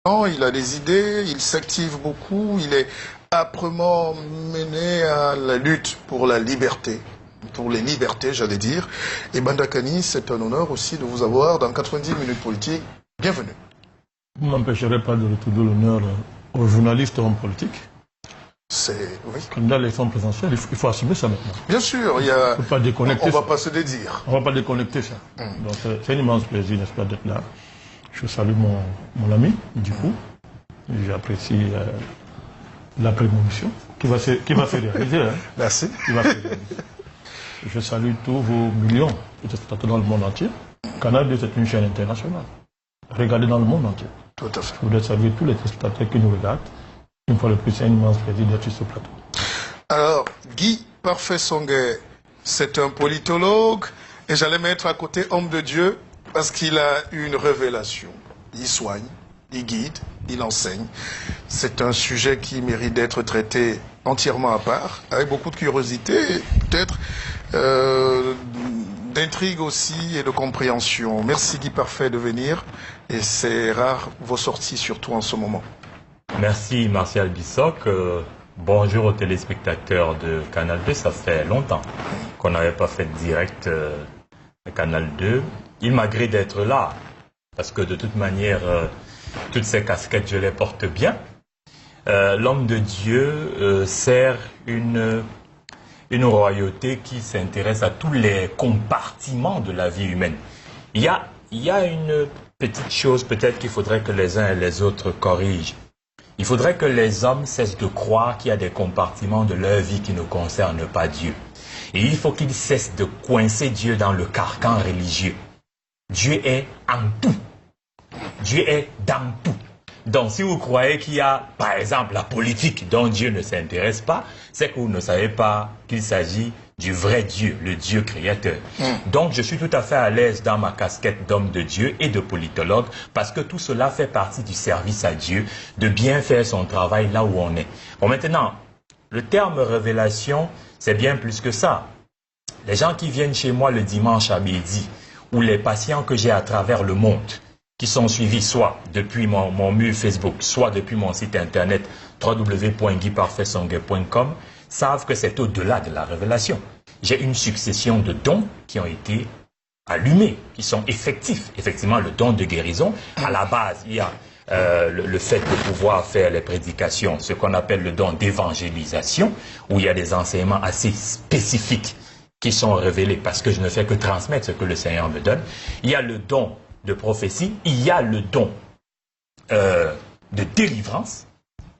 Non, il a des idées, il s'active beaucoup, il est âprement mené à la lutte pour la liberté. Pour les libertés, j'allais dire. Et Bandakani, c'est un honneur aussi de vous avoir dans 90 minutes politiques. Bienvenue. Vous ne m'empêcherez pas de retourner l'honneur aux journalistes et aux hommes politiques. Oui. Candidat à l'élection présidentielle, il faut assumer ça maintenant. Bien sûr, il y a... On ne peut pas déconnecter. On ne va pas se dédire. On ne va pas déconnecter ça. Donc c'est un immense plaisir, n'est-ce pas, d'être là. Je salue mon ami, du coup. J'apprécie la prémonition qui va se réaliser. Hein. Merci. Qui va se réaliser. Je salue tous vos millions de téléspectateurs dans le monde entier. Canal 2, c'est une chaîne internationale. Regardez dans le monde entier. Tout à fait. Je voudrais saluer tous les téléspectateurs qui nous regardent. Une fois de plus, c'est un immense plaisir d'être sur ce plateau. Alors, Guy Parfait-Songuet, c'est un politologue, et j'allais mettre à côté homme de Dieu, parce qu'il a une révélation. Il soigne, il guide, il enseigne. C'est un sujet qui mérite d'être traité entièrement à part, avec beaucoup de curiosité, peut-être d'intrigue aussi et de compréhension. Merci Guy Parfait de venir, et c'est rare vos sorties, surtout en ce moment. Merci Martial Bissoc. Bonjour aux téléspectateurs de Canal 2. Ça fait longtemps qu'on n'avait pas fait de direct de Canal 2. Il m'agrée d'être là parce que de toute manière, toutes ces casquettes, je les porte bien. L'homme de Dieu sert une royauté qui s'intéresse à tous les compartiments de la vie humaine. Il y a une petite chose peut-être qu'il faudrait que les uns et les autres corrigent. Il faudrait que les hommes cessent de croire qu'il y a des compartiments de leur vie qui ne concernent pas Dieu. Et il faut qu'ils cessent de coincer Dieu dans le carcan religieux. Dieu est en tout. Dieu est dans tout. Donc si vous croyez qu'il y a, par exemple, la politique dont Dieu ne s'intéresse pas, c'est que vous ne savez pas qu'il s'agit du vrai Dieu, le Dieu créateur. Donc je suis tout à fait à l'aise dans ma casquette d'homme de Dieu et de politologue parce que tout cela fait partie du service à Dieu, de bien faire son travail là où on est. Bon, maintenant, le terme révélation, c'est bien plus que ça. Les gens qui viennent chez moi le dimanche à midi ou les patients que j'ai à travers le monde qui sont suivis soit depuis mon mur Facebook, soit depuis mon site internet www.guyparfaitsonguet.com savent que c'est au-delà de la révélation. J'ai une succession de dons qui ont été allumés, qui sont effectifs. Effectivement, le don de guérison, à la base, il y a le fait de pouvoir faire les prédications, ce qu'on appelle le don d'évangélisation, où il y a des enseignements assez spécifiques qui sont révélés parce que je ne fais que transmettre ce que le Seigneur me donne. Il y a le don de prophétie, il y a le don de délivrance.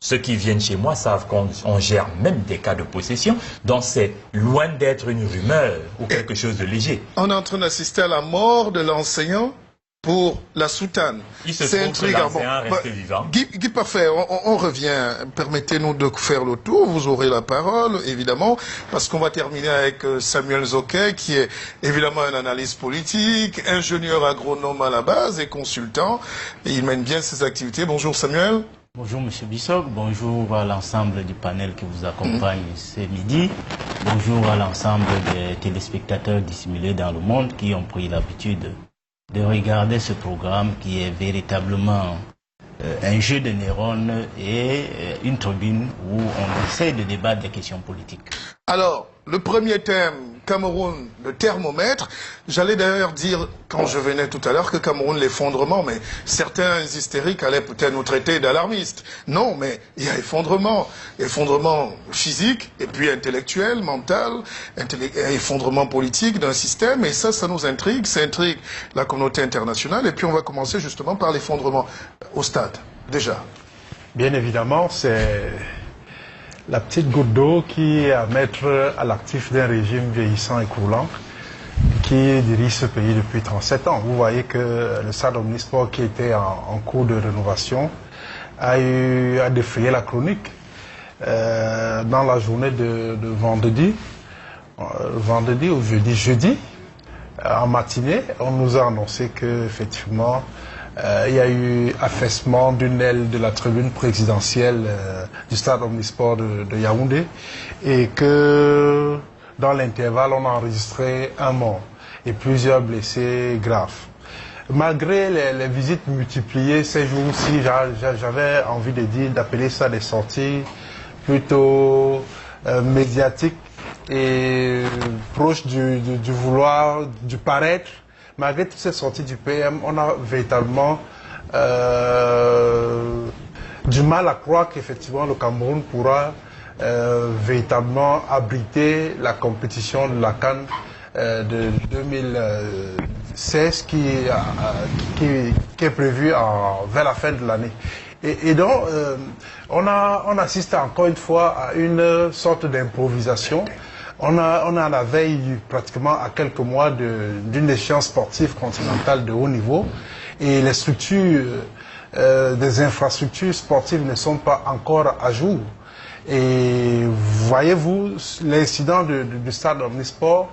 Ceux qui viennent chez moi savent qu'on gère même des cas de possession, donc c'est loin d'être une rumeur ou quelque chose de léger. On est en train d'assister à la mort de l'enseignant pour la soutane. Il se trouve que l'enseignant reste vivant. Guy Parfait, on revient. Permettez-nous de faire le tour. Vous aurez la parole, évidemment, parce qu'on va terminer avec Samuel Zoquet, qui est évidemment un analyste politique, ingénieur agronome à la base et consultant. Et il mène bien ses activités. Bonjour Samuel. Bonjour M. Bissoc, bonjour à l'ensemble du panel qui vous accompagne ce midi. Bonjour à l'ensemble des téléspectateurs dissimulés dans le monde qui ont pris l'habitude de regarder ce programme qui est véritablement un jeu de neurones et une tribune où on essaie de débattre des questions politiques. Alors, le premier thème, Cameroun, le thermomètre. J'allais d'ailleurs dire, quand je venais tout à l'heure, que Cameroun, l'effondrement, mais certains hystériques allaient peut-être nous traiter d'alarmistes. Non, mais il y a effondrement. Effondrement physique, et puis intellectuel, mental, effondrement politique d'un système, et ça nous intrigue, ça intrigue la communauté internationale, et puis on va commencer justement par l'effondrement au stade, déjà. Bien évidemment, c'est la petite goutte d'eau qui est à mettre à l'actif d'un régime vieillissant et croulant qui dirige ce pays depuis 37 ans. Vous voyez que le stade Omnisport qui était en cours de rénovation a défrayé la chronique. Dans la journée de vendredi ou jeudi, en matinée, on nous a annoncé qu'effectivement, il y a eu affaissement d'une aile de la tribune présidentielle du stade Omnisport de Yaoundé et que dans l'intervalle, on a enregistré un mort et plusieurs blessés graves. malgré les visites multipliées ces jours-ci, j'avais envie de dire, d'appeler ça des sorties plutôt médiatiques et proches du vouloir, du paraître. Malgré toutes ces sorties du PM, on a véritablement du mal à croire qu'effectivement le Cameroun pourra véritablement abriter la compétition de la CAN de 2016 qui est prévue vers la fin de l'année. Et donc, on assiste encore une fois à une sorte d'improvisation. On est à la veille, pratiquement à quelques mois d'une échéance sportive continentale de haut niveau. Et les structures, des infrastructures sportives ne sont pas encore à jour. Et voyez-vous, l'incident du stade Omnisport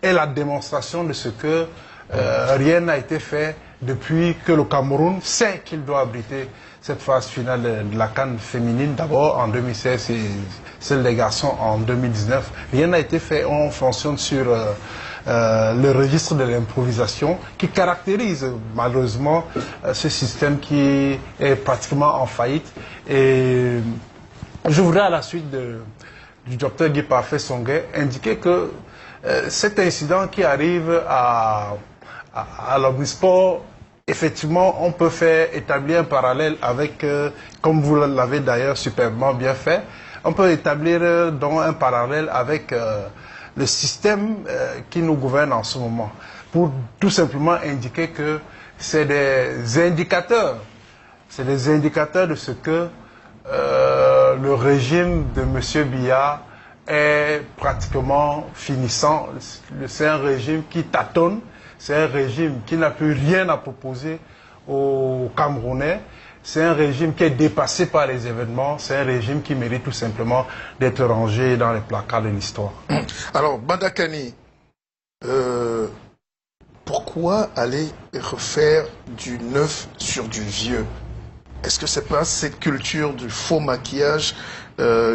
est la démonstration de ce que rien n'a été fait depuis que le Cameroun sait qu'il doit abriter cette phase finale de la CAN féminine, d'abord en 2016 et celle des garçons en 2019. Rien n'a été fait, on fonctionne sur le registre de l'improvisation qui caractérise malheureusement ce système qui est pratiquement en faillite. Et je voudrais à la suite du docteur Guy Parfait Songuet indiquer que cet incident qui arrive à l'Omnisport, effectivement, on peut établir un parallèle avec, comme vous l'avez d'ailleurs superbement bien fait, on peut établir donc un parallèle avec le système qui nous gouverne en ce moment, pour tout simplement indiquer que c'est des indicateurs de ce que le régime de M. Biya est pratiquement finissant. C'est un régime qui tâtonne, c'est un régime qui n'a plus rien à proposer aux Camerounais, c'est un régime qui est dépassé par les événements, c'est un régime qui mérite tout simplement d'être rangé dans les placards de l'histoire. Alors, Bandakani, pourquoi aller refaire du neuf sur du vieux? Est-ce que c'est pas cette culture du faux maquillage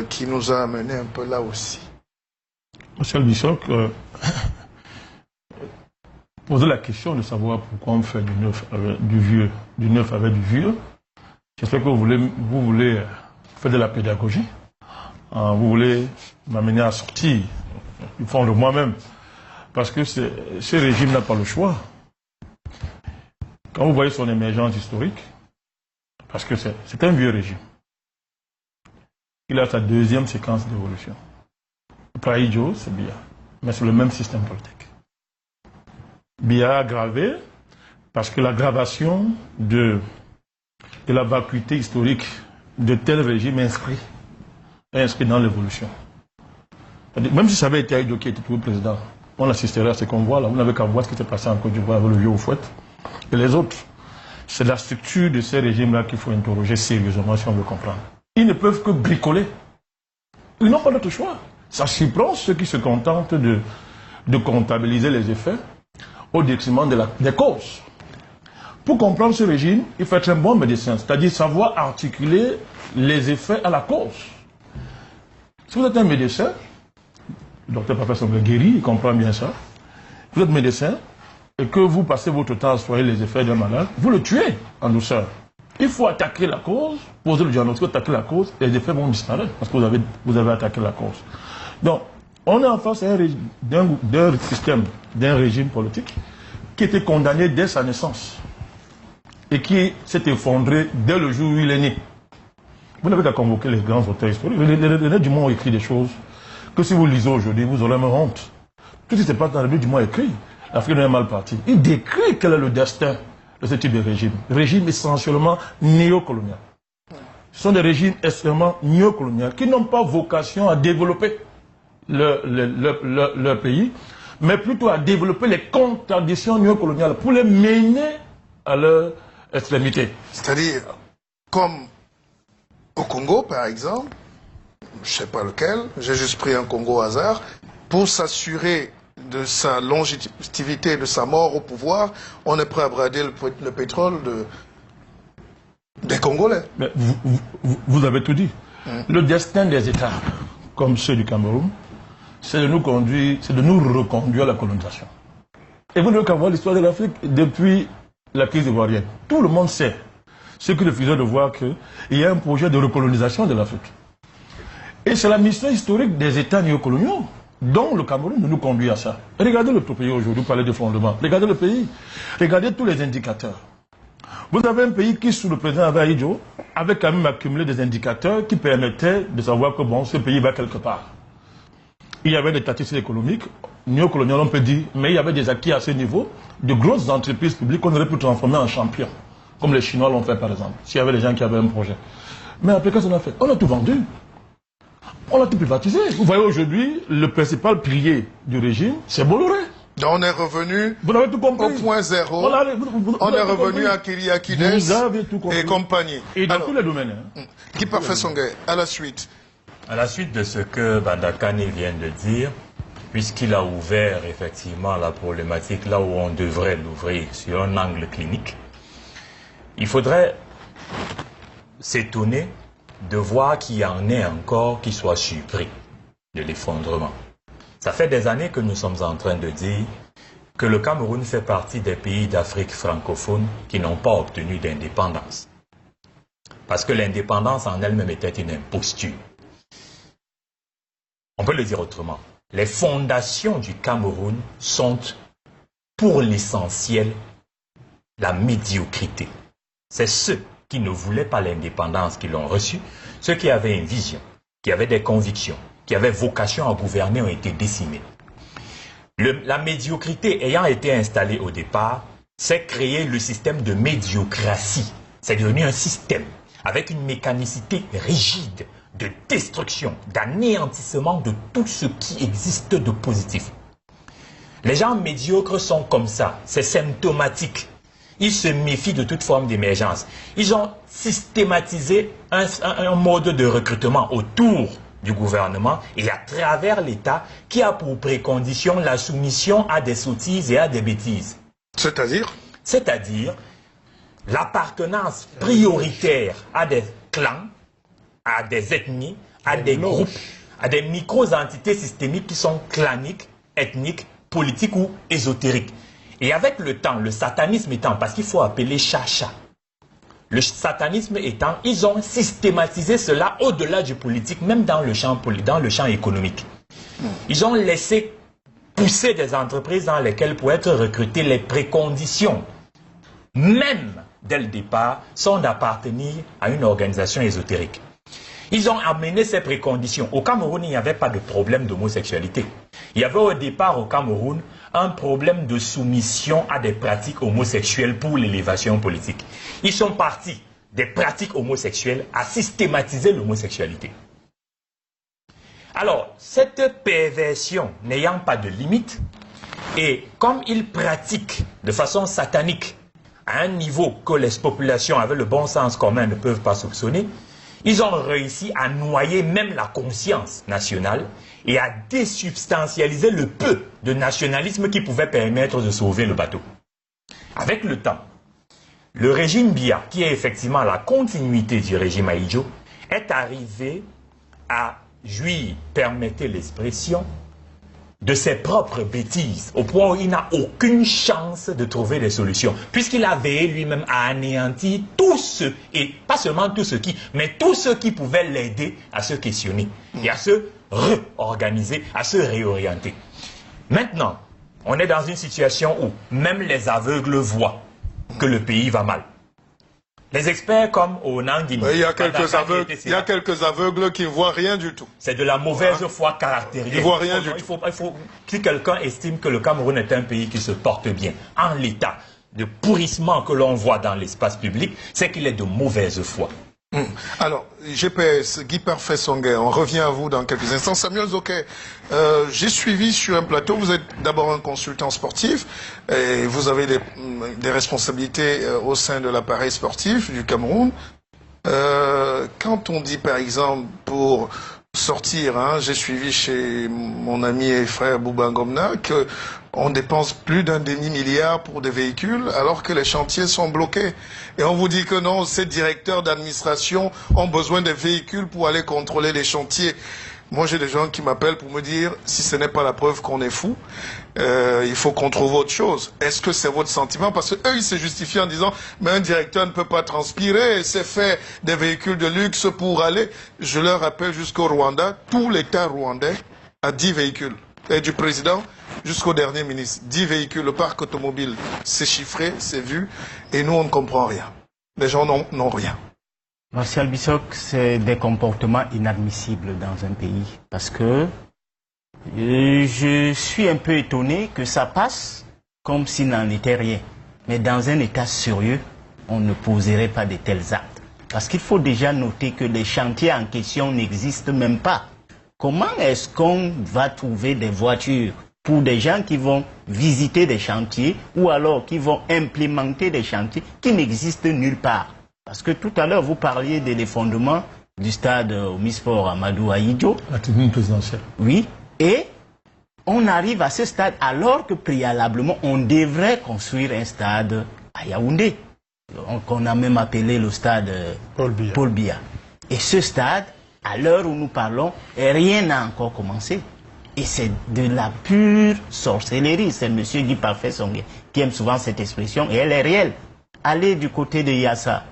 qui nous a amené un peu là aussi? Monsieur Bissoc, poser la question de savoir pourquoi on fait du neuf avec du vieux, du neuf avec du vieux. J'espère que vous voulez faire de la pédagogie. Vous voulez m'amener à sortir du fond de moi-même. Parce que ce régime n'a pas le choix. Quand vous voyez son émergence historique, parce que c'est un vieux régime. Il a sa deuxième séquence d'évolution. Praïdjo, c'est Biya. Mais c'est le même système politique. Biya a aggravé parce que l'aggravation de la vacuité historique de tel régime est inscrit dans l'évolution. Même si ça avait été Aïdjo qui était tout le président, on assisterait à ce qu'on voit là. Vous n'avez qu'à voir ce qui s'est passé en Côte d'Ivoire avec le vieux Oufouette et les autres. C'est la structure de ces régimes-là qu'il faut interroger sérieusement si on veut comprendre. Ils ne peuvent que bricoler. Ils n'ont pas d'autre choix. Ça surprend ceux qui se contentent de comptabiliser les effets au détriment des causes. Pour comprendre ce régime, il faut être un bon médecin, c'est-à-dire savoir articuler les effets à la cause. Si vous êtes un médecin, le docteur Parfait Songuet guéri, il comprend bien ça. Vous êtes médecin et que vous passez votre temps à soigner les effets d'un malade, vous le tuez en douceur. Il faut attaquer la cause, poser le diagnostic, attaquer la cause, et les effets vont disparaître parce que vous avez attaqué la cause. Donc, on est en face d'un système, d'un régime politique qui était condamné dès sa naissance et qui s'est effondré dès le jour où il est né. Vous n'avez qu'à convoquer les grands auteurs historiques. Les René Dumont ont écrit des choses que si vous lisez aujourd'hui, vous aurez même honte. Tout ce qui se passe dans le livre Dumont écrit. L'Afrique n'est mal partie. Il décrit quel est le destin de ce type de régime. Régime essentiellement néocolonial. Ce sont des régimes essentiellement néocoloniaux qui n'ont pas vocation à développer leur pays, mais plutôt à développer les contradictions néocoloniales pour les mener à leur extrémité. C'est-à-dire, comme au Congo, par exemple, je ne sais pas lequel, j'ai juste pris un Congo au hasard, pour s'assurer de sa longévité, de sa mort au pouvoir, on est prêt à brader le pétrole des Congolais. Mais vous avez tout dit. Le destin des États, comme ceux du Cameroun, c'est de nous reconduire à la colonisation. Et vous n'avez qu'à voir l'histoire de l'Afrique depuis la crise ivoirienne. Tout le monde sait ce qui refusait de voir qu'il y a un projet de recolonisation de l'Afrique. Et c'est la mission historique des États néocoloniaux dont le Cameroun nous conduit à ça. Regardez notre pays aujourd'hui, parler de fondement. Regardez le pays. Regardez tous les indicateurs. Vous avez un pays qui, sous le président Abba-Idjo, avait quand même accumulé des indicateurs qui permettaient de savoir que bon, ce pays va quelque part. Il y avait des statistiques économiques, néocoloniales on peut dire, mais il y avait des acquis à ce niveau, de grosses entreprises publiques qu'on aurait pu transformer en champions, comme les Chinois l'ont fait par exemple, s'il y avait des gens qui avaient un projet. Mais après, qu'est-ce qu'on a fait? On a tout vendu. On a tout privatisé. Vous voyez aujourd'hui, le principal pilier du régime, c'est Bolloré. On est revenu au point zéro. On est revenu à Kyriakides et compagnie. Et dans tous les domaines. Guy Parfait Songhai, à la suite. À la suite de ce que Bandakane vient de dire, puisqu'il a ouvert effectivement la problématique là où on devrait l'ouvrir sur un angle clinique, il faudrait s'étonner de voir qu'il y en ait encore qui soient surpris de l'effondrement. Ça fait des années que nous sommes en train de dire que le Cameroun fait partie des pays d'Afrique francophone qui n'ont pas obtenu d'indépendance. Parce que l'indépendance en elle-même était une imposture. On peut le dire autrement. Les fondations du Cameroun sont, pour l'essentiel, la médiocrité. C'est ceux qui ne voulaient pas l'indépendance qui l'ont reçue, ceux qui avaient une vision, qui avaient des convictions, qui avaient vocation à gouverner ont été décimés. La médiocrité ayant été installée au départ, c'est créer le système de médiocratie. C'est devenu un système avec une mécanicité rigide de destruction, d'anéantissement de tout ce qui existe de positif. Les gens médiocres sont comme ça, c'est symptomatique. Ils se méfient de toute forme d'émergence. Ils ont systématisé un mode de recrutement autour du gouvernement et à travers l'État qui a pour précondition la soumission à des sottises et à des bêtises. C'est-à-dire? C'est-à-dire l'appartenance prioritaire à des clans, à des ethnies, à des groupes, à des micro-entités systémiques qui sont claniques, ethniques, politiques ou ésotériques. Et avec le temps, le satanisme étant, parce qu'il faut appeler chacha, le satanisme étant, ils ont systématisé cela au-delà du politique, même dans le champ économique. Ils ont laissé pousser des entreprises dans lesquelles, pour être recrutés, les préconditions, même dès le départ, sont d'appartenir à une organisation ésotérique. Ils ont amené ces préconditions. Au Cameroun, il n'y avait pas de problème d'homosexualité. Il y avait au départ au Cameroun un problème de soumission à des pratiques homosexuelles pour l'élévation politique. Ils sont partis des pratiques homosexuelles à systématiser l'homosexualité. Alors, cette perversion n'ayant pas de limite, et comme ils pratiquent de façon satanique à un niveau que les populations avec le bon sens commun ne peuvent pas soupçonner, ils ont réussi à noyer même la conscience nationale et à désubstantialiser le peu de nationalisme qui pouvait permettre de sauver le bateau. Avec le temps, le régime Biya, qui est effectivement la continuité du régime Ahidjo, est arrivé à jouir, permettez l'expression, de ses propres bêtises, au point où il n'a aucune chance de trouver des solutions, puisqu'il a veillé lui-même à anéantir tous ceux, et pas seulement tous ceux qui, mais tous ceux qui pouvaient l'aider à se questionner, et à se réorganiser, à se réorienter. Maintenant, on est dans une situation où même les aveugles voient que le pays va mal. Les experts comme au Nangini, il y a quelques aveugles qui ne voient rien du tout. C'est de la mauvaise foi caractérisée. Ils ne voient rien du tout. Si quelqu'un estime que le Cameroun est un pays qui se porte bien, en l'état de pourrissement que l'on voit dans l'espace public, c'est qu'il est de mauvaise foi. Alors, GPS, Guy Parfait Songhai, on revient à vous dans quelques instants. Samuel Zoké, j'ai suivi sur un plateau, vous êtes d'abord un consultant sportif, et vous avez des responsabilités au sein de l'appareil sportif du Cameroun. Quand on dit par exemple pour sortir, j'ai suivi chez mon ami et frère Bouba Ngomna qu'on dépense plus d'un demi-milliard pour des véhicules alors que les chantiers sont bloqués. Et on vous dit que non, ces directeurs d'administration ont besoin des véhicules pour aller contrôler les chantiers. Moi, j'ai des gens qui m'appellent pour me dire, si ce n'est pas la preuve qu'on est fou, il faut qu'on trouve autre chose. Est-ce que c'est votre sentiment? Parce qu'eux, ils se justifient en disant, mais un directeur ne peut pas transpirer, c'est fait des véhicules de luxe pour aller. Je leur rappelle jusqu'au Rwanda, tout l'État rwandais a 10 véhicules. Et du président jusqu'au dernier ministre. 10 véhicules, le parc automobile, c'est chiffré, c'est vu, et nous, on ne comprend rien. Les gens n'ont rien. Martial Bissok, c'est des comportements inadmissibles dans un pays. Parce que je suis un peu étonné que ça passe comme s'il n'en était rien. Mais dans un état sérieux, on ne poserait pas de tels actes. Parce qu'il faut déjà noter que les chantiers en question n'existent même pas. Comment est-ce qu'on va trouver des voitures pour des gens qui vont visiter des chantiers ou alors qui vont implémenter des chantiers qui n'existent nulle part? Parce que tout à l'heure, vous parliez de l'effondrement du stade Omnisport Amadou Ahidjo. La tribune présidentielle. Oui, et on arrive à ce stade alors que préalablement, on devrait construire un stade à Yaoundé, qu'on a même appelé le stade Paul Biya. Et ce stade, à l'heure où nous parlons, rien n'a encore commencé. Et c'est de la pure sorcellerie. C'est M. Guy Parfait Songhé qui aime souvent cette expression, et elle est réelle. Allez du côté de Yassa.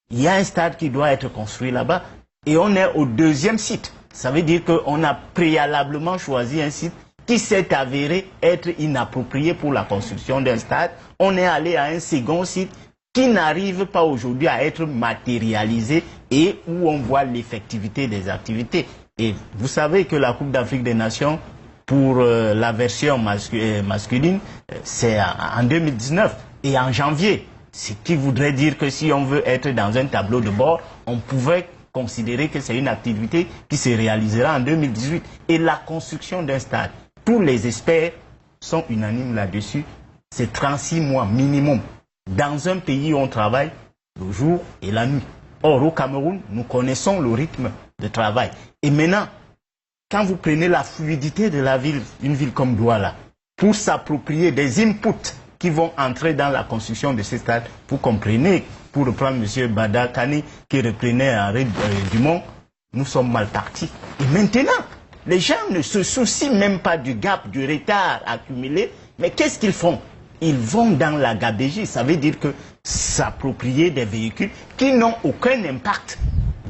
Il y a un stade qui doit être construit là-bas, et on est au deuxième site. Ça veut dire qu'on a préalablement choisi un site qui s'est avéré être inapproprié pour la construction d'un stade. On est allé à un second site qui n'arrive pas aujourd'hui à être matérialisé et où on voit l'effectivité des activités. Et vous savez que la Coupe d'Afrique des Nations, pour la version masculine, c'est en 2019 et en janvier. Ce qui voudrait dire que si on veut être dans un tableau de bord, on pouvait considérer que c'est une activité qui se réalisera en 2018. Et la construction d'un stade, tous les experts sont unanimes là-dessus, c'est 36 mois minimum. Dans un pays où on travaille le jour et la nuit. Or, au Cameroun, nous connaissons le rythme de travail. Et maintenant, quand vous prenez la fluidité de la ville, une ville comme Douala, pour s'approprier des inputs qui vont entrer dans la construction de ces stades, vous comprenez, pour reprendre M. Bada Kani, qui reprenait Henri Dumont, nous sommes mal partis. Et maintenant, les gens ne se soucient même pas du gap, du retard accumulé, mais qu'est-ce qu'ils font? Ils vont dans la gabégie, ça veut dire que s'approprier des véhicules qui n'ont aucun impact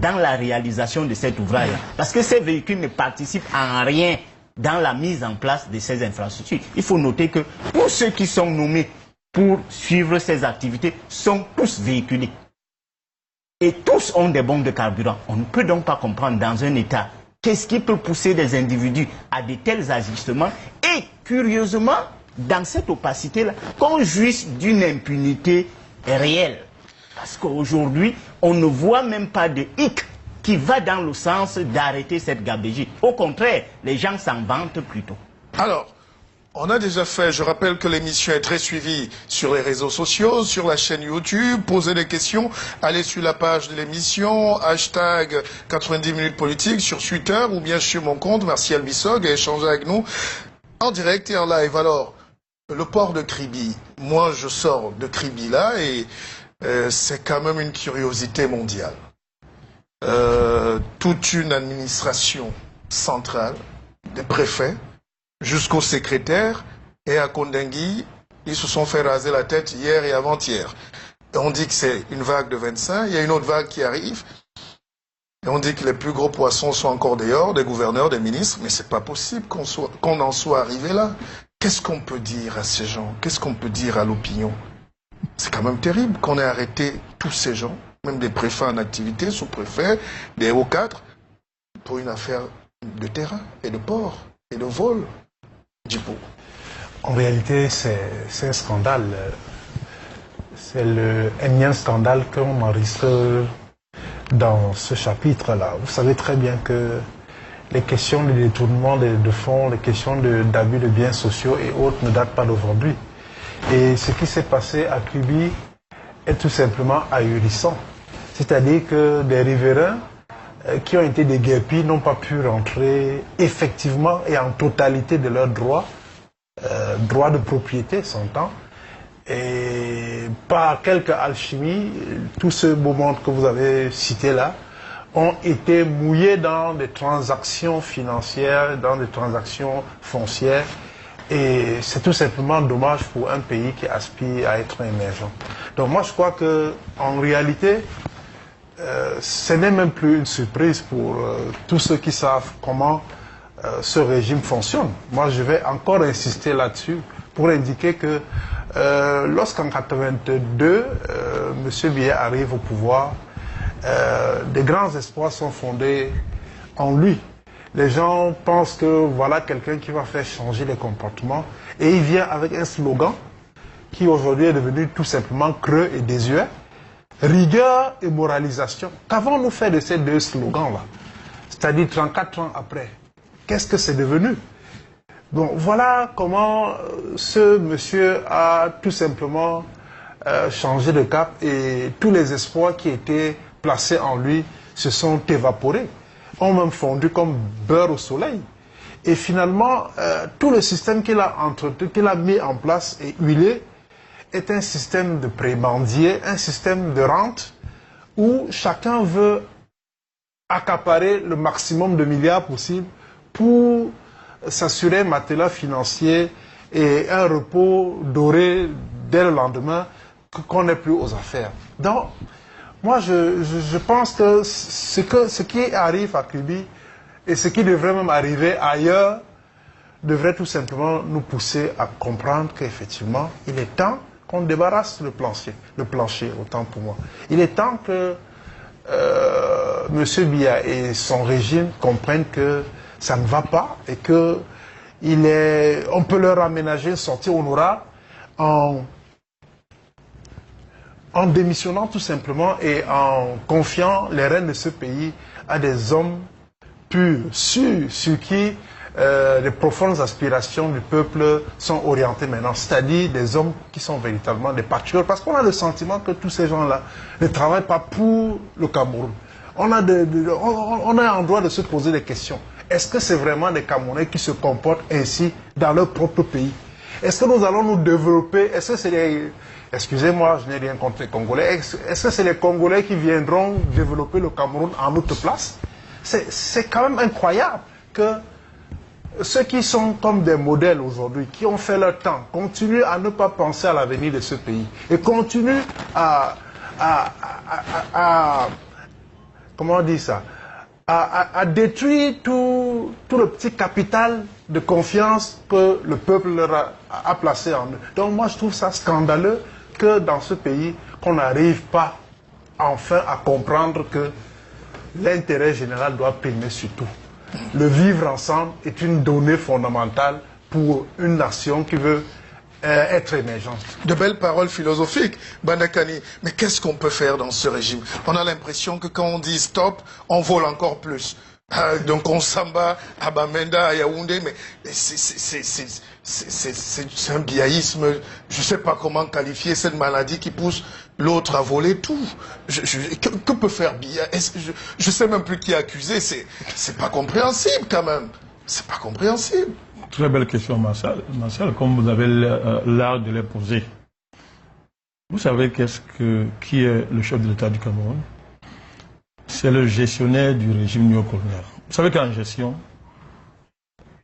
dans la réalisation de cet ouvrage. Parce que ces véhicules ne participent en rien dans la mise en place de ces infrastructures. Il faut noter que tous ceux qui sont nommés pour suivre ces activités sont tous véhiculés. Et tous ont des bombes de carburant. On ne peut donc pas comprendre dans un État qu'est-ce qui peut pousser des individus à de tels ajustements. Et curieusement, dans cette opacité-là, qu'on jouisse d'une impunité réelle. Parce qu'aujourd'hui, on ne voit même pas de hic qui va dans le sens d'arrêter cette gabégie. Au contraire, les gens s'en vantent plutôt. Alors, on a déjà fait, je rappelle que l'émission est très suivie sur les réseaux sociaux, sur la chaîne YouTube. Posez des questions, allez sur la page de l'émission, hashtag 90 minutes politique sur Twitter ou bien sur mon compte, Martial Bissok, et échangez avec nous en direct et en live. Alors, le port de Kribi, moi je sors de Kribi là et c'est quand même une curiosité mondiale. Toute une administration centrale, des préfets, jusqu'au secrétaire, et à Kondengui, ils se sont fait raser la tête hier et avant-hier. Et on dit que c'est une vague de 25, il y a une autre vague qui arrive, et on dit que les plus gros poissons sont encore dehors, des gouverneurs, des ministres, mais c'est pas possible qu'on en soit arrivé là. Qu'est-ce qu'on peut dire à ces gens? Qu'est-ce qu'on peut dire à l'opinion? C'est quand même terrible qu'on ait arrêté tous ces gens, même des préfets en activité, sous-préfets, des hauts cadres, pour une affaire de terrain et de port et de vol. Djipo. En réalité, c'est un scandale. C'est le énième scandale qu'on enregistre dans ce chapitre-là. Vous savez très bien que les questions de détournement de fonds, les questions d'abus de biens sociaux et autres ne datent pas d'aujourd'hui. Et ce qui s'est passé à Kribi est tout simplement ahurissant. C'est-à-dire que des riverains qui ont été déguerpis n'ont pas pu rentrer effectivement et en totalité de leurs droits, droits de propriété, s'entend. Et par quelque alchimie, tout ce beau monde que vous avez cité là, ont été mouillés dans des transactions financières, dans des transactions foncières. Et c'est tout simplement dommage pour un pays qui aspire à être émergent. Donc moi je crois que en réalité, ce n'est même plus une surprise pour tous ceux qui savent comment ce régime fonctionne. Moi je vais encore insister là-dessus pour indiquer que lorsqu'en 1982, M. Biya arrive au pouvoir, des grands espoirs sont fondés en lui. Les gens pensent que voilà quelqu'un qui va faire changer les comportements et il vient avec un slogan qui aujourd'hui est devenu tout simplement creux et désuet. Rigueur et moralisation. Qu'avons-nous fait de ces deux slogans-là? C'est-à-dire 34 ans après. Qu'est-ce que c'est devenu? Bon, voilà comment ce monsieur a tout simplement changé de cap et tous les espoirs qui étaient placés en lui se sont évaporés, ont même fondu comme beurre au soleil. Et finalement, tout le système qu'il a entretenu, qu'il a mis en place et huilé, est un système de prébendier, un système de rente, où chacun veut accaparer le maximum de milliards possible pour s'assurer un matelas financier et un repos doré dès le lendemain qu'on n'est plus aux affaires. Donc, moi, je pense que ce qui arrive à Kribi et ce qui devrait même arriver ailleurs devrait tout simplement nous pousser à comprendre qu'effectivement, il est temps qu'on débarrasse le plancher, autant pour moi. Il est temps que M. Biya et son régime comprennent que ça ne va pas et que on peut leur aménager une sortie honorable en démissionnant tout simplement et en confiant les rênes de ce pays à des hommes purs, sûrs, sur qui les profondes aspirations du peuple sont orientées maintenant, c'est-à-dire des hommes qui sont véritablement des patriotes, parce qu'on a le sentiment que tous ces gens-là ne travaillent pas pour le Cameroun. On a un droit de se poser des questions. Est-ce que c'est vraiment des Camerounais qui se comportent ainsi dans leur propre pays? Est-ce que nous allons nous développer? Est-ce que c'est les... Excusez-moi, je n'ai rien contre les Congolais. Est-ce que c'est les Congolais qui viendront développer le Cameroun en notre place? C'est quand même incroyable que ceux qui sont comme des modèles aujourd'hui, qui ont fait leur temps, continuent à ne pas penser à l'avenir de ce pays et continuent comment on dit ça, à détruire tout le petit capital de confiance que le peuple leur a placé en eux. Donc moi je trouve ça scandaleux que dans ce pays, qu'on n'arrive pas enfin à comprendre que l'intérêt général doit primer sur tout. Le vivre ensemble est une donnée fondamentale pour une nation qui veut être émergente. De belles paroles philosophiques, Bandakani. Mais qu'est-ce qu'on peut faire dans ce régime? On a l'impression que quand on dit stop, on vole encore plus. Donc on s'en bat à Bamenda, à Yaoundé, mais c'est un biaïsme, je ne sais pas comment qualifier cette maladie qui pousse l'autre à voler tout. Que peut faire Biya? Je ne sais même plus qui est accusé, c'est pas compréhensible quand même. C'est pas compréhensible. Très belle question, Marcel, comme vous avez l'art de les poser. Vous savez qui est le chef de l'État du Cameroun? C'est le gestionnaire du régime néocolonial. Vous savez qu'en gestion,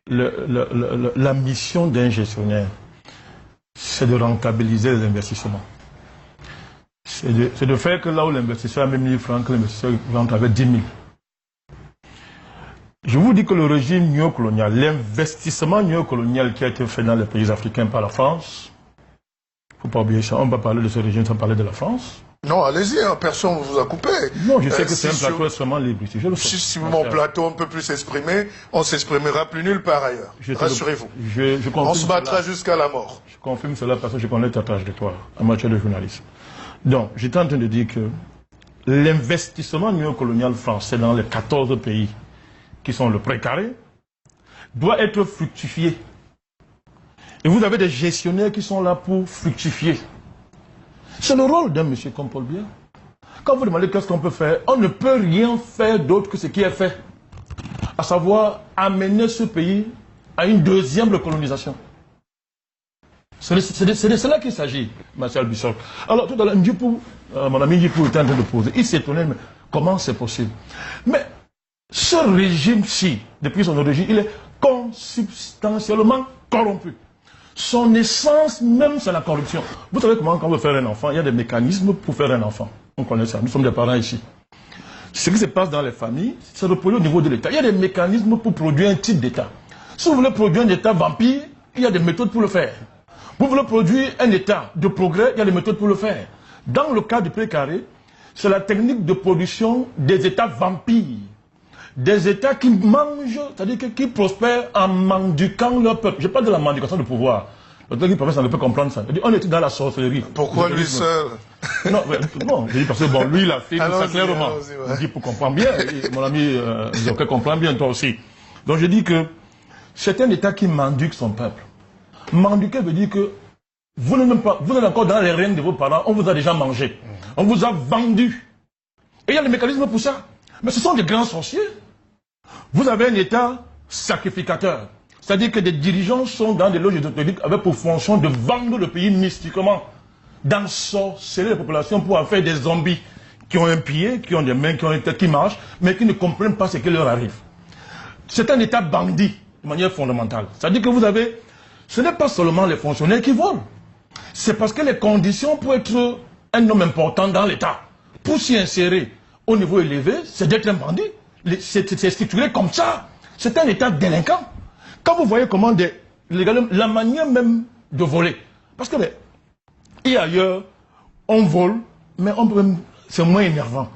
la mission d'un gestionnaire, c'est de rentabiliser les investissements. C'est de faire que là où l'investisseur a mis 1000 francs, que l'investisseur rentre avec 10 000. Je vous dis que le régime néocolonial, l'investissement néocolonial qui a été fait dans les pays africains par la France, il ne faut pas oublier ça, on ne va pas parler de ce régime sans parler de la France. Non, allez-y, hein, personne ne vous a coupé. Non, je sais que c'est un plateau extrêmement libre ici. Si mon plateau ne peut plus s'exprimer, on s'exprimera plus nulle part ailleurs. Rassurez-vous. On se battra jusqu'à la mort. Je confirme cela parce que je connais ta trajectoire en matière de journalisme. Donc, j'étais en train de dire que l'investissement néocolonial français dans les 14 pays qui sont le précaré doit être fructifié. Et vous avez des gestionnaires qui sont là pour fructifier. C'est le rôle d'un monsieur comme Paul Biya. Quand vous demandez qu'est-ce qu'on peut faire, on ne peut rien faire d'autre que ce qui est fait. À savoir, amener ce pays à une deuxième colonisation. C'est de cela qu'il s'agit, Marcel Bissok. Alors, tout à l'heure, mon ami Ndjipou était en train de poser. Il s'étonnait, mais Comment c'est possible? Mais ce régime-ci, depuis son origine, il est consubstantiellement corrompu. Son essence même, c'est la corruption. Vous savez comment, quand on veut faire un enfant, il y a des mécanismes pour faire un enfant. On connaît ça, nous sommes des parents ici. Ce qui se passe dans les familles, c'est reproduit au niveau de l'État. Il y a des mécanismes pour produire un type d'État. Si vous voulez produire un État vampire, il y a des méthodes pour le faire. Vous voulez produire un État de progrès, il y a des méthodes pour le faire. Dans le cas du précaré, c'est la technique de production des États vampires. Des États qui mangent, c'est-à-dire qui prospèrent en mendiquant leur peuple. Je parle de la mendication de pouvoir. L'auteur qui professe, on ne peut comprendre ça. On est dans la sorcellerie. Pourquoi lui seul? Non, je dis parce que bon, lui, il a fait tout ça clairement. Je dis pour comprendre bien. Et mon ami Zoké comprend bien, toi aussi. Donc je dis que c'est un État qui mendique son peuple. Mendiquer veut dire que vous n'êtes encore dans les règnes de vos parents, on vous a déjà mangé. On vous a vendu. Et il y a des mécanismes pour ça. Mais ce sont des grands sorciers. Vous avez un État sacrificateur. C'est-à-dire que des dirigeants sont dans des loges ésotériques avec pour fonction de vendre le pays mystiquement, d'ensorceler la population pour en faire des zombies qui ont un pied, qui ont des mains, qui ont une tête qui marche, mais qui ne comprennent pas ce qui leur arrive. C'est un État bandit de manière fondamentale. C'est-à-dire que vous avez, ce n'est pas seulement les fonctionnaires qui volent. C'est parce que les conditions pour être un homme important dans l'État, pour s'y insérer au niveau élevé, c'est d'être un bandit. C'est structuré comme ça. C'est un État délinquant. Quand vous voyez comment la manière même de voler, parce que et ailleurs, on vole, mais c'est moins énervant.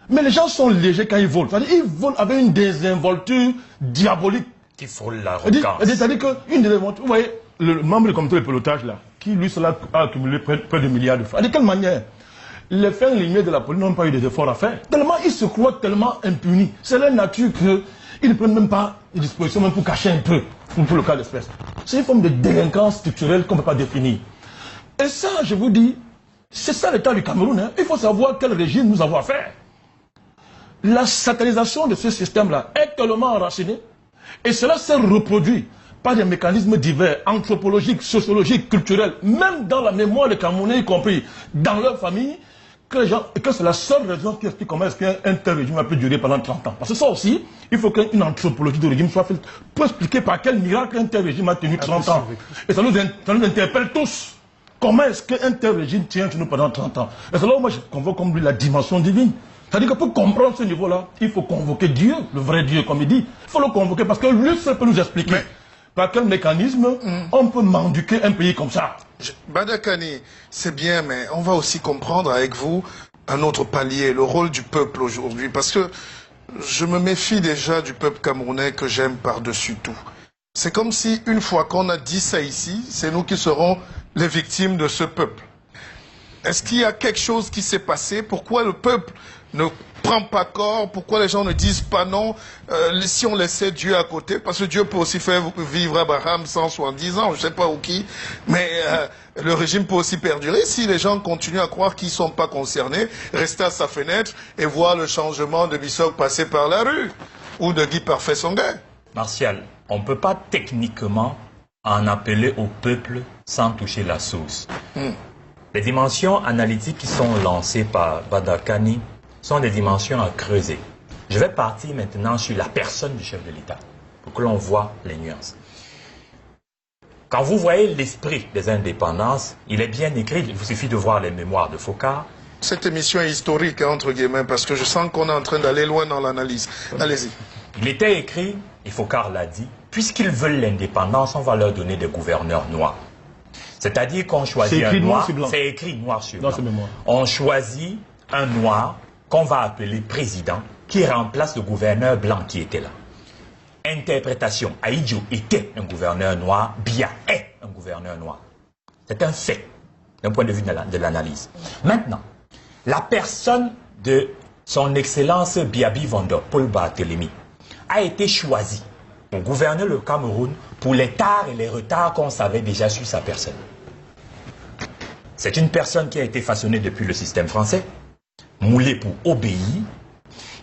Mais les gens sont légers quand ils volent. C'est-à-dire ils volent avec une désinvolture diabolique. Il faut l'arrogance. C'est-à-dire qu'une désinvolture, vous voyez, le membre du comité de pilotage là, qui lui cela a accumulé près de milliards de francs. De quelle manière? Les fins limiers de la police n'ont pas eu des efforts à faire. Tellement ils se croient tellement impunis. C'est leur nature qu'ils ne prennent même pas des dispositions même pour cacher un peu, pour le cas d'espèce. C'est une forme de délinquance structurelle qu'on ne peut pas définir. Et ça, je vous dis, c'est ça l'état du Cameroun. Hein. Il faut savoir quel régime nous avons à faire. La satanisation de ce système-là est tellement enracinée et cela s'est reproduit par des mécanismes divers, anthropologiques, sociologiques, culturels, même dans la mémoire des Camerounais, y compris dans leur famille, que c'est la seule raison qui explique comment est-ce qu'un tel régime a pu durer pendant 30 ans. Parce que ça aussi, il faut qu'une anthropologie de régime soit faite pour expliquer par quel miracle un tel régime a tenu 30 ans. Et ça nous interpelle tous. Comment est-ce qu'un tel régime tient chez nous pendant 30 ans? Et c'est là où moi je convoque comme lui la dimension divine. C'est-à-dire que pour comprendre ce niveau-là, il faut convoquer Dieu, le vrai Dieu comme il dit. Il faut le convoquer parce que lui seul peut nous expliquer. Par quel mécanisme on peut mendiquer un pays comme ça? Badakani, c'est bien, mais on va aussi comprendre avec vous un autre palier, le rôle du peuple aujourd'hui. Parce que je me méfie déjà du peuple camerounais que j'aime par-dessus tout. C'est comme si, une fois qu'on a dit ça ici, c'est nous qui serons les victimes de ce peuple. Est-ce qu'il y a quelque chose qui s'est passé? Pourquoi le peuple ne prend pas corps? Pourquoi les gens ne disent pas non si on laissait Dieu à côté? Parce que Dieu peut aussi faire vivre Abraham 170 ans, je ne sais pas où qui. Mais le régime peut aussi perdurer si les gens continuent à croire qu'ils ne sont pas concernés, rester à sa fenêtre et voir le changement de Bissok passer par la rue ou de Guy Parfait Songhai. Martial, on ne peut pas techniquement en appeler au peuple sans toucher la source. Les dimensions analytiques qui sont lancées par Badakani sont des dimensions à creuser. Je vais partir maintenant sur la personne du chef de l'État, pour que l'on voit les nuances. Quand vous voyez l'esprit des indépendances, il est bien écrit, il vous suffit de voir les mémoires de Focard. Cette émission est historique, hein, entre guillemets, parce que je sens qu'on est en train d'aller loin dans l'analyse. Allez-y. Il était écrit, et Focard l'a dit, puisqu'ils veulent l'indépendance, on va leur donner des gouverneurs noirs. C'est-à-dire qu'on choisit un noir, c'est écrit noir sur blanc. On choisit un noir qu'on va appeler président, qui remplace le gouverneur blanc qui était là. Interprétation, Aïdjo était un gouverneur noir, Bia est un gouverneur noir. C'est un fait, d'un point de vue de l'analyse. Maintenant, la personne de son excellence Biabi Vondor, Paul Barthélemy, a été choisie pour gouverner le Cameroun pour les tares et les retards qu'on savait déjà sur sa personne. C'est une personne qui a été façonnée depuis le système français, moulée pour obéir.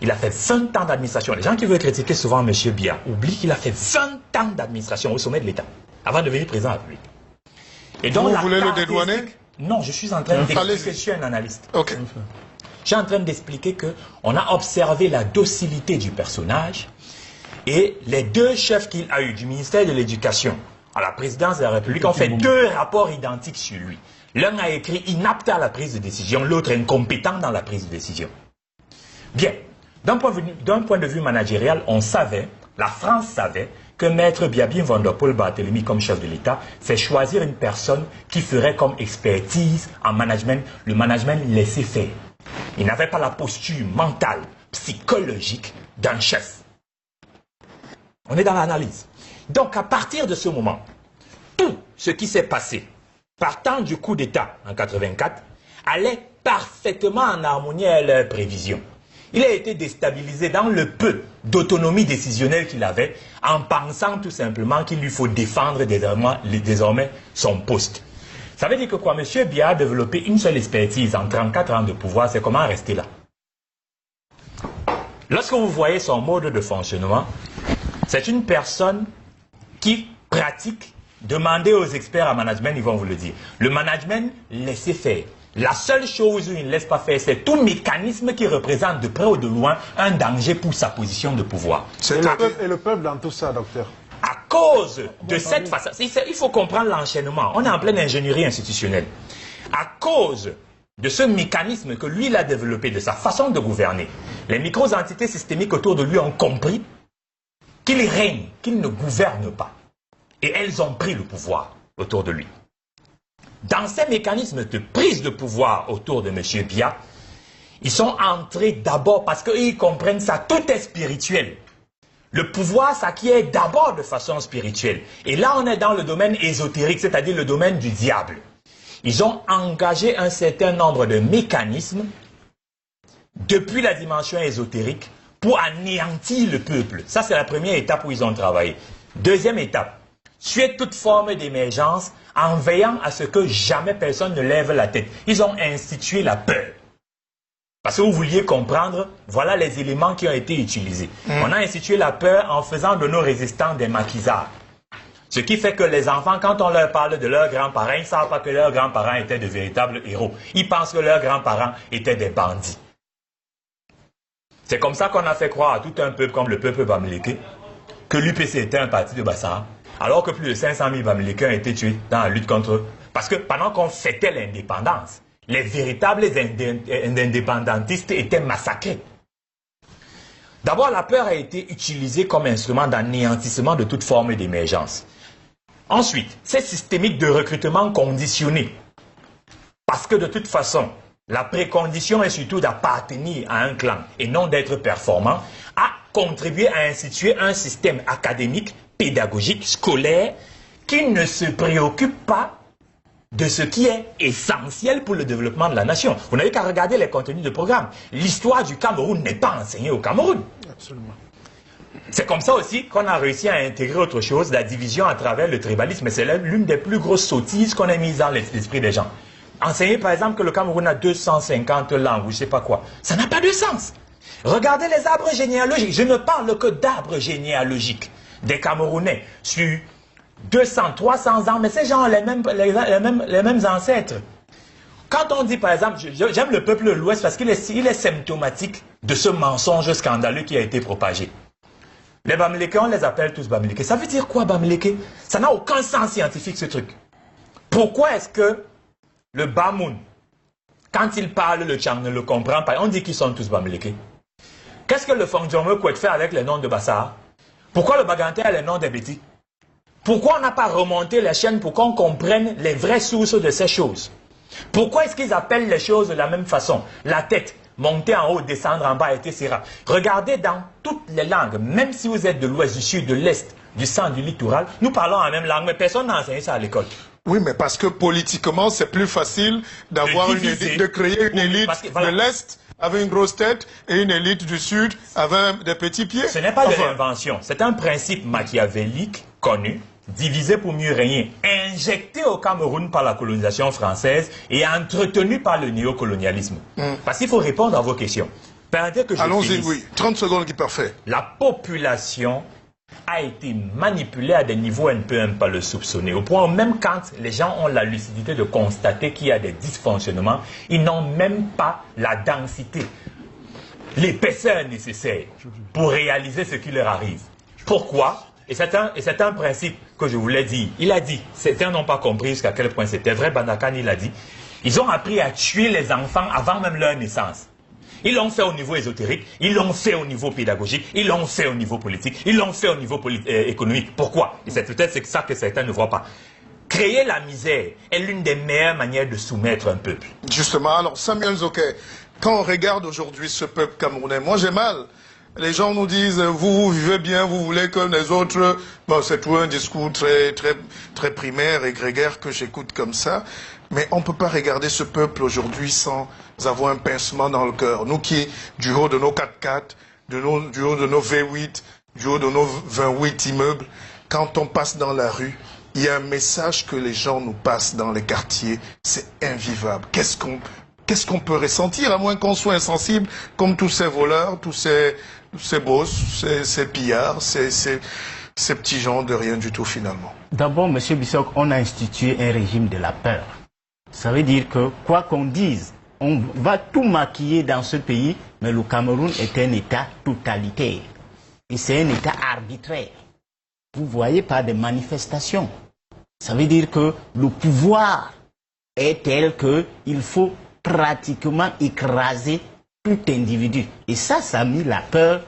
Il a fait 20 ans d'administration. Les gens qui veulent critiquer souvent M. Bia oublient qu'il a fait 20 ans d'administration au sommet de l'État, avant de devenir président de la République. Et donc, vous voulez le dédouaner? Non, je suis en train d'expliquer, je suis un analyste. Okay. Je suis en train d'expliquer qu'on a observé la docilité du personnage et les deux chefs qu'il a eu du ministère de l'Éducation à la présidence de la République ont fait deux rapports identiques sur lui. L'un a écrit inapte à la prise de décision, l'autre incompétent dans la prise de décision. Bien, d'un point de vue managérial, on savait, la France savait, que Maître Biabin Van der Poel Barthélemy comme chef de l'État, c'est choisir une personne qui ferait comme expertise en management, le management laissé faire. Il n'avait pas la posture mentale, psychologique d'un chef. On est dans l'analyse. Donc à partir de ce moment, tout ce qui s'est passé, partant du coup d'État en 84, allait parfaitement en harmonie avec leurs prévisions. Il a été déstabilisé dans le peu d'autonomie décisionnelle qu'il avait en pensant tout simplement qu'il lui faut défendre désormais son poste. Ça veut dire que quoi? M. Biya a développé une seule expertise en 34 ans de pouvoir, c'est comment rester là. Lorsque vous voyez son mode de fonctionnement, c'est une personne qui pratique, demandez aux experts en management, ils vont vous le dire. Le management, laissez faire. La seule chose où il ne laisse pas faire, c'est tout mécanisme qui représente de près ou de loin un danger pour sa position de pouvoir. Et le peuple dans tout ça, docteur? À cause de cette façon, il faut comprendre l'enchaînement. On est en pleine ingénierie institutionnelle. À cause de ce mécanisme que lui, il a développé, de sa façon de gouverner, les micro-entités systémiques autour de lui ont compris qu'il règne, qu'il ne gouverne pas. Et elles ont pris le pouvoir autour de lui. Dans ces mécanismes de prise de pouvoir autour de M. Biya, ils sont entrés d'abord parce qu'ils comprennent ça, tout est spirituel. Le pouvoir s'acquiert d'abord de façon spirituelle. Et là, on est dans le domaine ésotérique, c'est-à-dire le domaine du diable. Ils ont engagé un certain nombre de mécanismes depuis la dimension ésotérique pour anéantir le peuple. Ça, c'est la première étape où ils ont travaillé. Deuxième étape, tuer toute forme d'émergence en veillant à ce que jamais personne ne lève la tête. Ils ont institué la peur. Parce que vous vouliez comprendre, voilà les éléments qui ont été utilisés. On a institué la peur en faisant de nos résistants des maquisards. Ce qui fait que les enfants, quand on leur parle de leurs grands-parents, ils ne savent pas que leurs grands-parents étaient de véritables héros. Ils pensent que leurs grands-parents étaient des bandits. C'est comme ça qu'on a fait croire à tout un peuple comme le peuple bamileke que l'UPC était un parti de Bassara, alors que plus de 500 000 Bamilekés ont été tués dans la lutte contre eux. Parce que pendant qu'on fêtait l'indépendance, les véritables indépendantistes étaient massacrés. D'abord, la peur a été utilisée comme instrument d'anéantissement de toute forme d'émergence. Ensuite, c'est systémique de recrutement conditionné. Parce que de toute façon, la précondition est surtout d'appartenir à un clan et non d'être performant, a contribué à instituer un système académique, pédagogique, scolaire, qui ne se préoccupe pas de ce qui est essentiel pour le développement de la nation. Vous n'avez qu'à regarder les contenus de programme. L'histoire du Cameroun n'est pas enseignée au Cameroun. Absolument. C'est comme ça aussi qu'on a réussi à intégrer autre chose, la division à travers le tribalisme. C'est l'une des plus grosses sottises qu'on a mises dans l'esprit des gens. Enseigner par exemple que le Cameroun a 250 langues ou je ne sais pas quoi, ça n'a pas de sens. Regardez les arbres généalogiques. Je ne parle que d'arbres généalogiques des Camerounais sur 200, 300 ans, mais ces gens ont les mêmes ancêtres. Quand on dit par exemple, j'aime le peuple de l'Ouest parce qu'il est symptomatique de ce mensonge scandaleux qui a été propagé. Les Bamilekés, on les appelle tous Bamilekés. Ça veut dire quoi Bamileke? Ça n'a aucun sens scientifique ce truc. Pourquoi est-ce que le Bamoun, quand il parle, le Tchang ne le comprend pas, on dit qu'ils sont tous Bamilekés? Qu'est-ce que le Fongdiomé Kouet fait avec les noms de Bassara? Pourquoi le Baganté a les noms des Bétis? Pourquoi on n'a pas remonté les chaînes pour qu'on comprenne les vraies sources de ces choses? Pourquoi est-ce qu'ils appellent les choses de la même façon? La tête, monter en haut, descendre en bas, etc. Regardez dans toutes les langues, même si vous êtes de l'ouest, du sud, de l'est, du centre, du littoral, nous parlons la même langue, mais personne n'a enseigné ça à l'école. Oui, mais parce que politiquement, c'est plus facile d'avoir de créer une élite de l'Est avec une grosse tête et une élite du Sud avec des petits pieds. Ce n'est pas de l'invention, c'est un principe machiavélique connu, divisé pour mieux régner, injecté au Cameroun par la colonisation française et entretenu par le néocolonialisme. Parce qu'il faut répondre à vos questions. Allons-y, oui. 30 secondes qui parfait. La population a été manipulé à des niveaux, on ne peut même pas le soupçonner. Au point où même quand les gens ont la lucidité de constater qu'il y a des dysfonctionnements, ils n'ont même pas la densité, l'épaisseur nécessaire pour réaliser ce qui leur arrive. Pourquoi? Et c'est un principe que je voulais dire. Il a dit, certains n'ont pas compris jusqu'à quel point c'était vrai, Bandakan il a dit, ils ont appris à tuer les enfants avant même leur naissance. Ils l'ont fait au niveau ésotérique, ils l'ont fait au niveau pédagogique, ils l'ont fait au niveau politique, ils l'ont fait au niveau économique. Pourquoi? Et c'est peut-être ça que certains ne voient pas. Créer la misère est l'une des meilleures manières de soumettre un peuple. Justement, alors Samuel Zoké, quand on regarde aujourd'hui ce peuple camerounais, moi j'ai mal. Les gens nous disent, vous vivez bien, vous voulez comme les autres. Bon, c'est tout un discours très primaire et grégaire que j'écoute comme ça. Mais on ne peut pas regarder ce peuple aujourd'hui sans avoir un pincement dans le cœur. Nous qui, du haut de nos 4x4, du haut de nos V8, du haut de nos 28 immeubles, quand on passe dans la rue, il y a un message que les gens nous passent dans les quartiers. C'est invivable. Qu'est-ce qu'on peut ressentir, à moins qu'on soit insensible, comme tous ces voleurs, tous ces boss, ces pillards, ces petits gens de rien du tout finalement. D'abord, M. Bissok, on a institué un régime de la peur. Ça veut dire que, quoi qu'on dise, on va tout maquiller dans ce pays, mais le Cameroun est un État totalitaire. Et c'est un État arbitraire. Vous voyez pas de manifestations. Ça veut dire que le pouvoir est tel qu'il faut pratiquement écraser tout individu. Et ça a mis la peur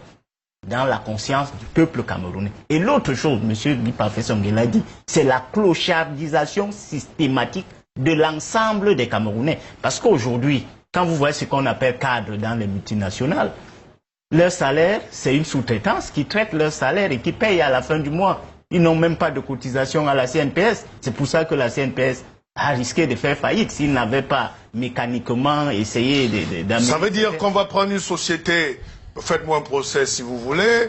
dans la conscience du peuple camerounais. Et l'autre chose, M. Bipafé Songé l'a dit, c'est la clochardisation systématique de l'ensemble des Camerounais. Parce qu'aujourd'hui, quand vous voyez ce qu'on appelle cadre dans les multinationales, leur salaire, c'est une sous-traitance qui traite leur salaire et qui paye à la fin du mois. Ils n'ont même pas de cotisation à la CNPS. C'est pour ça que la CNPS a risqué de faire faillite s'ils n'avaient pas mécaniquement essayé d'amener... Ça veut dire qu'on va prendre une société, faites-moi un procès si vous voulez...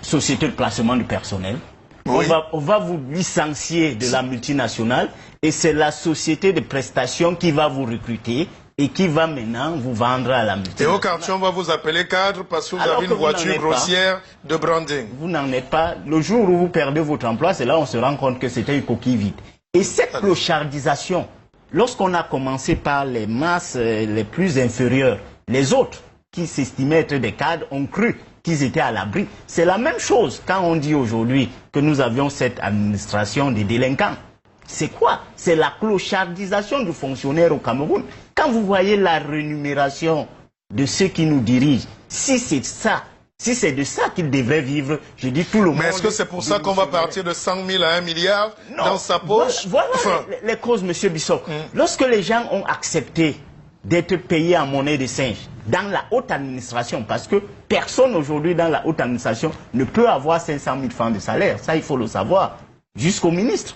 Société de placement du personnel. Oui. On va vous licencier de la multinationale et c'est la société de prestation qui va vous recruter et qui va maintenant vous vendre à la multinationale. Et au quartier, on va vous appeler cadre parce que vous avez une voiture grossière de branding. Vous n'en êtes pas. Le jour où vous perdez votre emploi, c'est là où on se rend compte que c'était une coquille vide. Et cette clochardisation, lorsqu'on a commencé par les masses les plus inférieures, les autres qui s'estimaient être des cadres ont cru qu'ils étaient à l'abri. C'est la même chose quand on dit aujourd'hui que nous avions cette administration des délinquants. C'est quoi? C'est la clochardisation du fonctionnaire au Cameroun. Quand vous voyez la rémunération de ceux qui nous dirigent, si c'est ça, si c'est de ça qu'ils devraient vivre, je dis tout le monde... Mais est-ce que c'est pour ça qu'on va partir de 100 000 à 1 milliard dans sa poche? Voilà les causes, M. Bissok. Lorsque les gens ont accepté d'être payés en monnaie de singe dans la haute administration, parce que personne aujourd'hui dans la haute administration ne peut avoir 500 000 francs de salaire, ça il faut le savoir, jusqu'au ministre.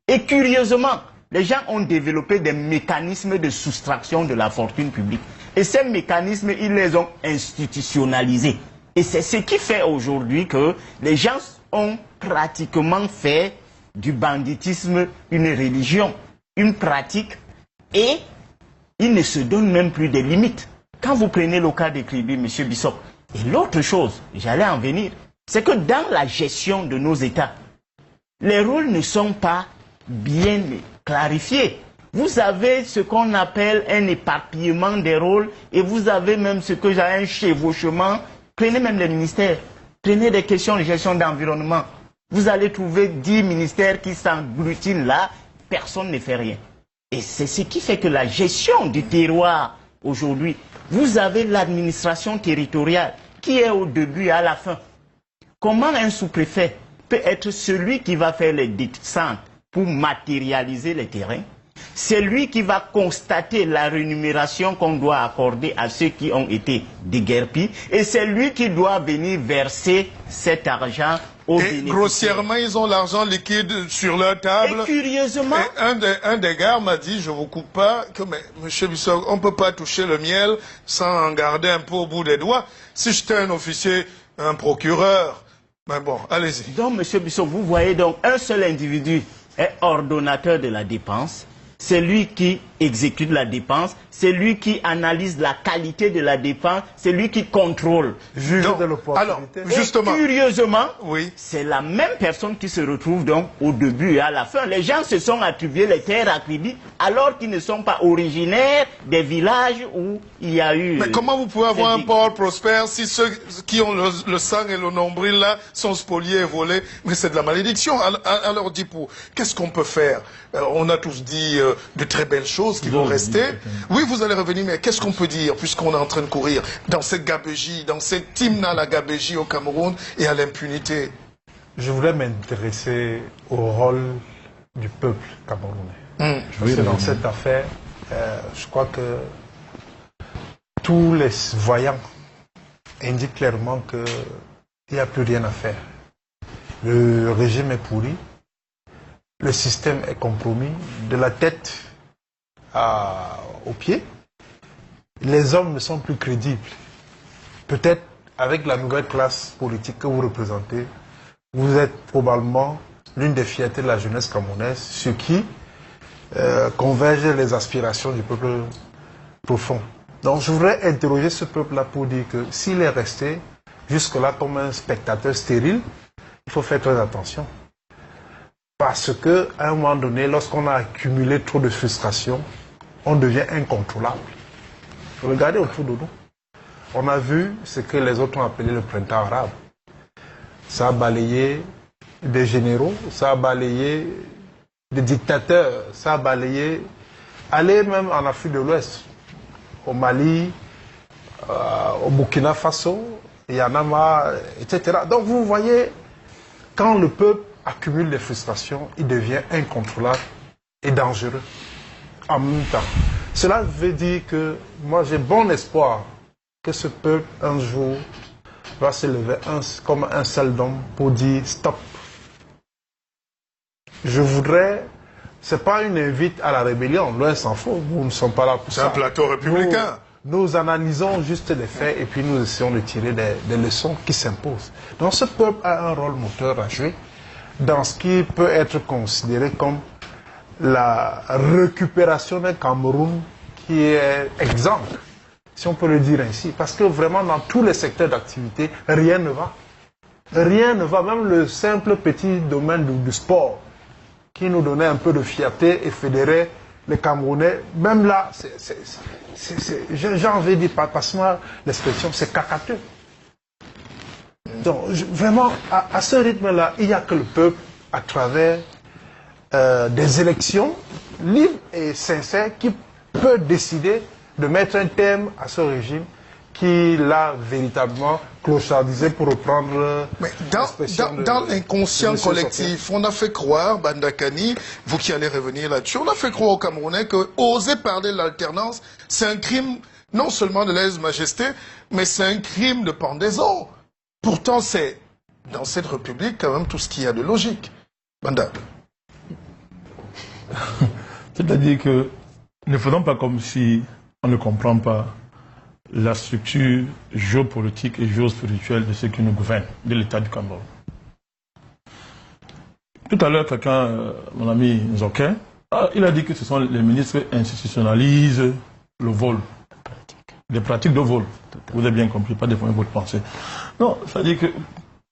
Et curieusement, les gens ont développé des mécanismes de soustraction de la fortune publique. Et ces mécanismes, ils les ont institutionnalisés. Et c'est ce qui fait aujourd'hui que les gens ont pratiquement fait du banditisme une religion, une pratique, et ils ne se donnent même plus de limites. Quand vous prenez le cas de Kribi, M. Bissok, et l'autre chose, j'allais en venir, c'est que dans la gestion de nos États, les rôles ne sont pas bien clarifiés. Vous avez ce qu'on appelle un éparpillement des rôles et vous avez même ce que j'ai un chevauchement. Prenez même les ministères, prenez des questions de gestion d'environnement. Vous allez trouver 10 ministères qui s'agglutinent là, personne ne fait rien. Et c'est ce qui fait que la gestion du terroir aujourd'hui, vous avez l'administration territoriale qui est au début et à la fin. Comment un sous-préfet peut être celui qui va faire les descentes pour matérialiser les terrains? C'est lui qui va constater la rémunération qu'on doit accorder à ceux qui ont été déguerpis et c'est lui qui doit venir verser cet argent aux bénéficiaires. Grossièrement, ils ont l'argent liquide sur leur table. Et curieusement... Et un des gars m'a dit, je ne vous coupe pas, que mais, M. Bissok, on ne peut pas toucher le miel sans en garder un peu au bout des doigts. Si j'étais un officier, un procureur, mais bon, allez-y. Donc, M. Bissok, vous voyez donc un seul individu est ordonnateur de la dépense. c'est lui qui exécute la dépense, c'est lui qui analyse la qualité de la dépense, c'est lui qui contrôle. Juge Donc, de l'opportunité. alors, justement, et curieusement, oui. c'est la même personne qui se retrouve donc au début et à la fin. Les gens se sont attribués les terres attribuées alors qu'ils ne sont pas originaires des villages où il y a eu... Mais comment vous pouvez avoir un port prospère si ceux qui ont le sang et le nombril là sont spoliés et volés? Mais c'est de la malédiction. Alors Dipou, qu'est-ce qu'on peut faire? On a tous dit de très belles choses qui vont rester. Oui, vous allez revenir, mais qu'est-ce qu'on peut dire puisqu'on est en train de courir dans cette gabégie, dans cette hymne à la gabégie au Cameroun et à l'impunité? Je voulais m'intéresser au rôle du peuple camerounais. Parce que dans cette affaire, je crois que tous les voyants indiquent clairement qu'il n'y a plus rien à faire. Le régime est pourri, le système est compromis, de la tête aux pieds. Les hommes ne sont plus crédibles. Peut-être avec la nouvelle classe politique que vous représentez, vous êtes probablement l'une des fiertés de la jeunesse camerounaise, ce qui converge les aspirations du peuple profond. Donc je voudrais interroger ce peuple-là pour dire que s'il est resté jusque-là comme un spectateur stérile, il faut faire très attention. Parce qu'à un moment donné, lorsqu'on a accumulé trop de frustration, on devient incontrôlable. Regardez autour de nous. On a vu ce que les autres ont appelé le printemps arabe. Ça a balayé des généraux, ça a balayé des dictateurs, ça a balayé, aller même en Afrique de l'Ouest, au Mali, au Burkina Faso, il y en a marre, etc. Donc vous voyez, quand le peuple accumule des frustrations, il devient incontrôlable et dangereux en même temps. Cela veut dire que moi j'ai bon espoir que ce peuple un jour va se lever comme un seul homme pour dire stop. Je voudrais, c'est pas une invite à la rébellion, loin s'en faut, nous ne sommes pas là pour ça. C'est un plateau républicain. Nous analysons juste les faits et puis nous essayons de tirer des leçons qui s'imposent. Donc ce peuple a un rôle moteur à jouer dans ce qui peut être considéré comme la récupération d'un Cameroun qui est exempt, si on peut le dire ainsi. Parce que vraiment dans tous les secteurs d'activité, rien ne va. Rien ne va, même le simple petit domaine du sport qui nous donnait un peu de fierté et fédérait les Camerounais, même là, j'ai envie de dire, passe-moi l'expression, c'est cacateux. Donc, vraiment, à ce rythme-là, il n'y a que le peuple, à travers des élections libres et sincères, qui peut décider de mettre un terme à ce régime qui l'a véritablement clochardisé, pour reprendre l'expression dans l'inconscient collectif, on a fait croire, Bandakani, vous qui allez revenir là-dessus, on a fait croire aux Camerounais que oser parler de l'alternance, c'est un crime non seulement de lèse-majesté, mais c'est un crime de pendaison. Pourtant, c'est dans cette République quand même tout ce qu'il y a de logique. Banda. C'est-à-dire que ne faisons pas comme si on ne comprend pas la structure géopolitique et géospirituelle de ceux qui nous gouvernent, de l'État du Cameroun. Tout à l'heure, mon ami Zoké, il a dit que ce sont les ministres qui institutionnalisent le vol, les pratiques de vol. Vous avez bien compris, pas déformer votre pensée. Non, c'est-à-dire que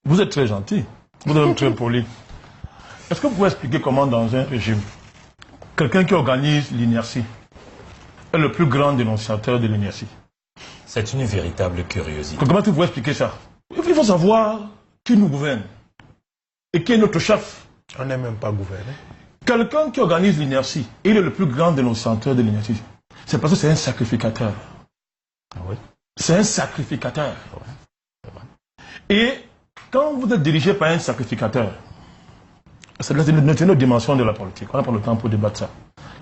vous êtes très gentil, vous êtes même très poli. Est-ce que vous pouvez expliquer comment dans un régime, quelqu'un qui organise l'inertie est le plus grand dénonciateur de l'inertie? C'est une véritable curiosité. Comment tu peux expliquer ça? Il faut savoir qui nous gouverne et qui est notre chef. On n'est même pas gouverné. Quelqu'un qui organise l'inertie, il est le plus grand dénonciateur de l'inertie. C'est parce que c'est un sacrificateur. Ah oui. C'est un sacrificateur. Et quand vous êtes dirigé par un sacrificateur, c'est une autre dimension de la politique. On n'a pas le temps pour débattre ça.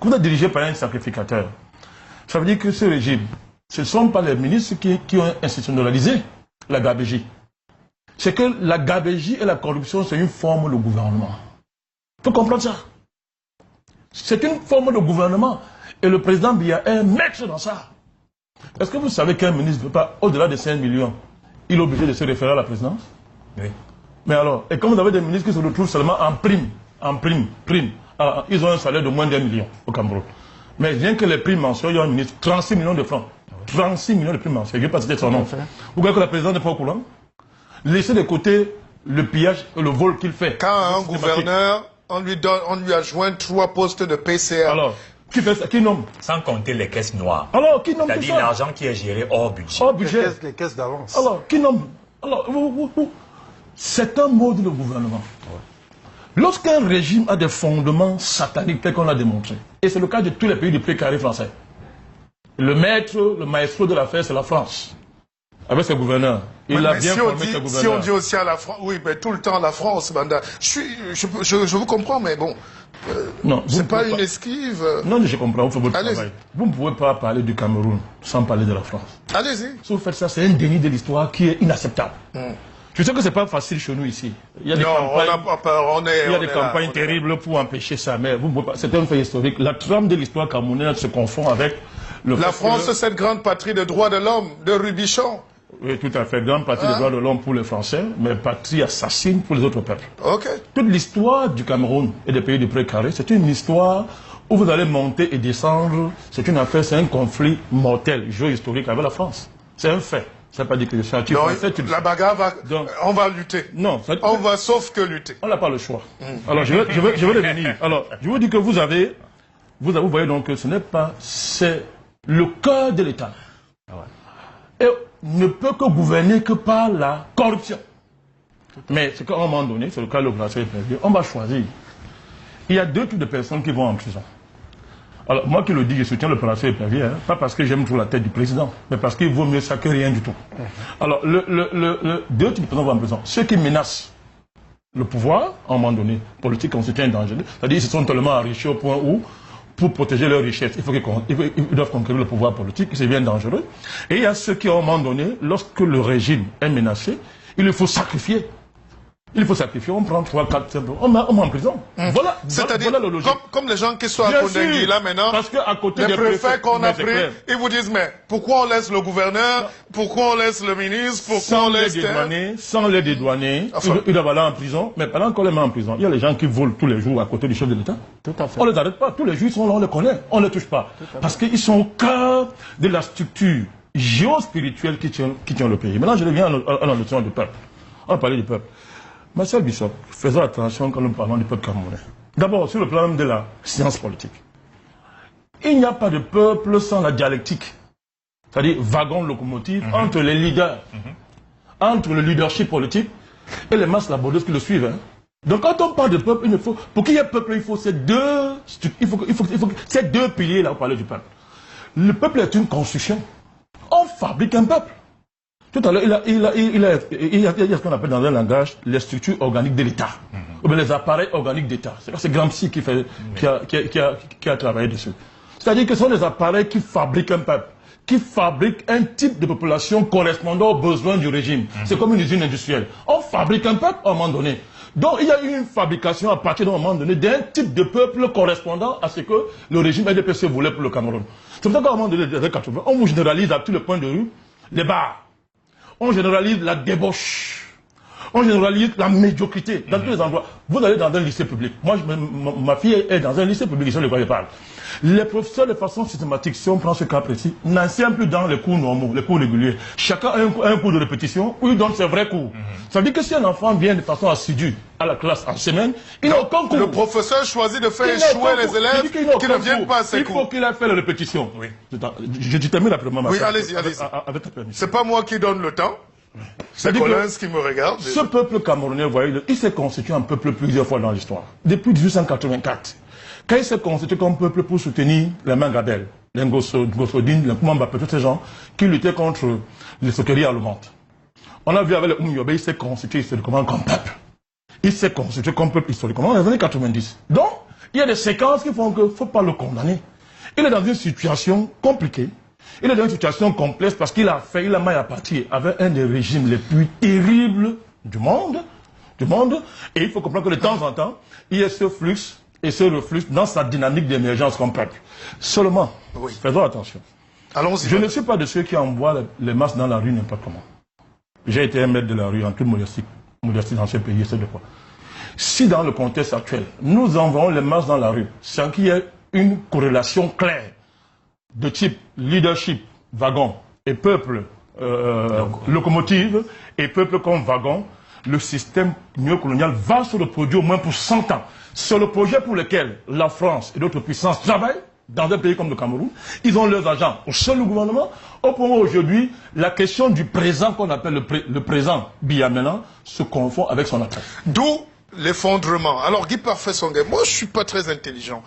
Quand vous êtes dirigé par un sacrificateur, ça veut dire que ce régime, ce ne sont pas les ministres qui ont institutionnalisé la gabégie. C'est que la gabégie et la corruption, c'est une forme de gouvernement. Il faut comprendre ça. C'est une forme de gouvernement. Et le président Biya est maître dans ça. Est-ce que vous savez qu'un ministre ne veut pas au-delà de 5 millions, il est obligé de se référer à la présidence? Oui. Mais alors, et quand vous avez des ministres qui se retrouvent seulement en prime, ils ont un salaire de moins d'1 million au Cameroun. Mais rien que les prix mensuels, il y a un ministre, 36 millions de francs. 36 millions de prix mensuels. Je ne vais pas citer son nom. Vous croyez que la présidente n'est pas au courant? Laissez de côté le pillage et le vol qu'il fait. Quand un gouverneur, on lui adjoint 3 postes de PCA. Alors, qui fait ça? Qui nomme? Sans compter les caisses noires. Alors, qui nomme tout ça? C'est-à-dire l'argent qui est géré hors budget. Hors budget. Les caisses d'avance. Alors, qui nomme? Alors, c'est un mode de gouvernement. Lorsqu'un régime a des fondements sataniques, tel qu'on l'a démontré, et c'est le cas de tous les pays du précaré français, le maestro de l'affaire, c'est la France. Avec ses gouverneurs. Il a bien formé ses gouverneurs. Si on dit aussi à la France, oui, mais tout le temps la France, Banda. Je vous comprends, mais bon. Non, c'est pas une esquive. Non, je comprends, vous faites votre travail. Vous ne pouvez pas parler du Cameroun sans parler de la France. Allez-y. Si vous faites ça, c'est un déni de l'histoire qui est inacceptable. Je sais que c'est pas facile chez nous ici. Il y a des campagnes terribles pour empêcher ça, mais c'est un fait historique. La trame de l'histoire camerounaise se confond avec le La France, cette grande patrie de droits de l'homme, de Rubichon. Oui, tout à fait. Grande patrie des droits de l'homme pour les Français, mais patrie assassine pour les autres peuples. Ok. Toute l'histoire du Cameroun et des pays du précaré, c'est une histoire où vous allez monter et descendre. C'est une affaire, c'est un conflit mortel, géohistorique avec la France. C'est un fait. Ça ne veut pas dire que je suis actif. La bagarre va... Donc, on va lutter. Non. On va sauf que lutter. On n'a pas le choix. Alors, je vais revenir. Alors, je vous dis que vous voyez donc que ce n'est pas... C'est le cœur de l'État. Et ne peut que gouverner que par la corruption. Mais c'est qu'à un moment donné, c'est le cas de l'opération Épervier, on va choisir. Il y a 2 types de personnes qui vont en prison. Alors, moi qui le dis, je soutiens l'opération Épervier, pas parce que j'aime trop la tête du président, mais parce qu'il vaut mieux ça que rien du tout. Alors, 2 types de personnes vont en prison. Ceux qui menacent le pouvoir, à un moment donné, politique constitue un danger. C'est-à-dire qu'ils se sont tellement enrichis au point où, pour protéger leur richesse, ils doivent conquérir le pouvoir politique, c'est bien dangereux. Et il y a ceux qui, à un moment donné, lorsque le régime est menacé, il faut sacrifier. Il faut sacrifier, on prend 3, 4, 5, on met en prison. Voilà, c'est-à-dire, voilà le logique. Comme les gens qui sont à Kondengui, là maintenant, parce que à côté les préfets qu'on a pris, ils vous disent, mais pourquoi on laisse le gouverneur, pourquoi on laisse le ministre, pourquoi on laisse... Sans les dédouaner, ils doivent aller en prison, mais pendant qu'on les met en prison, il y a les gens qui volent tous les jours à côté du chef de l'État. Tout à fait. On les arrête pas, tous les jours ils sont là, on les connaît, on ne les touche pas. Parce qu'ils sont au cœur de la structure géospirituelle qui tient le pays. Maintenant, je reviens à la notion du peuple. On va parler du peuple. Marcel Bissop, faisons attention quand nous parlons du peuple camerounais. D'abord, sur le plan de la science politique. Il n'y a pas de peuple sans la dialectique. C'est-à-dire wagon locomotive entre les leaders, entre le leadership politique et les masses laborieuses qui le suivent. Donc quand on parle de peuple, pour qu'il y ait peuple, il faut ces deux piliers là pour parler du peuple. Le peuple est une construction. On fabrique un peuple. Tout à l'heure, il y a ce qu'on appelle dans un langage les structures organiques de l'État, ou bien les appareils organiques d'État. C'est Gramsci qui a travaillé dessus. C'est-à-dire que ce sont des appareils qui fabriquent un peuple, qui fabriquent un type de population correspondant aux besoins du régime. C'est comme une usine industrielle. On fabrique un peuple à un moment donné. Donc il y a eu une fabrication à partir d'un moment donné d'un type de peuple correspondant à ce que le régime LDPC voulait pour le Cameroun. C'est pour ça qu'à un moment donné, des années 80, on vous généralise à tous les points de rue les bars. On généralise la débauche. On généralise la médiocrité dans tous les endroits. Vous allez dans un lycée public. Moi, ma fille est dans un lycée public, ici, de quoi je parle. Les professeurs, de façon systématique, si on prend ce cas précis, n'enseignent plus dans les cours normaux, les cours réguliers. Chacun a un cours de répétition où il donne ses vrais cours. Ça veut dire que si un enfant vient de façon assidue à la classe en semaine, il n'a aucun cours. Le professeur choisit de faire échouer les élèves qui ne viennent pas à ses cours. Il faut qu'il ait fait la répétition. Oui. Je termine rapidement ma Oui, allez-y. Avec ta permission. C'est pas moi qui donne le temps. C'est Collins qui me regarde. Ce peuple camerounais, vous voyez, il s'est constitué en peuple plusieurs fois dans l'histoire. Depuis 1884. Quand il s'est constitué comme peuple pour soutenir les Mangabel, les Ngossodine, les Koumambapé, tous ces gens qui luttaient contre les soqueries allemandes. On a vu avec les Oumyobé, il s'est constitué historiquement comme peuple. Il s'est constitué comme peuple historiquement dans les années 90. Donc, il y a des séquences qui font qu'il ne faut pas le condamner. Il est dans une situation compliquée. Il est dans une situation complexe parce qu'il a maille à partir avec un des régimes les plus terribles du monde. Et il faut comprendre que de temps en temps, il y a ce flux et ce reflux dans sa dynamique d'émergence comme peuple. Seulement, faisons attention. Allons-y. Je ne suis pas de ceux qui envoient les masses dans la rue n'importe comment. J'ai été un maître de la rue en toute modestie dans ce pays, c'est de quoi. Si dans le contexte actuel, nous envoyons les masses dans la rue, sans qu'il y ait une corrélation claire de type leadership, wagon, et peuple, locomotive, et peuple comme wagon, le système néocolonial va se reproduire au moins pour 100 ans. C'est le projet pour lequel la France et d'autres puissances travaillent dans un pays comme le Cameroun. Ils ont leurs agents au sein du gouvernement. Au point où aujourd'hui, la question du présent qu'on appelle le présent Biamena se confond avec son attaque. D'où l'effondrement. Alors Guy Parfait Songhai, moi je suis pas très intelligent.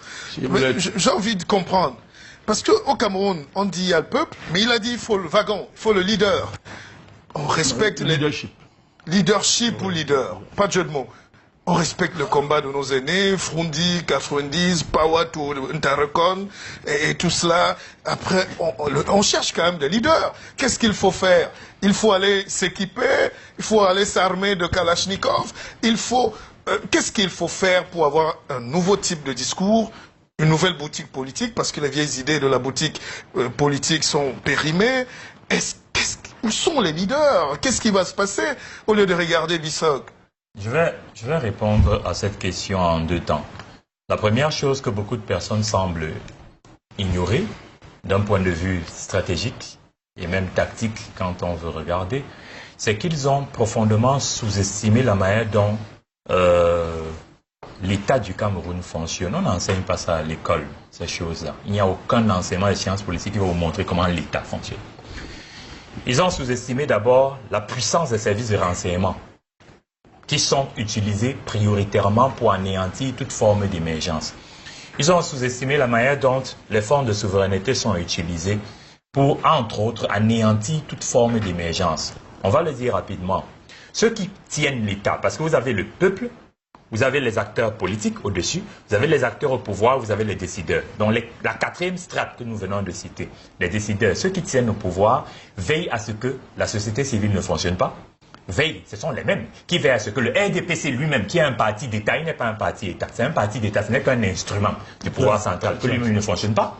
J'ai envie de comprendre. Parce qu'au Cameroun, on dit il y a le peuple, mais il a dit il faut le wagon, il faut le leader. On respecte le leadership. Leadership ou leader, pas de jeu de mots. On respecte le combat de nos aînés, Frundi, 90, Pawatou, Ntarekon, et tout cela. Après, on cherche quand même des leaders. Qu'est-ce qu'il faut faire? Il faut aller s'équiper, il faut aller s'armer de Kalachnikov, il faut... qu'est-ce qu'il faut faire pour avoir un nouveau type de discours, une nouvelle boutique politique, parce que les vieilles idées de la boutique politique sont périmées. Où sont les leaders? Qu'est-ce qui va se passer au lieu de regarder Bissok? Je vais répondre à cette question en deux temps. La première chose que beaucoup de personnes semblent ignorer, d'un point de vue stratégique et même tactique quand on veut regarder, c'est qu'ils ont profondément sous-estimé la manière dont l'État du Cameroun fonctionne. On n'enseigne pas ça à l'école, ces choses-là. Il n'y a aucun enseignement des sciences politiques qui va vous montrer comment l'État fonctionne. Ils ont sous-estimé d'abord la puissance des services de renseignement qui sont utilisés prioritairement pour anéantir toute forme d'émergence. Ils ont sous-estimé la manière dont les formes de souveraineté sont utilisées pour, entre autres, anéantir toute forme d'émergence. On va le dire rapidement. Ceux qui tiennent l'État, parce que vous avez le peuple, vous avez les acteurs politiques au-dessus, vous avez les acteurs au pouvoir, vous avez les décideurs. Donc la quatrième strate que nous venons de citer, les décideurs, ceux qui tiennent au pouvoir, veillent à ce que la société civile ne fonctionne pas. Veillent, ce sont les mêmes, qui veillent à ce que le RDPC lui-même, qui est un parti d'État, il n'est pas un parti d'État, c'est un parti d'État, ce n'est qu'un instrument du pouvoir central, que lui-même ne fonctionne pas.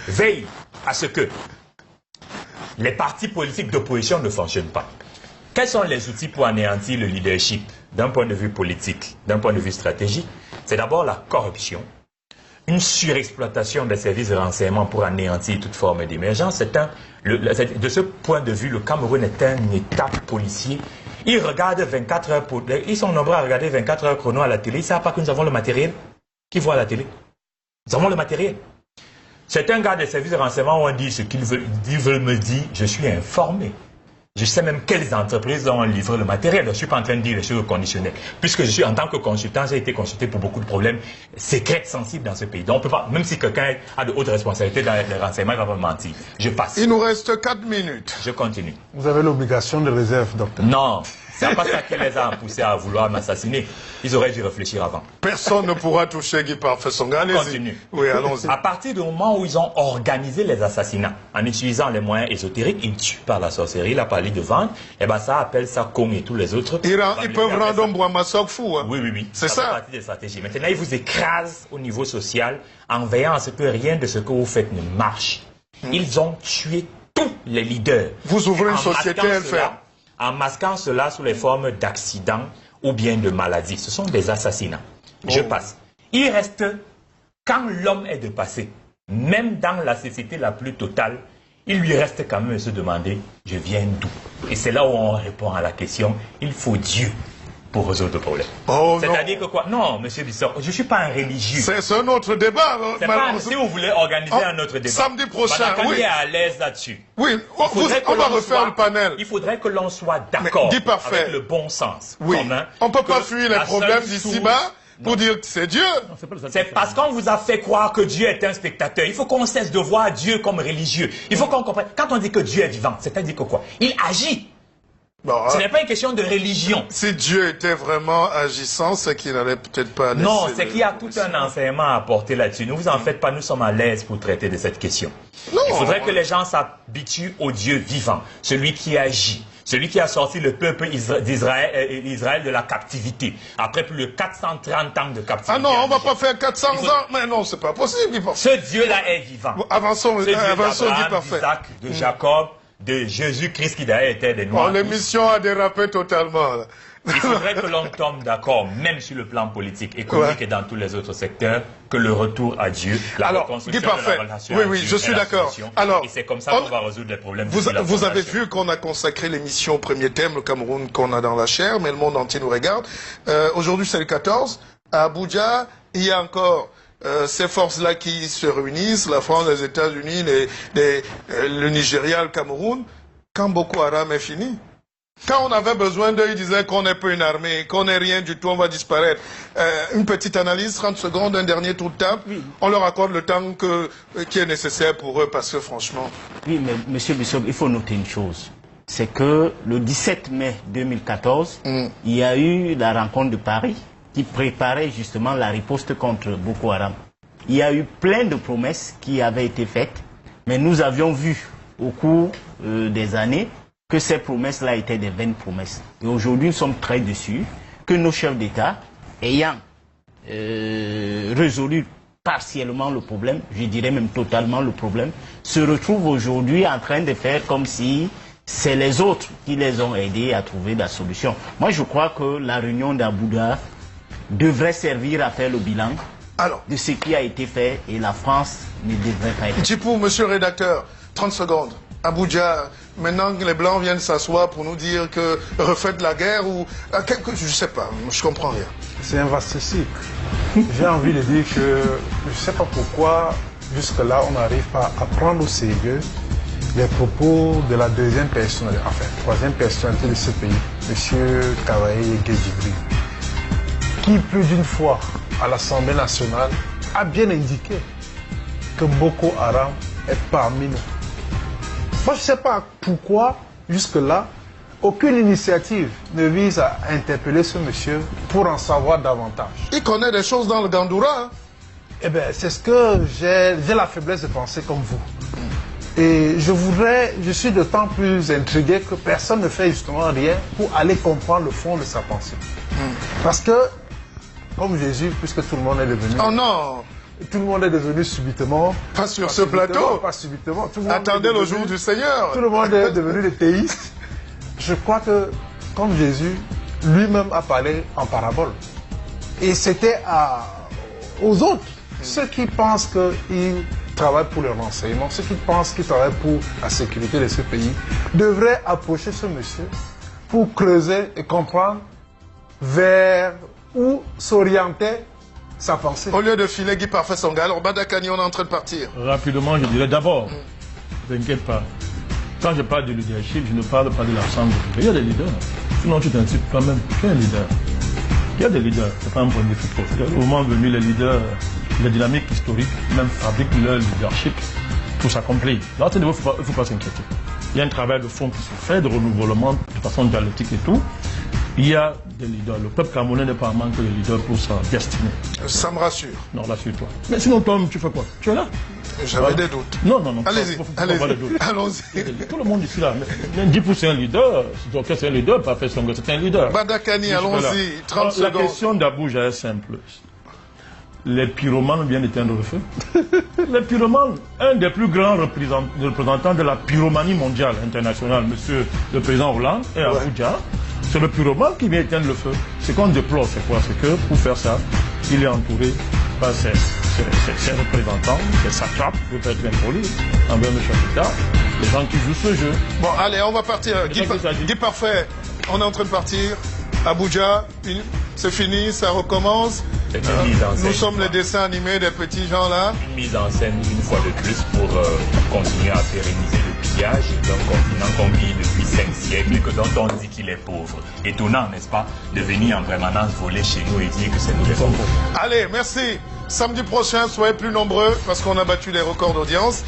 Veillent à ce que les partis politiques d'opposition ne fonctionnent pas. Quels sont les outils pour anéantir le leadership d'un point de vue politique, d'un point de vue stratégique? C'est d'abord la corruption, une surexploitation des services de renseignement pour anéantir toute forme d'émergence. De ce point de vue, le Cameroun est un État policier. Ils regardent 24 heures, ils sont nombreux à regarder 24 heures chrono à la télé. Ils ne savent pas que nous avons le matériel qui voit à la télé. Nous avons le matériel. C'est un gars des services de renseignement où on dit ce qu'ils veulent. Ils veulent me dire, je suis informé. Je sais même quelles entreprises ont livré le matériel. Je ne suis pas en train de dire les choses conditionnelles. Puisque je suis, en tant que consultant, j'ai été consulté pour beaucoup de problèmes secrets, sensibles dans ce pays. Donc on peut pas, même si quelqu'un a de hautes responsabilités dans les renseignements, il va pas me mentir. Je passe. Il nous reste 4 minutes. Je continue. Vous avez l'obligation de réserve, docteur. Non. C'est pas ça qui les a poussés à vouloir m'assassiner. Ils auraient dû réfléchir avant. Personne ne pourra toucher Guy Parfait Songhai. Allez-y. Continue. Oui, allons-y. À partir du moment où ils ont organisé les assassinats, en utilisant les moyens ésotériques, ils tuent par la sorcellerie, il a parlé de vente, et ben ça appelle ça Kong et tous les autres. Ils peuvent rendre Mbouamassok fou. Hein. Oui, oui, oui. C'est ça. ça. fait partie des stratégies. Maintenant, ils vous écrasent au niveau social en veillant à ce que rien de ce que vous faites ne marche. Ils ont tué tous les leaders. Vous ouvrez une société, elle fait. En masquant cela sous les formes d'accidents ou bien de maladies. Ce sont des assassinats. Je passe. Il reste, quand l'homme est de passé, même dans la cécité la plus totale, il lui reste quand même se demander, je viens d'où? Et c'est là où on répond à la question, il faut Dieu pour résoudre le problème. Oh, c'est-à-dire que quoi? Non, monsieur Bissok, je ne suis pas un religieux. C'est un autre débat. Si vous voulez organiser un autre débat, samedi prochain, oui. est à l'aise là-dessus. Oui, on va refaire le panel. Il faudrait que l'on soit d'accord avec le bon sens. Oui. Commun, on ne peut pas fuir les problèmes d'ici-bas pour dire que c'est Dieu. C'est parce qu'on vous a fait croire que Dieu est un spectateur. Il faut qu'on cesse de voir Dieu comme religieux. Il faut qu'on comprenne. Quand on dit que Dieu est vivant, c'est-à-dire que quoi? Il agit. Bon, ce n'est pas une question de religion. Si Dieu était vraiment agissant, c'est qu'il n'allait peut-être pas laisser... Non, c'est qu'il y a tout un enseignement à apporter là-dessus. Ne vous en faites pas, nous sommes à l'aise pour traiter de cette question. Non, il faudrait que les gens s'habituent au Dieu vivant, celui qui agit, celui qui a sorti le peuple d'Israël de la captivité, après plus de 430 ans de captivité. Ah non, on ne va pas faire 400 ans, mais non, c'est pas possible. Ce Dieu-là est vivant. Avançons, Guy Parfait. Isaac, de Jacob, de Jésus-Christ qui d'ailleurs était des Noirs. L'émission a dérapé totalement. Là. Il faudrait que l'on tombe d'accord, même sur le plan politique, économique et dans tous les autres secteurs, que le retour à Dieu, la reconstruction de la relation à Dieu, je suis d'accord. Alors, et c'est comme ça qu'on va résoudre les problèmes. Vous avez vu qu'on a consacré l'émission au premier thème, le Cameroun qu'on a dans la chair, mais le monde entier nous regarde. Aujourd'hui, c'est le 14. À Abuja, il y a encore ces forces-là qui se réunissent, la France, les États-Unis, le Nigeria, le Cameroun. Quand Boko Haram est fini, quand on avait besoin d'eux, ils disaient qu'on n'est pas une armée, qu'on n'est rien du tout, on va disparaître. Une petite analyse, 30 secondes, un dernier tour de table. Oui. On leur accorde le temps qui est nécessaire pour eux, parce que franchement... Oui, mais M. Bissop, il faut noter une chose. C'est que le 17 mai 2014, il y a eu la rencontre de Paris qui préparait justement la riposte contre Boko Haram. Il y a eu plein de promesses qui avaient été faites, mais nous avions vu au cours des années que ces promesses-là étaient des vaines promesses. Et aujourd'hui, nous sommes très déçus que nos chefs d'État, ayant résolu partiellement le problème, je dirais même totalement le problème, se retrouvent aujourd'hui en train de faire comme si c'est les autres qui les ont aidés à trouver la solution. Moi, je crois que la réunion d'Abuja devrait servir à faire le bilan de ce qui a été fait et la France ne devrait pas être... Djipou, monsieur le rédacteur, 30 secondes. Abuja, maintenant que les Blancs viennent s'asseoir pour nous dire que refaites la guerre ou... je ne sais pas, je comprends rien. C'est un vaste cycle. J'ai envie de dire que je ne sais pas pourquoi, jusque-là, on n'arrive pas à prendre au sérieux les propos de la deuxième personnalité, enfin, troisième personnalité de ce pays, M. Kavaye Guedjibri, qui plus d'une fois à l'Assemblée nationale a bien indiqué que Boko Haram est parmi nous. Moi, je ne sais pas pourquoi, jusque-là, aucune initiative ne vise à interpeller ce monsieur pour en savoir davantage. Il connaît des choses dans le Gandoura. Hein? Eh bien, c'est ce que j'ai la faiblesse de penser comme vous. Et je suis d'autant plus intrigué que personne ne fait justement rien pour aller comprendre le fond de sa pensée. Parce que, comme Jésus, puisque tout le monde est devenu... Oh non! Tout le monde est devenu subitement... Pas sur ce plateau. Pas subitement. Attendez le jour du Seigneur. Tout le monde est devenu des théistes. Je crois que, comme Jésus, lui-même a parlé en parabole. Et c'était aux autres, ceux qui pensent qu'ils travaillent pour le renseignement, ceux qui pensent qu'ils travaillent pour la sécurité de ce pays, devraient approcher ce monsieur pour creuser et comprendre vers où s'orienter sa pensée. Au lieu de filer Guy Parfait son gars, alors Badakani, on est en train de partir. Rapidement, je dirais d'abord, ne t'inquiète pas, quand je parle de leadership, je ne parle pas de l'ensemble. Il y a des leaders. Sinon, tu t'insistes toi-même. Tu es un leader. Il y a des leaders. Ce n'est pas un point de défaut. Au moment venu, les leaders, les dynamiques historiques, même fabriquent leur leadership pour s'accomplir. Là, à ce niveau, il ne faut pas s'inquiéter. Il y a un travail de fond qui se fait, de renouvellement de façon dialectique et tout. Il y a des leaders. Le peuple camerounais n'est pas en manque de leaders pour sa destinée. Ça me rassure. Non, rassure-toi. Mais sinon, toi, tu fais quoi? Tu es là? J'avais des doutes. Non. Allez-y, allons-y. Tout le monde ici là. Mais Djipou, c'est un leader. C'est un leader, pas fait son c'est un leader. Badakani, allons-y. 30 secondes. La question d'Abuja est simple. Les pyromanes viennent d'éteindre le feu. Les pyromanes, un des plus grands représentants de la pyromanie mondiale internationale, monsieur le président Hollande, et Abuja, c'est le pyromane qui vient éteindre le feu. Ce qu'on déplore, c'est quoi? C'est que pour faire ça, il est entouré par ses représentants, ses satrapes, peut être impoli, envers le chef d'État, les gens qui jouent ce jeu. Bon, allez, on va partir. Guy Parfait, on est en train de partir. Abuja, c'est fini, ça recommence. Nous sommes les dessins animés des petits gens là. Une mise en scène une fois de plus pour continuer à pérenniser le pillage d'un continent conquis depuis 5 siècles et dont on dit qu'il est pauvre. Étonnant, n'est-ce pas, de venir en permanence voler chez nous et dire que c'est nous les pauvres. Allez, merci. Samedi prochain, soyez plus nombreux parce qu'on a battu les records d'audience.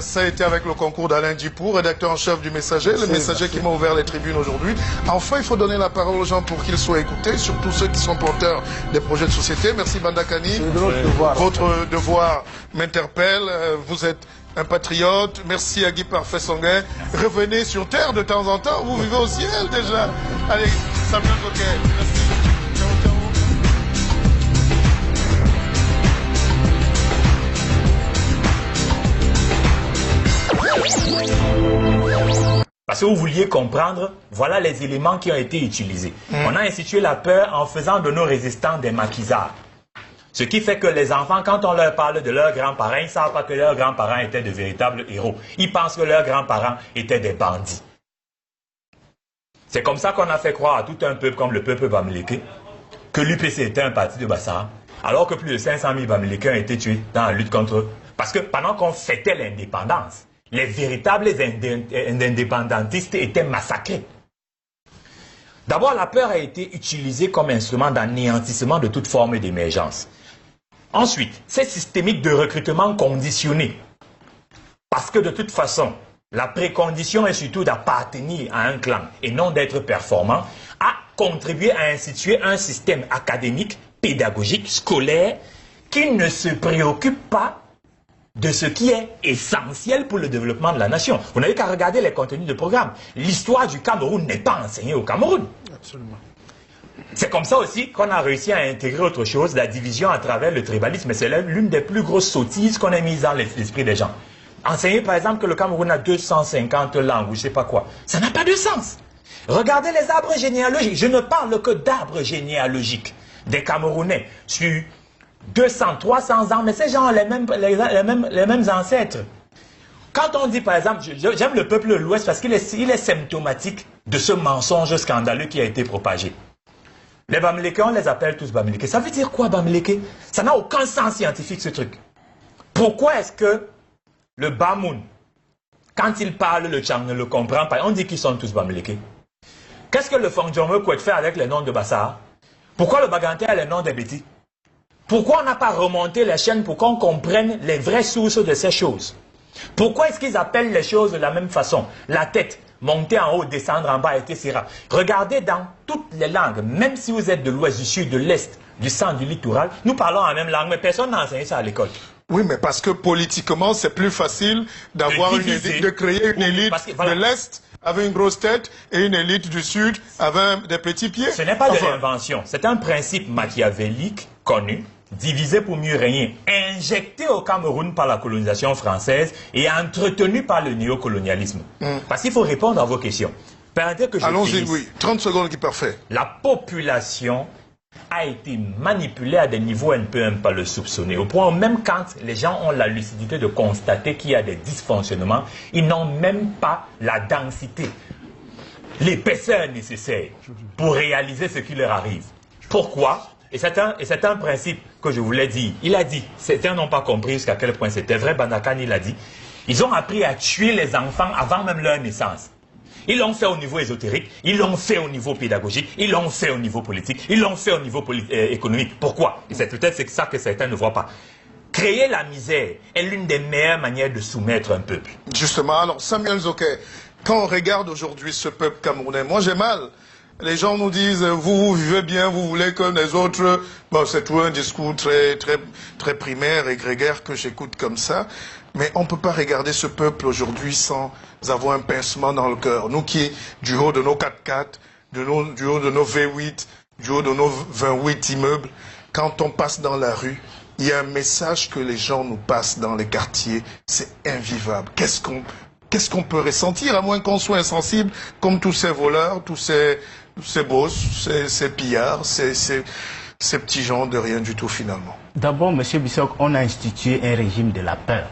Ça a été avec le concours d'Alain Djipou, rédacteur en chef du Messager, le Messager qui m'a ouvert les tribunes aujourd'hui. Enfin, il faut donner la parole aux gens pour qu'ils soient écoutés, surtout ceux qui sont porteurs des projets de société. Merci Bandakani. Votre devoir m'interpelle. Vous êtes un patriote. Merci à Guy Parfait Sanguin. Revenez sur Terre de temps en temps. Vous vivez au ciel déjà. Allez, Samuel Coquet. Merci. Ciao, ciao. Parce que vous vouliez comprendre, voilà les éléments qui ont été utilisés. On a institué la peur en faisant de nos résistants des maquisards. Ce qui fait que les enfants, quand on leur parle de leurs grands-parents, ils ne savent pas que leurs grands-parents étaient de véritables héros. Ils pensent que leurs grands-parents étaient des bandits. C'est comme ça qu'on a fait croire à tout un peuple comme le peuple bamileke que l'UPC était un parti de Bassara, alors que plus de 500 000 Bamilekés ont été tués dans la lutte contre eux. Parce que pendant qu'on fêtait l'indépendance, les véritables indépendantistes étaient massacrés. D'abord, la peur a été utilisée comme instrument d'anéantissement de toute forme d'émergence. Ensuite, c'est systémique de recrutement conditionné. Parce que de toute façon, la précondition est surtout d'appartenir à un clan et non d'être performant, a contribué à instituer un système académique, pédagogique, scolaire, qui ne se préoccupe pas de ce qui est essentiel pour le développement de la nation. Vous n'avez qu'à regarder les contenus de programme. L'histoire du Cameroun n'est pas enseignée au Cameroun. Absolument. C'est comme ça aussi qu'on a réussi à intégrer autre chose, la division à travers le tribalisme. C'est l'une des plus grosses sottises qu'on a mises dans l'esprit des gens. Enseigner par exemple que le Cameroun a 250 langues ou je ne sais pas quoi, ça n'a pas de sens. Regardez les arbres généalogiques. Je ne parle que d'arbres généalogiques des Camerounais sur 200, 300 ans, mais ces gens ont les mêmes ancêtres. Quand on dit par exemple, j'aime le peuple de l'Ouest parce qu'il est symptomatique de ce mensonge scandaleux qui a été propagé. Les Bamilekés, on les appelle tous Bamilekés. Ça veut dire quoi Bamileke? Ça n'a aucun sens scientifique ce truc. Pourquoi est-ce que le Bamoun, quand il parle, le Tchang ne le comprend pas? On dit qu'ils sont tous Bamilekés. Qu'est-ce que le Fongdjongme Kouet fait avec les noms de Bassara? Pourquoi le Baganté a les noms des Bétis? Pourquoi on n'a pas remonté les chaînes pour qu'on comprenne les vraies sources de ces choses? Pourquoi est-ce qu'ils appellent les choses de la même façon? La tête, monter en haut, descendre en bas, etc. Regardez dans toutes les langues, même si vous êtes de l'ouest, du sud, de l'est, du centre, du littoral, nous parlons la même langue, mais personne n'a enseigné ça à l'école. Oui, mais parce que politiquement, c'est plus facile d'avoir une élite, de créer une élite de l'Est avec une grosse tête et une élite du Sud avec des petits pieds. Ce n'est pas de l'invention, c'est un principe machiavélique connu, divisé pour mieux régner, injecté au Cameroun par la colonisation française et entretenu par le néocolonialisme. Parce qu'il faut répondre à vos questions. Permettez que je Allons-y, oui. 30 secondes qui est parfait. La population a été manipulée à des niveaux, elle ne peut même pas le soupçonner. Au point où même quand les gens ont la lucidité de constater qu'il y a des dysfonctionnements, ils n'ont même pas la densité, l'épaisseur nécessaire pour réaliser ce qui leur arrive. Pourquoi? Et c'est un principe que je voulais dire. Il a dit, certains n'ont pas compris jusqu'à quel point c'était vrai, Bandakan il a dit, ils ont appris à tuer les enfants avant même leur naissance. Ils l'ont fait au niveau ésotérique, ils l'ont fait au niveau pédagogique, ils l'ont fait au niveau politique, ils l'ont fait au niveau économique. Pourquoi? Et c'est peut-être ça que certains ne voient pas. Créer la misère est l'une des meilleures manières de soumettre un peuple. Justement, alors Samuel Zoké, quand on regarde aujourd'hui ce peuple camerounais, moi j'ai mal. Les gens nous disent, vous vivez bien, vous voulez que les autres... Bon, c'est tout un discours très primaire et grégaire que j'écoute comme ça. Mais on ne peut pas regarder ce peuple aujourd'hui sans avoir un pincement dans le cœur. Nous qui, du haut de nos 4x4, du haut de nos V8, du haut de nos 28 immeubles, quand on passe dans la rue, il y a un message que les gens nous passent dans les quartiers. C'est invivable. Qu'est-ce qu'on peut ressentir, à moins qu'on soit insensible, comme tous ces voleurs, tous ces boss, ces pillards, ces petits gens de rien du tout finalement. D'abord, M. Bissok, on a institué un régime de la peur.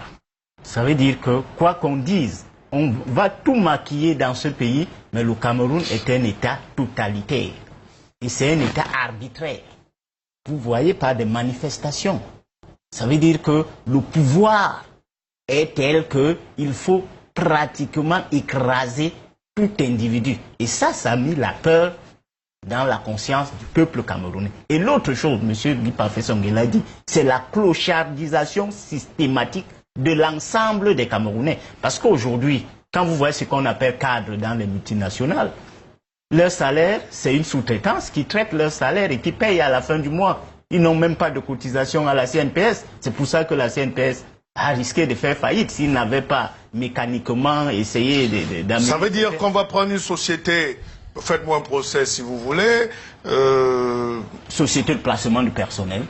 Ça veut dire que, quoi qu'on dise, on va tout maquiller dans ce pays, mais le Cameroun est un État totalitaire. Et c'est un État arbitraire. Vous voyez par des manifestations. Ça veut dire que le pouvoir est tel qu'il faut pratiquement écraser tout individu. Et ça a mis la peur dans la conscience du peuple camerounais. Et l'autre chose, M. Guy Parfait-Songhé l'a dit, c'est la clochardisation systématique de l'ensemble des Camerounais. Parce qu'aujourd'hui, quand vous voyez ce qu'on appelle cadre dans les multinationales, leur salaire, c'est une sous-traitance qui traite leur salaire et qui paye à la fin du mois. Ils n'ont même pas de cotisation à la CNPS. C'est pour ça que la CNPS a risqué de faire faillite s'ils n'avaient pas mécaniquement essayé d'améliorer. Ça veut dire qu'on va prendre une société, faites-moi un procès si vous voulez. Société de placement du personnel.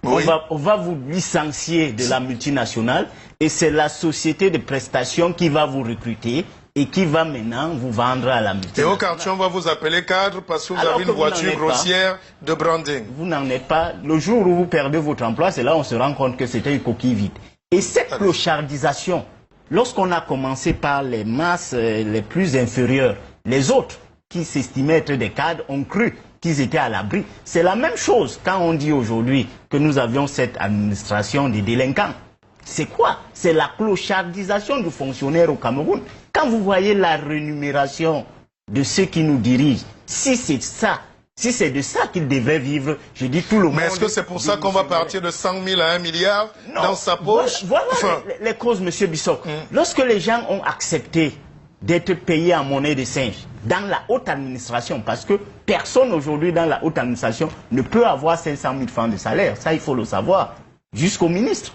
Oui. On va vous licencier de la multinationale et c'est la société de prestation qui va vous recruter et qui va maintenant vous vendre à la multinationale. Et au quartier, on va vous appeler cadre parce que vous avez une voiture grossière de branding. Vous n'en êtes pas. Le jour où vous perdez votre emploi, c'est là où on se rend compte que c'était une coquille vide. Et cette clochardisation, lorsqu'on a commencé par les masses les plus inférieures, les autres qui s'estimaient être des cadres ont cru qu'ils étaient à l'abri. C'est la même chose quand on dit aujourd'hui que nous avions cette administration des délinquants. C'est quoi? C'est la clochardisation du fonctionnaire au Cameroun. Quand vous voyez la rémunération de ceux qui nous dirigent, si c'est ça, si c'est de ça qu'ils devaient vivre, je dis tout le monde... Mais est-ce que c'est pour ça qu'on va partir de 100 000 à 1 milliard dans sa poche? Voilà les causes, M. Bissok. Lorsque les gens ont accepté d'être payés en monnaie de singe dans la haute administration, parce que personne aujourd'hui dans la haute administration ne peut avoir 500 000 francs de salaire, ça il faut le savoir, jusqu'au ministre.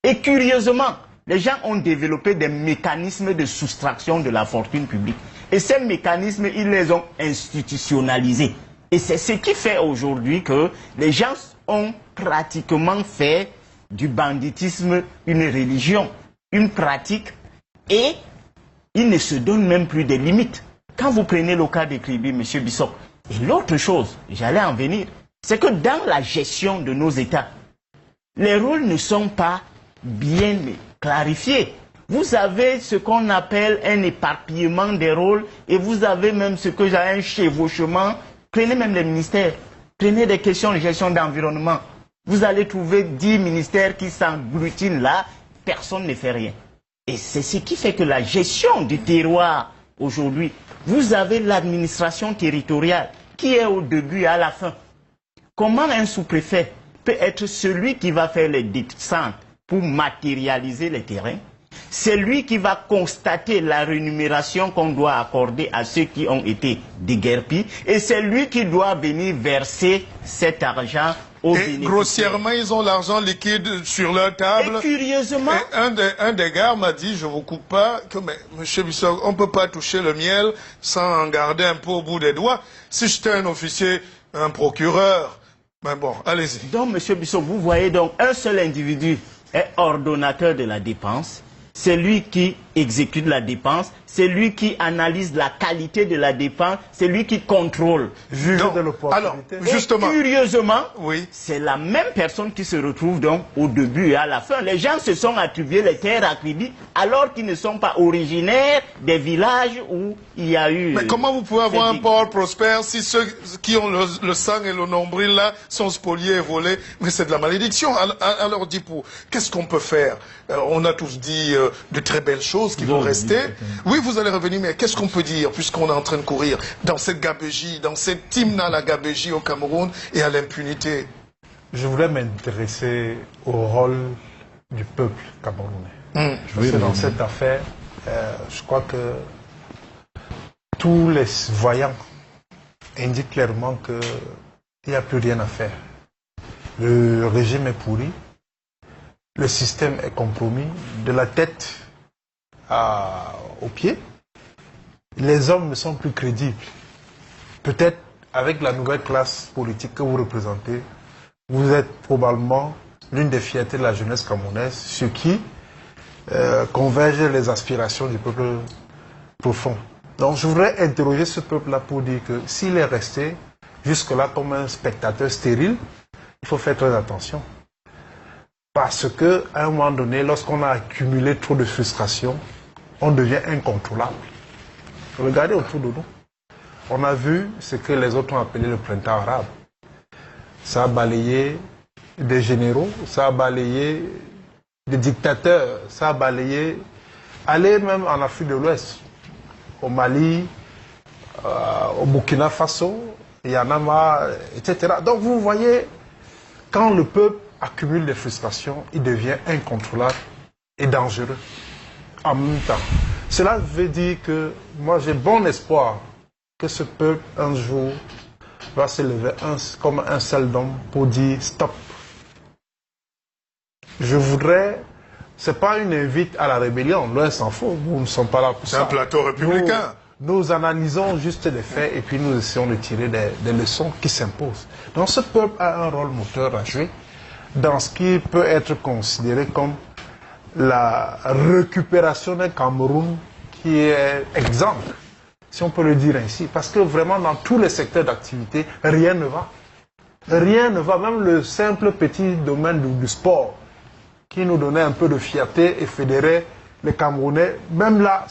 Et curieusement, les gens ont développé des mécanismes de soustraction de la fortune publique. Et ces mécanismes, ils les ont institutionnalisés. Et c'est ce qui fait aujourd'hui que les gens ont pratiquement fait du banditisme une religion, une pratique, et ils ne se donnent même plus des limites. Quand vous prenez le cas de Kribi, M. Bissok, et l'autre chose, j'allais en venir, c'est que dans la gestion de nos États, les rôles ne sont pas bien clarifiés. Vous avez ce qu'on appelle un éparpillement des rôles et vous avez même ce que j'ai un chevauchement. Prenez même les ministères, prenez des questions de gestion d'environnement. Vous allez trouver 10 ministères qui s'agglutinent là, personne ne fait rien. Et c'est ce qui fait que la gestion du terroir aujourd'hui, vous avez l'administration territoriale qui est au début et à la fin. Comment un sous-préfet peut être celui qui va faire les descentes pour matérialiser les terrains? C'est lui qui va constater la rémunération qu'on doit accorder à ceux qui ont été déguerpis et c'est lui qui doit venir verser cet argent aux bénéficiaires. Grossièrement, ils ont l'argent liquide sur leur table. Et curieusement... Et un des gars m'a dit, je ne vous coupe pas, que mais, M. Bissok, on ne peut pas toucher le miel sans en garder un peu au bout des doigts. Si j'étais un officier, un procureur, ben bon, allez-y. Donc, M. Bissok, vous voyez donc un seul individu est ordonnateur de la dépense. C'est lui qui exécute la dépense, c'est lui qui analyse la qualité de la dépense, c'est lui qui contrôle. Juge de l'opportunité. Alors, justement, et curieusement, oui, c'est la même personne qui se retrouve donc au début et à la fin. Les gens se sont attribués les terres à Kribi alors qu'ils ne sont pas originaires des villages où il y a eu... Mais comment vous pouvez avoir un port prospère si ceux qui ont le sang et le nombril là sont spoliés et volés? Mais c'est de la malédiction. Alors, Dipou, qu'est-ce qu'on peut faire? On a tous dit de très belles choses qui vont rester. Oui, vous allez revenir, mais qu'est-ce qu'on peut dire puisqu'on est en train de courir dans cette gabegie, dans cette hymne à la gabegie au Cameroun et à l'impunité? Je voulais m'intéresser au rôle du peuple camerounais. Parce que dans cette affaire, je crois que tous les voyants indiquent clairement qu'il n'y a plus rien à faire. Le régime est pourri, le système est compromis, de la tête aux pieds. Les hommes ne sont plus crédibles. Peut-être avec la nouvelle classe politique que vous représentez, vous êtes probablement l'une des fiertés de la jeunesse camerounaise, sur qui convergent les aspirations du peuple profond. Donc je voudrais interroger ce peuple-là pour dire que s'il est resté jusque-là comme un spectateur stérile, il faut faire très attention. Parce qu'à un moment donné, lorsqu'on a accumulé trop de frustration, on devient incontrôlable. Regardez autour de nous. On a vu ce que les autres ont appelé le printemps arabe. Ça a balayé des généraux, ça a balayé des dictateurs, ça a balayé, aller même en Afrique de l'Ouest, au Mali, au Burkina Faso, il y en a marre, etc. Donc vous voyez, quand le peuple accumule des frustrations, il devient incontrôlable et dangereux en même temps. Cela veut dire que moi j'ai bon espoir que ce peuple un jour va se lever comme un seul homme pour dire stop. Je voudrais, c'est pas une invite à la rébellion, loin s'en faut, nous ne sommes pas là pour ça. C'est un plateau républicain. Nous analysons juste les faits et puis nous essayons de tirer des leçons qui s'imposent. Donc ce peuple a un rôle moteur à jouer dans ce qui peut être considéré comme la récupération d'un Cameroun qui est exsangue, si on peut le dire ainsi, parce que vraiment dans tous les secteurs d'activité, rien ne va. Rien ne va, même le simple petit domaine du sport, qui nous donnait un peu de fierté et fédérait les Camerounais, même là,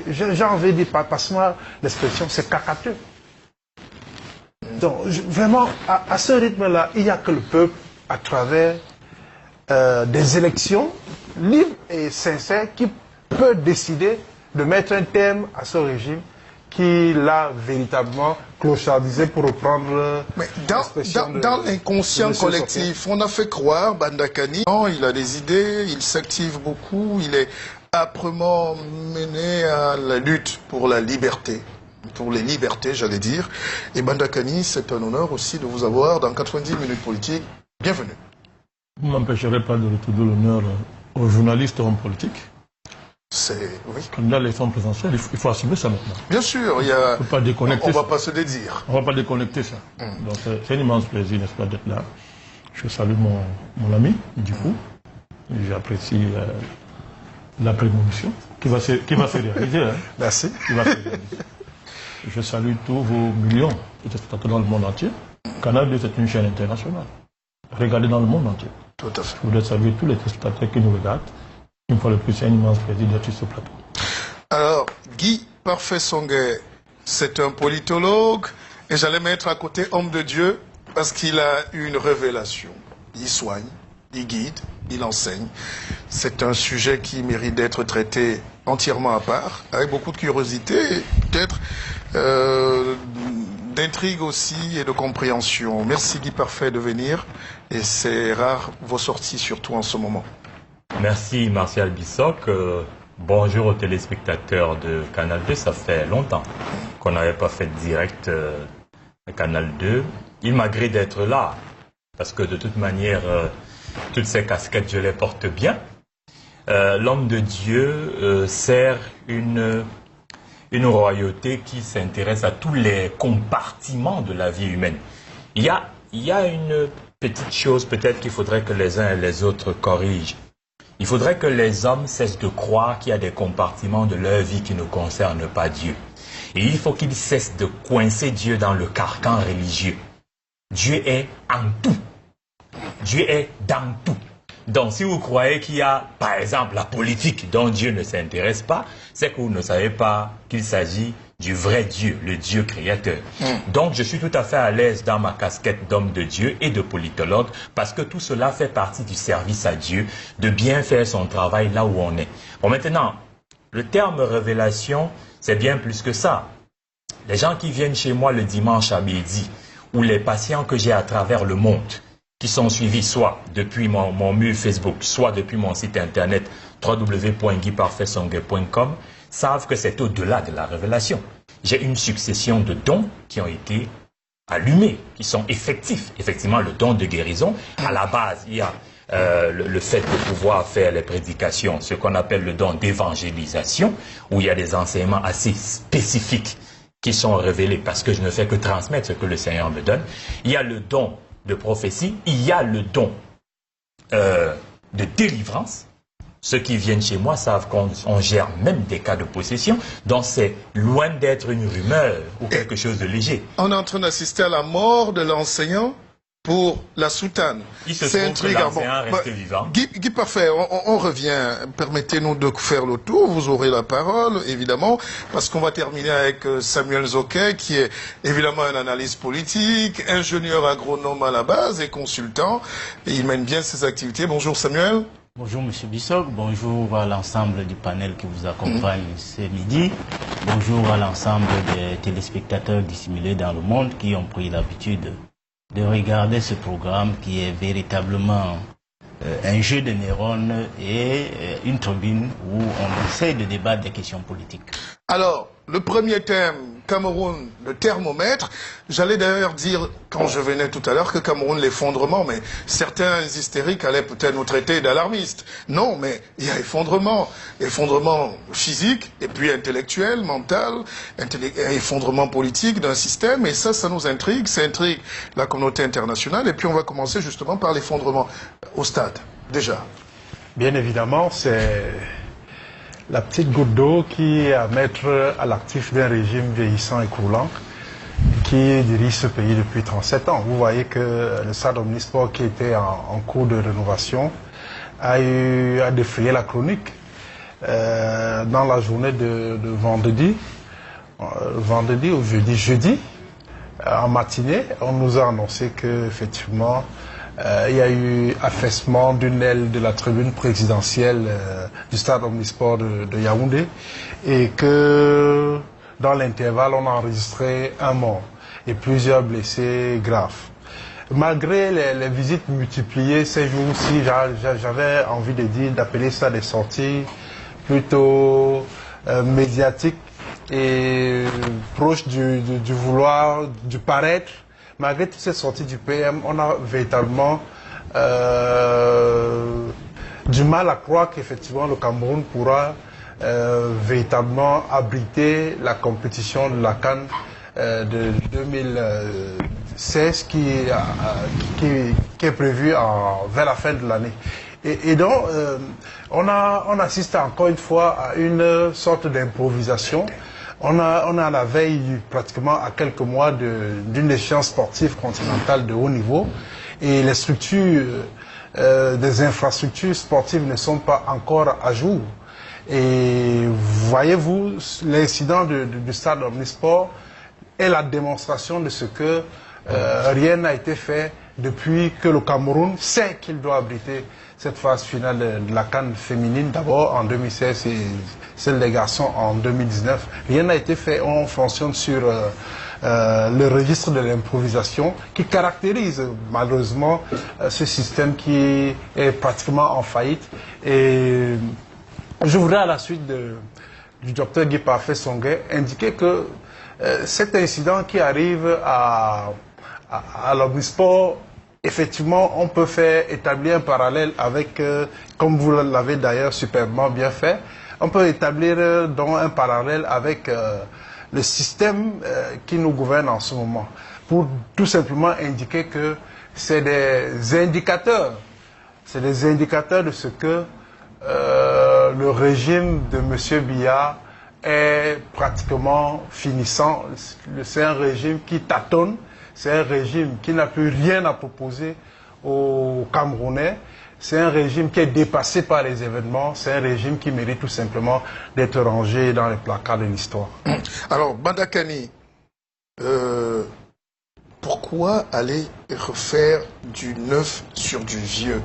j'ai envie de dire, passez-moi l'expression, c'est cacateux. Donc, vraiment, à ce rythme-là, il n'y a que le peuple, à travers des élections libres et sincères, qui peut décider de mettre un terme à ce régime qui l'a véritablement clochardisé, pour reprendre dans l'inconscient collectif, on a fait croire, Bandakani, il a des idées, il s'active beaucoup, il est âprement mené à la lutte pour la liberté. Pour les libertés, j'allais dire. Et Bandakani, c'est un honneur aussi de vous avoir dans 90 minutes politiques. Bienvenue. Vous ne m'empêcherez pas de retourner l'honneur aux journalistes et aux politiques. Oui. Quand il y a l'élection présidentielle, il faut assumer ça maintenant. Bien sûr, il y a... Faut pas déconnecter on ne va pas se dédire. On ne va pas déconnecter ça. Donc c'est un immense plaisir, n'est-ce pas, d'être là. Je salue mon ami, du coup. J'apprécie la prémonition qui va se réaliser. Hein. Merci. Qui va se réaliser. Je salue tous vos millions de téléspectateurs dans le monde entier. Canal 2, c'est une chaîne internationale. Regardez dans le monde entier. Tout à fait. Je voudrais saluer tous les téléspectateurs qui nous regardent. Une fois de plus, c'est un immense plaisir d'être sur ce plateau. Alors, Guy Parfait-Songuet, c'est un politologue, et j'allais mettre à côté homme de Dieu, parce qu'il a une révélation. Il soigne, il guide, il enseigne. C'est un sujet qui mérite d'être traité entièrement à part, avec beaucoup de curiosité, et peut-être d'intrigue aussi et de compréhension. Merci Guy Parfait de venir, et c'est rare vos sorties, surtout en ce moment. Merci Martial Bissoc. Bonjour aux téléspectateurs de Canal 2. Ça fait longtemps qu'on n'avait pas fait de direct à Canal 2. Il m'agrée d'être là parce que de toute manière, toutes ces casquettes, je les porte bien. L'homme de Dieu sert une royauté qui s'intéresse à tous les compartiments de la vie humaine. Il y a une petite chose peut-être qu'il faudrait que les uns et les autres corrigent. Il faudrait que les hommes cessent de croire qu'il y a des compartiments de leur vie qui ne concernent pas Dieu. Et il faut qu'ils cessent de coincer Dieu dans le carcan religieux. Dieu est en tout. Dieu est dans tout. Donc si vous croyez qu'il y a, par exemple, la politique dont Dieu ne s'intéresse pas, c'est que vous ne savez pas qu'il s'agit du vrai Dieu, le Dieu créateur. Donc je suis tout à fait à l'aise dans ma casquette d'homme de Dieu et de politologue, parce que tout cela fait partie du service à Dieu, de bien faire son travail là où on est. Bon, maintenant, le terme révélation, c'est bien plus que ça. Les gens qui viennent chez moi le dimanche à midi, ou les patients que j'ai à travers le monde, qui sont suivis soit depuis mon mur Facebook, soit depuis mon site internet www.guyparfaitsonguet.com, savent que c'est au-delà de la révélation. J'ai une succession de dons qui ont été allumés, qui sont effectifs. Effectivement, le don de guérison, à la base, il y a le fait de pouvoir faire les prédications, ce qu'on appelle le don d'évangélisation, où il y a des enseignements assez spécifiques qui sont révélés parce que je ne fais que transmettre ce que le Seigneur me donne. Il y a le don de prophétie, il y a le don de délivrance. Ceux qui viennent chez moi savent qu'on gère même des cas de possession, donc c'est loin d'être une rumeur ou quelque chose de léger. On est en train d'assister à la mort de l'enseignant pour la soutane. Il se trouve que l'enseignant reste vivant. Guy Parfait, on revient. Permettez-nous de faire le tour. Vous aurez la parole, évidemment, parce qu'on va terminer avec Samuel Zoquet, qui est évidemment un analyste politique, ingénieur agronome à la base et consultant. Et il mène bien ses activités. Bonjour Samuel. Bonjour M. Bissoc, bonjour à l'ensemble du panel qui vous accompagne ce midi. Bonjour à l'ensemble des téléspectateurs dissimulés dans le monde qui ont pris l'habitude de regarder ce programme qui est véritablement un jeu de neurones et une tribune où on essaie de débattre des questions politiques. Alors, le premier thème, Cameroun, le thermomètre. J'allais d'ailleurs dire, quand je venais tout à l'heure, que Cameroun, l'effondrement, mais certains hystériques allaient peut-être nous traiter d'alarmistes. Non, mais il y a effondrement. Effondrement physique, et puis intellectuel, mental, effondrement politique d'un système, et ça nous intrigue, ça intrigue la communauté internationale, et puis on va commencer justement par l'effondrement au stade, déjà. Bien évidemment, c'est la petite goutte d'eau qui est à mettre à l'actif d'un régime vieillissant et croulant qui dirige ce pays depuis 37 ans. Vous voyez que le stade omnisport qui était en cours de rénovation a défrayé la chronique. Dans la journée de vendredi ou jeudi, en matinée, on nous a annoncé qu'effectivement, il y a eu affaissement d'une aile de la tribune présidentielle du stade omnisport de Yaoundé et que dans l'intervalle, on a enregistré un mort et plusieurs blessés graves. Malgré les visites multipliées ces jours-ci, j'avais envie de dire, d'appeler ça des sorties plutôt médiatiques et proches du vouloir, du paraître. Malgré toutes ces sorties du PM, on a véritablement du mal à croire qu'effectivement le Cameroun pourra véritablement abriter la compétition de la CAN de 2016 qui est prévue vers la fin de l'année. Et donc, on assiste encore une fois à une sorte d'improvisation. On est à la veille, pratiquement à quelques mois d'une échéance sportive continentale de haut niveau. Et les structures, des infrastructures sportives ne sont pas encore à jour. Et voyez-vous, l'incident du stade omnisport est la démonstration de ce que rien n'a été fait depuis que le Cameroun sait qu'il doit abriter cette phase finale de la CAN féminine, d'abord en 2016 et celle des garçons en 2019. Rien n'a été fait. On fonctionne sur le registre de l'improvisation qui caractérise malheureusement ce système qui est pratiquement en faillite. Et je voudrais à la suite du docteur Guy Parfait Songué indiquer que cet incident qui arrive à l'omnisport, effectivement, on peut établir un parallèle avec, comme vous l'avez d'ailleurs superbement bien fait, on peut établir donc un parallèle avec le système qui nous gouverne en ce moment, pour tout simplement indiquer que c'est des indicateurs de ce que le régime de M. Biya est pratiquement finissant. C'est un régime qui tâtonne, c'est un régime qui n'a plus rien à proposer aux Camerounais, c'est un régime qui est dépassé par les événements, c'est un régime qui mérite tout simplement d'être rangé dans les placards de l'histoire. Alors, Bandakani, pourquoi aller refaire du neuf sur du vieux?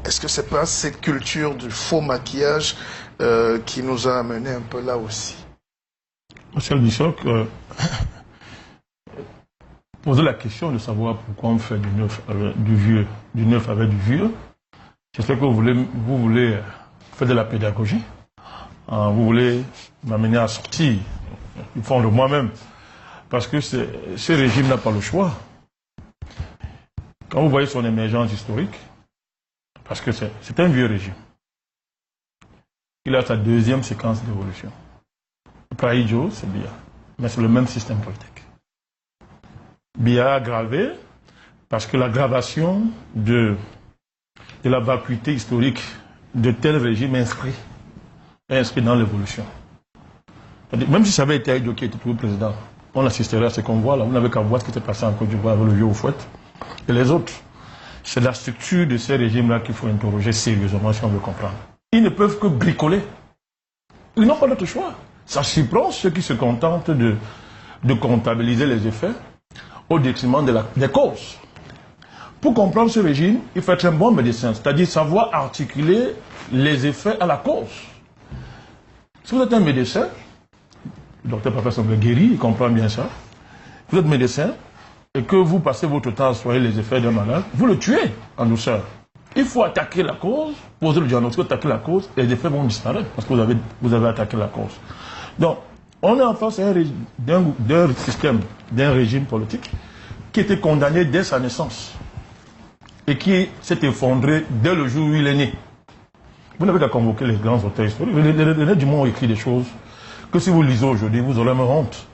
Est-ce que c'est pas cette culture du faux maquillage qui nous a amené un peu là aussi? Monsieur Bissok, poser la question de savoir pourquoi on fait du neuf avec du vieux, du neuf avec du vieux. J'espère que vous voulez faire de la pédagogie. Vous voulez m'amener à sortir du fond de moi-même. Parce que ce régime n'a pas le choix. Quand vous voyez son émergence historique, parce que c'est un vieux régime. Il a sa deuxième séquence d'évolution. Praïdjo, c'est Biya. Mais c'est le même système politique. Biya a aggravé parce que l'aggravation de la vacuité historique de tel régime est inscrit dans l'évolution. Même si ça avait été Aïdjo qui était toujours président, on assisterait à ce qu'on voit là. On n'avait qu'à voir ce qui s'est passé en Côte d'Ivoire avec le vieux Oufouette et les autres. C'est la structure de ces régimes-là qu'il faut interroger sérieusement si on veut comprendre. Ils ne peuvent que bricoler. Ils n'ont pas d'autre choix. Ça surprend ceux qui se contentent de comptabiliser les effets au détriment des causes. Pour comprendre ce régime, il faut être un bon médecin, c'est-à-dire savoir articuler les effets à la cause. Si vous êtes un médecin, le docteur Professeur Guéry, il comprend bien ça, vous êtes médecin, et que vous passez votre temps à soigner les effets d'un malade, vous le tuez en douceur. Il faut attaquer la cause, poser le diagnostic, attaquer la cause, et les effets vont disparaître, parce que vous avez attaqué la cause. Donc, on est en face d'un système, d'un régime politique, qui était condamné dès sa naissance, et qui s'est effondré dès le jour où il est né. Vous n'avez qu'à convoquer les grands auteurs historiques. Les Dumont ont écrit des choses que si vous lisez aujourd'hui, vous aurez même honte.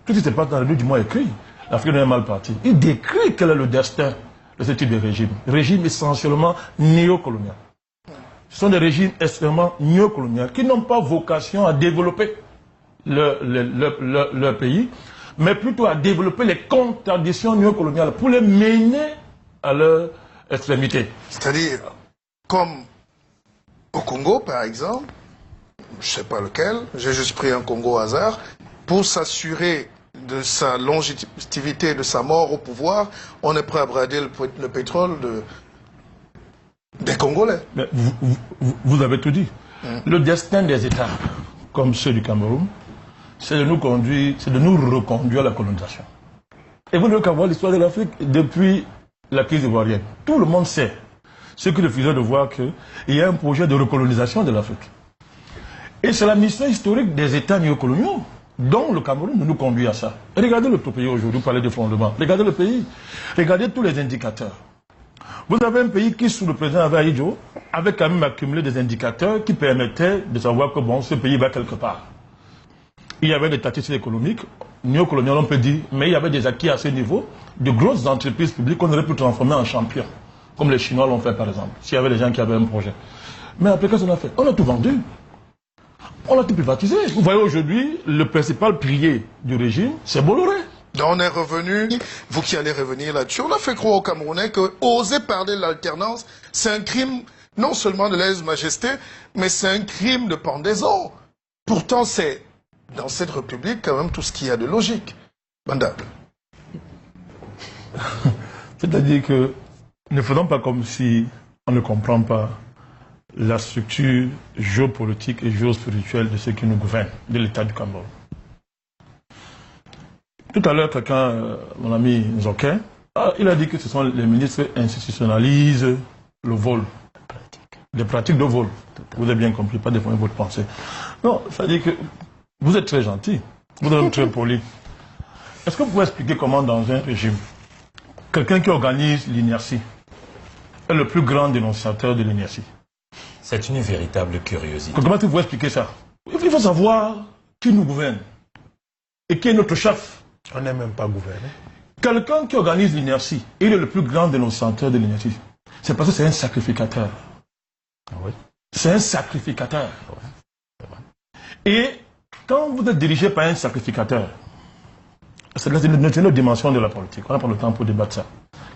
Tout ce qui se passe dans les Dumont écrit. L'Afrique est mal partie. Il décrit quel est le destin de ce type de régime. Régime essentiellement néocolonial. Ce sont des régimes extrêmement néocoloniaux qui n'ont pas vocation à développer leur pays, mais plutôt à développer les contradictions néocoloniales pour les mener à leur extrémité. C'est-à-dire, comme au Congo, par exemple, je ne sais pas lequel, j'ai juste pris un Congo au hasard, pour s'assurer de sa longévité, de sa mort au pouvoir, on est prêt à brader le pétrole des Congolais. Mais vous avez tout dit. Le destin des États, comme ceux du Cameroun, c'est de nous conduire, c'est de nous reconduire à la colonisation. Et vous n'avez qu'à voir l'histoire de l'Afrique depuis la crise ivoirienne. Tout le monde sait, ce qui refusait de voir qu'il y a un projet de recolonisation de l'Afrique. Et c'est la mission historique des États néocoloniaux dont le Cameroun nous conduit à ça. Et regardez notre pays aujourd'hui, vous parlez de fondement. Regardez le pays, regardez tous les indicateurs. Vous avez un pays qui, sous le président Avaïdjo, avait quand même accumulé des indicateurs qui permettaient de savoir que bon, ce pays va quelque part. Il y avait des statistiques économiques, néocoloniales on peut dire, mais il y avait des acquis à ce niveau, de grosses entreprises publiques qu'on aurait pu transformer en champions, comme les Chinois l'ont fait par exemple, s'il y avait des gens qui avaient un projet. Mais après, qu'est-ce qu'on a fait? On a tout vendu. On a tout privatisé. Vous voyez aujourd'hui, le principal pilier du régime, c'est Bolloré. On est revenu, vous qui allez revenir là-dessus, on a fait croire aux Camerounais que oser parler de l'alternance, c'est un crime non seulement de lèse-majesté, mais c'est un crime de pendaison. Pourtant, c'est dans cette République quand même tout ce qu'il y a de logique. Banda. C'est-à-dire que ne faisons pas comme si on ne comprend pas la structure géopolitique et géospirituelle de ceux qui nous gouvernent, de l'État du Cameroun. Tout à l'heure, quelqu'un, mon ami Nzoké, il a dit que ce sont les ministres qui institutionnalisent le vol, les pratiques de vol. Vous avez bien compris, pas déformer votre pensée. Non, ça dit que vous êtes très gentil, vous êtes très poli. Est-ce que vous pouvez expliquer comment dans un régime, quelqu'un qui organise l'inertie est le plus grand dénonciateur de l'inertie? C'est une véritable curiosité. Comment vous pouvez expliquer ça? Il faut savoir qui nous gouverne et qui est notre chef. On n'est même pas gouverné. Quelqu'un qui organise l'inertie, il est le plus grand dénonciateur de l'inertie. C'est parce que c'est un sacrificateur. Oui. C'est un sacrificateur. Et quand vous êtes dirigé par un sacrificateur, c'est une autre dimension de la politique. On n'a pas le temps pour débattre ça.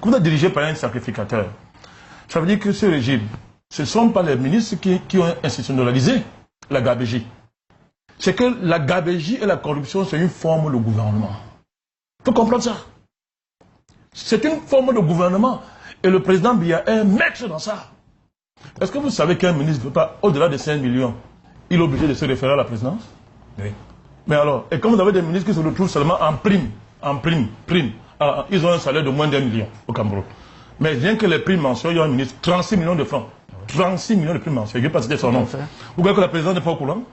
Quand vous êtes dirigé par un sacrificateur, ça veut dire que ce régime, ce ne sont pas les ministres qui ont institutionnalisé la gabégie. C'est que la gabégie et la corruption, c'est une forme de gouvernement. Il faut comprendre ça. C'est une forme de gouvernement. Et le président Biya est maître dans ça. Est-ce que vous savez qu'un ministre ne peut pas, au-delà de 5 millions, il est obligé de se référer à la présidence? Oui. Mais alors, et comme vous avez des ministres qui se retrouvent seulement en prime, alors, ils ont un salaire de moins d'1 million au Cameroun. Mais rien que les primes mensuelles, il y a un ministre, 36 millions de francs. 36 millions de primes mensuelles. Je ne vais pas citer son nom. Vous croyez que la présidente n'est pas au courant?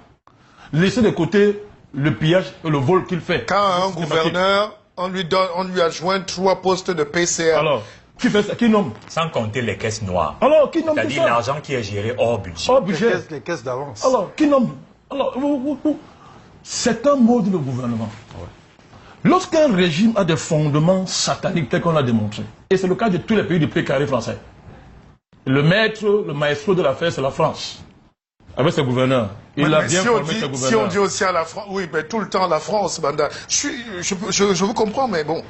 Laissez de côté le pillage et le vol qu'il fait. Quand un gouverneur, on lui adjoint 3 postes de PCA. Alors, qui fait ça? Qui nomme? Sans compter les caisses noires. Alors, qui nomme tout ça? C'est-à-dire l'argent qui est géré hors budget. Hors budget. Les caisses d'avance. Alors, qui nomme? Alors, c'est un mode de gouvernement. Ouais. Lorsqu'un régime a des fondements sataniques, tel qu'on l'a démontré, et c'est le cas de tous les pays du précaré français, le maestro de l'affaire, c'est la France. Avec ses gouverneurs. Il a bien formé ses gouverneurs. Si on dit aussi à la France, oui, mais tout le temps la France, Banda. Je vous comprends, mais bon.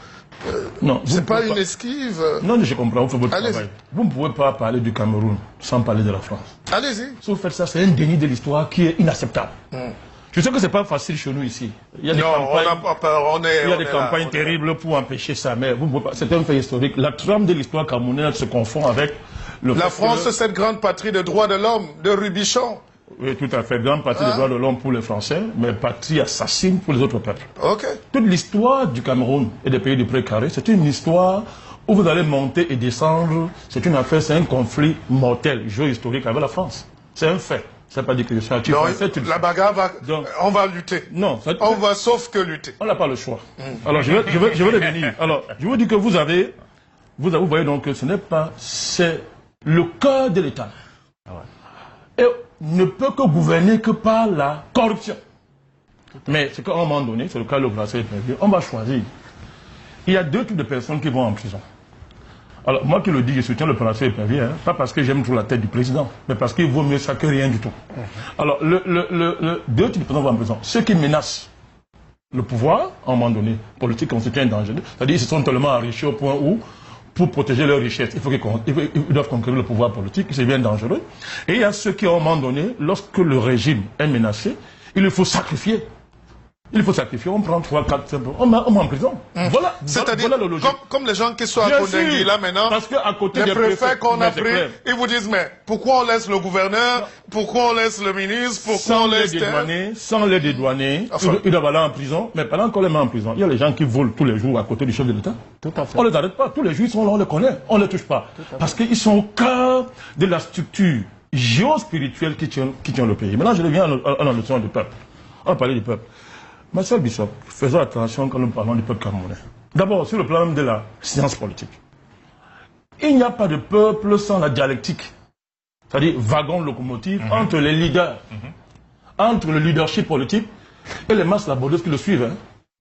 Non, c'est pas une esquive. Non, je comprends, vous faites votre travail. Vous ne pouvez pas parler du Cameroun sans parler de la France. Allez-y. Si vous faites ça, c'est un déni de l'histoire qui est inacceptable. Je sais que c'est pas facile chez nous ici. Il y a des campagnes terribles pour empêcher ça, mais vous ne pouvez pas. C'est un fait historique. La trame de l'histoire camerounaise se confond avec le fait La France, cette grande patrie de droits de l'homme, de Rubichon. Oui, tout à fait. Grande partie des droits de l'homme pour les Français, mais patrie assassine pour les autres peuples. Ok. Toute l'histoire du Cameroun et des pays du précaré, c'est une histoire où vous allez monter et descendre. C'est une affaire, c'est un conflit mortel, géohistorique avec la France. C'est un fait. Ça ne veut pas dire que je suis actif. La bagarre va... Donc, on va lutter. Non. On va sauf que lutter. On n'a pas le choix. Alors, je vais revenir. Alors, je vous dis que vous voyez donc que ce n'est pas... C'est le cœur de l'État. Et ne peut que gouverner que par la corruption. Mais c'est qu'à un moment donné, c'est le cas de l'opération, on va choisir. Il y a 2 types de personnes qui vont en prison. Alors, moi qui le dis, je soutiens le principe épervier, hein, pas parce que j'aime trop la tête du président, mais parce qu'il vaut mieux ça que rien du tout. Alors, deux types de présidents vont en prison. Ceux qui menacent le pouvoir, à un moment donné, politique constitue un danger. C'est-à-dire qu'ils se sont tellement enrichis au point où, pour protéger leur richesse, ils doivent conquérir le pouvoir politique, c'est bien dangereux. Et il y a ceux qui, à un moment donné, lorsque le régime est menacé, il le faut sacrifier. Il faut sacrifier, on prend 3, 4, 5, on met en prison. Voilà, c'est-à-dire, voilà le logique. Comme les gens qui sont à Kondengui, là maintenant, parce que à côté les des préfets qu'on a c'est pris, clair. ils vous disent, mais pourquoi on laisse le gouverneur, pourquoi on laisse le ministre, pourquoi Sans on les laisse... dédouaner, sans les dédouaner, Enfin. ils doivent aller en prison, mais pendant qu'on les met en prison, il y a les gens qui volent tous les jours à côté du chef de l'État. Tout à fait. On les arrête pas, tous les jours ils sont là, on les connaît, on les touche pas. Parce qu'ils sont au cœur de la structure géospirituelle qui tient le pays. Maintenant, je reviens à la notion du peuple. On va parler du peuple. Marcel Bissop, faisons attention quand nous parlons du peuple camerounais. D'abord, sur le plan même de la science politique. Il n'y a pas de peuple sans la dialectique. C'est-à-dire wagon-locomotive entre les leaders, entre le leadership politique et les masses laborieuses qui le suivent. Hein.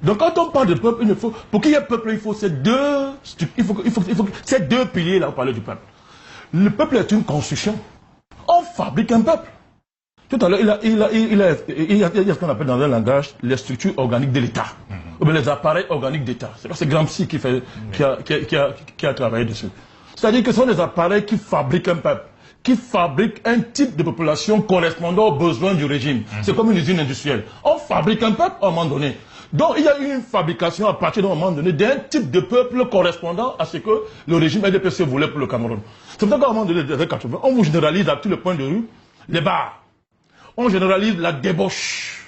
Donc quand on parle de peuple, pour qu'il y ait peuple, il faut ces deux piliers là pour parler du peuple. Le peuple est une construction. On fabrique un peuple. Tout à l'heure, il y a ce qu'on appelle dans un langage les structures organiques de l'État, ou bien les appareils organiques d'État. C'est Gramsci qui a travaillé dessus. C'est-à-dire que ce sont des appareils qui fabriquent un peuple, qui fabriquent un type de population correspondant aux besoins du régime. C'est comme une usine industrielle. On fabrique un peuple à un moment donné. Donc il y a une fabrication à partir d'un moment donné d'un type de peuple correspondant à ce que le régime RDPC voulait pour le Cameroun. C'est pour ça qu'à un moment donné, des années 80, on vous généralise à tous les points de rue les bars. On généralise la débauche.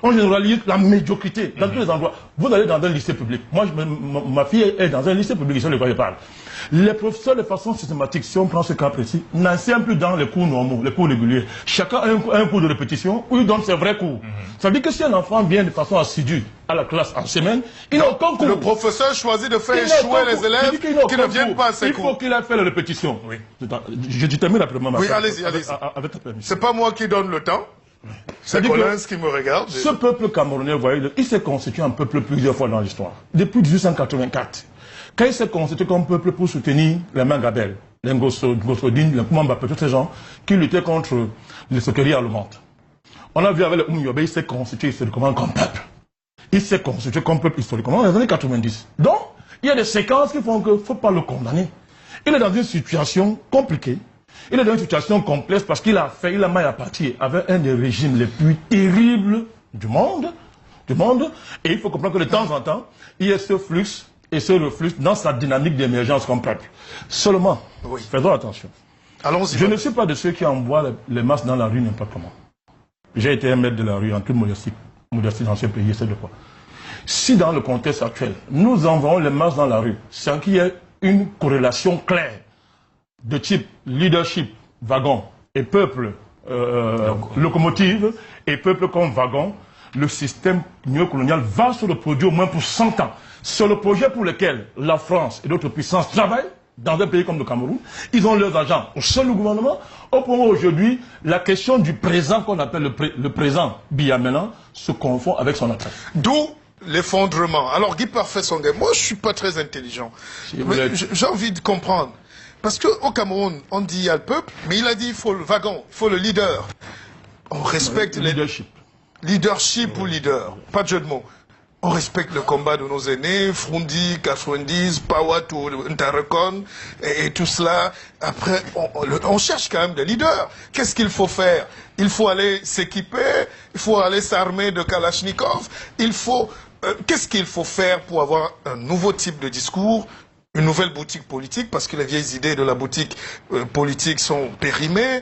On généralise la médiocrité dans tous les endroits. Vous allez dans un lycée public. Moi, ma fille est dans un lycée public, c'est de quoi je parle. Les professeurs, de façon systématique, si on prend ce cas précis, n'enseignent plus dans les cours normaux, les cours réguliers. Chacun a un cours de répétition où il donne ses vrais cours. Ça veut dire que si un enfant vient de façon assidue à la classe en semaine, il n'a aucun cours. Le professeur choisit de faire échouer les élèves qui ne viennent pas à ses cours. Il faut qu'il ait fait la répétition. Oui. Je termine rapidement. Oui, allez-y. Avec ta permission. C'est pas moi qui donne le temps. C'est Collins qui me regarde. Ce peuple camerounais, vous voyez, il s'est constitué un peuple plusieurs fois dans l'histoire. Depuis 1884. Quand il s'est constitué comme peuple pour soutenir les Mangabel, les Ngossodine, les Koumambapé, tous ces gens qui luttaient contre les soqueries allemandes. On a vu avec le Oumyobe, il s'est constitué historiquement comme peuple. Il s'est constitué comme peuple historiquement dans les années 90. Donc, il y a des séquences qui font qu'il ne faut pas le condamner. Il est dans une situation compliquée. Il est dans une situation complexe parce qu'il a maille à partir avec un des régimes les plus terribles du monde. Et il faut comprendre que de temps en temps, il y a ce flux et ce reflux dans sa dynamique d'émergence comme peuple. Seulement, faisons attention. Allons-y. Je ne suis pas de ceux qui envoient les masses dans la rue n'importe comment. J'ai été un maître de la rue en toute modestie dans ce pays, c'est de quoi. Si dans le contexte actuel, nous envoyons les masses dans la rue sans qu'il y ait une corrélation claire de type leadership, wagon, et peuple, locomotive, et peuple comme wagon, le système néocolonial va se reproduire au moins pour 100 ans. C'est le projet pour lequel la France et d'autres puissances travaillent dans un pays comme le Cameroun. Ils ont leurs agents au sein du gouvernement. Au point où aujourd'hui, la question du présent qu'on appelle le présent biamenant se confond avec son attrait. D'où l'effondrement. Alors Guy Parfait Songhai, moi je suis pas très intelligent. J'ai envie de comprendre. Parce qu'au Cameroun, on dit il y a le peuple, mais il a dit il faut le wagon, il faut le leader. On respecte les leadership ou leader, pas de jeu de mots. On respecte le combat de nos aînés, Frundi, 90, Pawatu, Ntarekon, et tout cela. Après, on cherche quand même des leaders. Qu'est-ce qu'il faut faire? Il faut aller s'équiper, il faut aller s'armer de Kalachnikov, il faut... qu'est-ce qu'il faut faire pour avoir un nouveau type de discours, une nouvelle boutique politique, parce que les vieilles idées de la boutique politique sont périmées.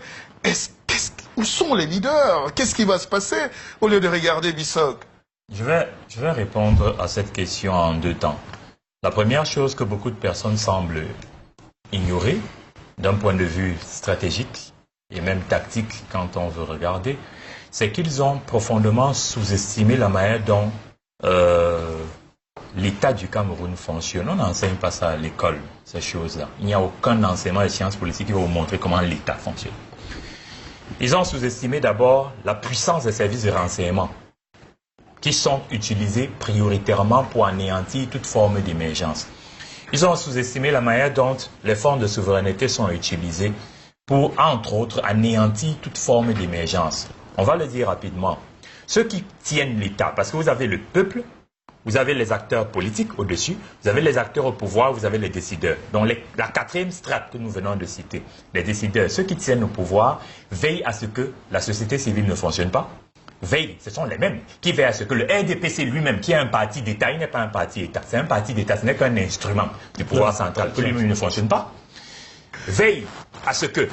Où sont les leaders? Qu'est-ce qui va se passer au lieu de regarder Bissok? Je vais répondre à cette question en deux temps. La première chose que beaucoup de personnes semblent ignorer, d'un point de vue stratégique et même tactique quand on veut regarder, c'est qu'ils ont profondément sous-estimé la manière dont l'État du Cameroun fonctionne. On n'enseigne pas ça à l'école, ces choses-là. Il n'y a aucun enseignement de sciences politiques qui va vous montrer comment l'État fonctionne. Ils ont sous-estimé d'abord la puissance des services de renseignement, qui sont utilisés prioritairement pour anéantir toute forme d'émergence. Ils ont sous-estimé la manière dont les fonds de souveraineté sont utilisés pour, entre autres, anéantir toute forme d'émergence. On va le dire rapidement. Ceux qui tiennent l'État, parce que vous avez le peuple, vous avez les acteurs politiques au-dessus, vous avez les acteurs au pouvoir, vous avez les décideurs. Donc la quatrième strate que nous venons de citer, les décideurs, ceux qui tiennent au pouvoir, veillent à ce que la société civile ne fonctionne pas. Veillent, ce sont les mêmes qui veillent à ce que le RDPC lui-même, qui est un parti d'État, il n'est pas un parti d'État, c'est un parti d'État, ce n'est qu'un instrument du pouvoir central, que lui-même ne fonctionne pas. Veillent à ce que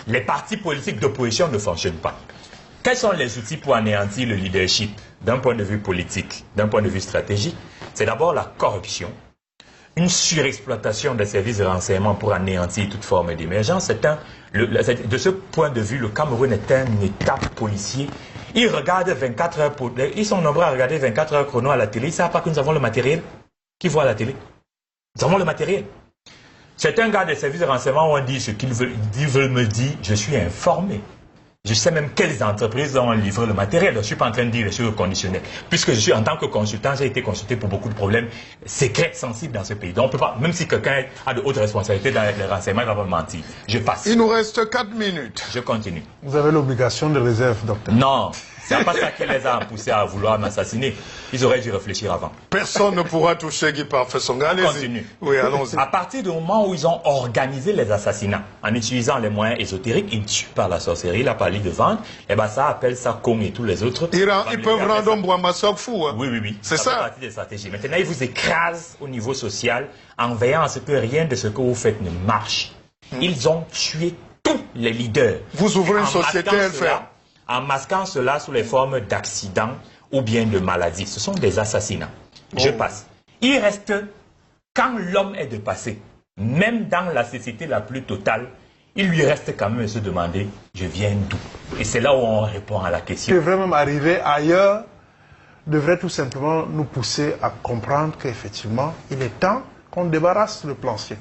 les partis politiques d'opposition ne fonctionnent pas. Quels sont les outils pour anéantir le leadership d'un point de vue politique, d'un point de vue stratégique? C'est d'abord la corruption, une surexploitation des services de renseignement pour anéantir toute forme d'émergence. De ce point de vue, le Cameroun est un État policier. Ils regardent 24 heures, ils sont nombreux à regarder 24 heures chrono à la télé. Ils ne savent pas que nous avons le matériel. Qui voit la télé? Nous avons le matériel. C'est un gars des services de renseignement où on dit ce qu'ils veulent, ils veulent me dire, je suis informé. Je sais même quelles entreprises ont livré le matériel. Je ne suis pas en train de dire les choses conditionnelles. Puisque je suis, en tant que consultant, j'ai été consulté pour beaucoup de problèmes secrets, sensibles dans ce pays. Donc on peut pas, même si quelqu'un a de hautes responsabilités dans les renseignements, il ne va pas mentir. Je passe. Il nous reste 4 minutes. Je continue. Vous avez l'obligation de réserve, docteur. Non. C'est pas ça qui les a poussés à vouloir m'assassiner. Ils auraient dû réfléchir avant. Personne ne pourra toucher Guy Parfait-Songha. Allez-y. Continue. Oui, allons-y. À partir du moment où ils ont organisé les assassinats, en utilisant les moyens ésotériques, ils tuent par la sorcellerie, la parlie de vente, et ben ça appelle ça Kong et tous les autres. Ils peuvent rendre Mbouamassok fou. Hein. Oui. C'est ça. Ça fait partie des stratégies. Maintenant, ils vous écrasent au niveau social en veillant à ce que rien de ce que vous faites ne marche. Ils ont tué tous les leaders. Vous ouvrez une société, elle fait. En masquant cela sous les formes d'accidents ou bien de maladies. Ce sont des assassinats. Je passe. Il reste, quand l'homme est dépassé, même dans la cécité la plus totale, il lui reste quand même à se demander, je viens d'où? Et c'est là où on répond à la question. Ce qui devrait même arriver ailleurs devrait tout simplement nous pousser à comprendre qu'effectivement, il est temps qu'on débarrasse le plancher,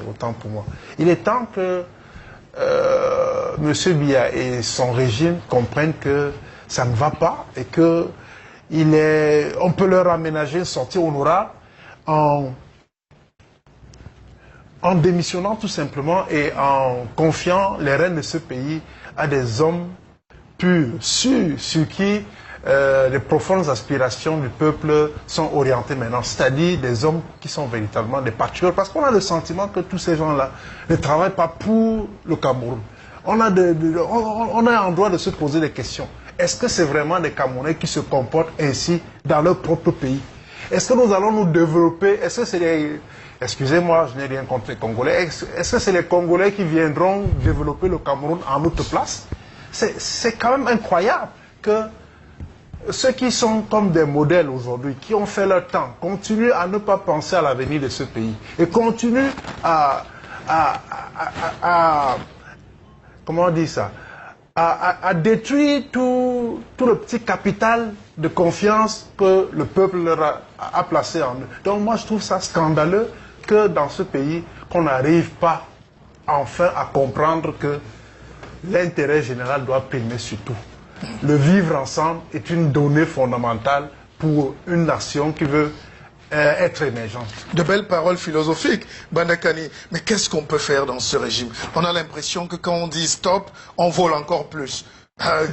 autant pour moi. Il est temps que M. Biya et son régime comprennent que ça ne va pas et que on peut leur aménager une sortie honorable en démissionnant tout simplement et en confiant les rênes de ce pays à des hommes purs, sûrs, sur qui les profondes aspirations du peuple sont orientées maintenant, c'est-à-dire des hommes qui sont véritablement des patriotes, parce qu'on a le sentiment que tous ces gens-là ne travaillent pas pour le Cameroun. On a en droit de se poser des questions. Est-ce que c'est vraiment des Camerounais qui se comportent ainsi dans leur propre pays? Est-ce que nous allons nous développer? Est-ce que c'est les... Excusez-moi, je n'ai rien contre les Congolais. Est-ce que c'est les Congolais qui viendront développer le Cameroun en notre place? C'est quand même incroyable que ceux qui sont comme des modèles aujourd'hui, qui ont fait leur temps, continuent à ne pas penser à l'avenir de ce pays et continuent comment on dit ça, à détruire tout le petit capital de confiance que le peuple leur a placé en eux. Donc moi je trouve ça scandaleux que dans ce pays, qu'on n'arrive pas enfin à comprendre que l'intérêt général doit primer sur tout. Le vivre ensemble est une donnée fondamentale pour une nation qui veut être émergente. De belles paroles philosophiques, Bandakani. Mais qu'est-ce qu'on peut faire dans ce régime? On a l'impression que quand on dit stop, on vole encore plus.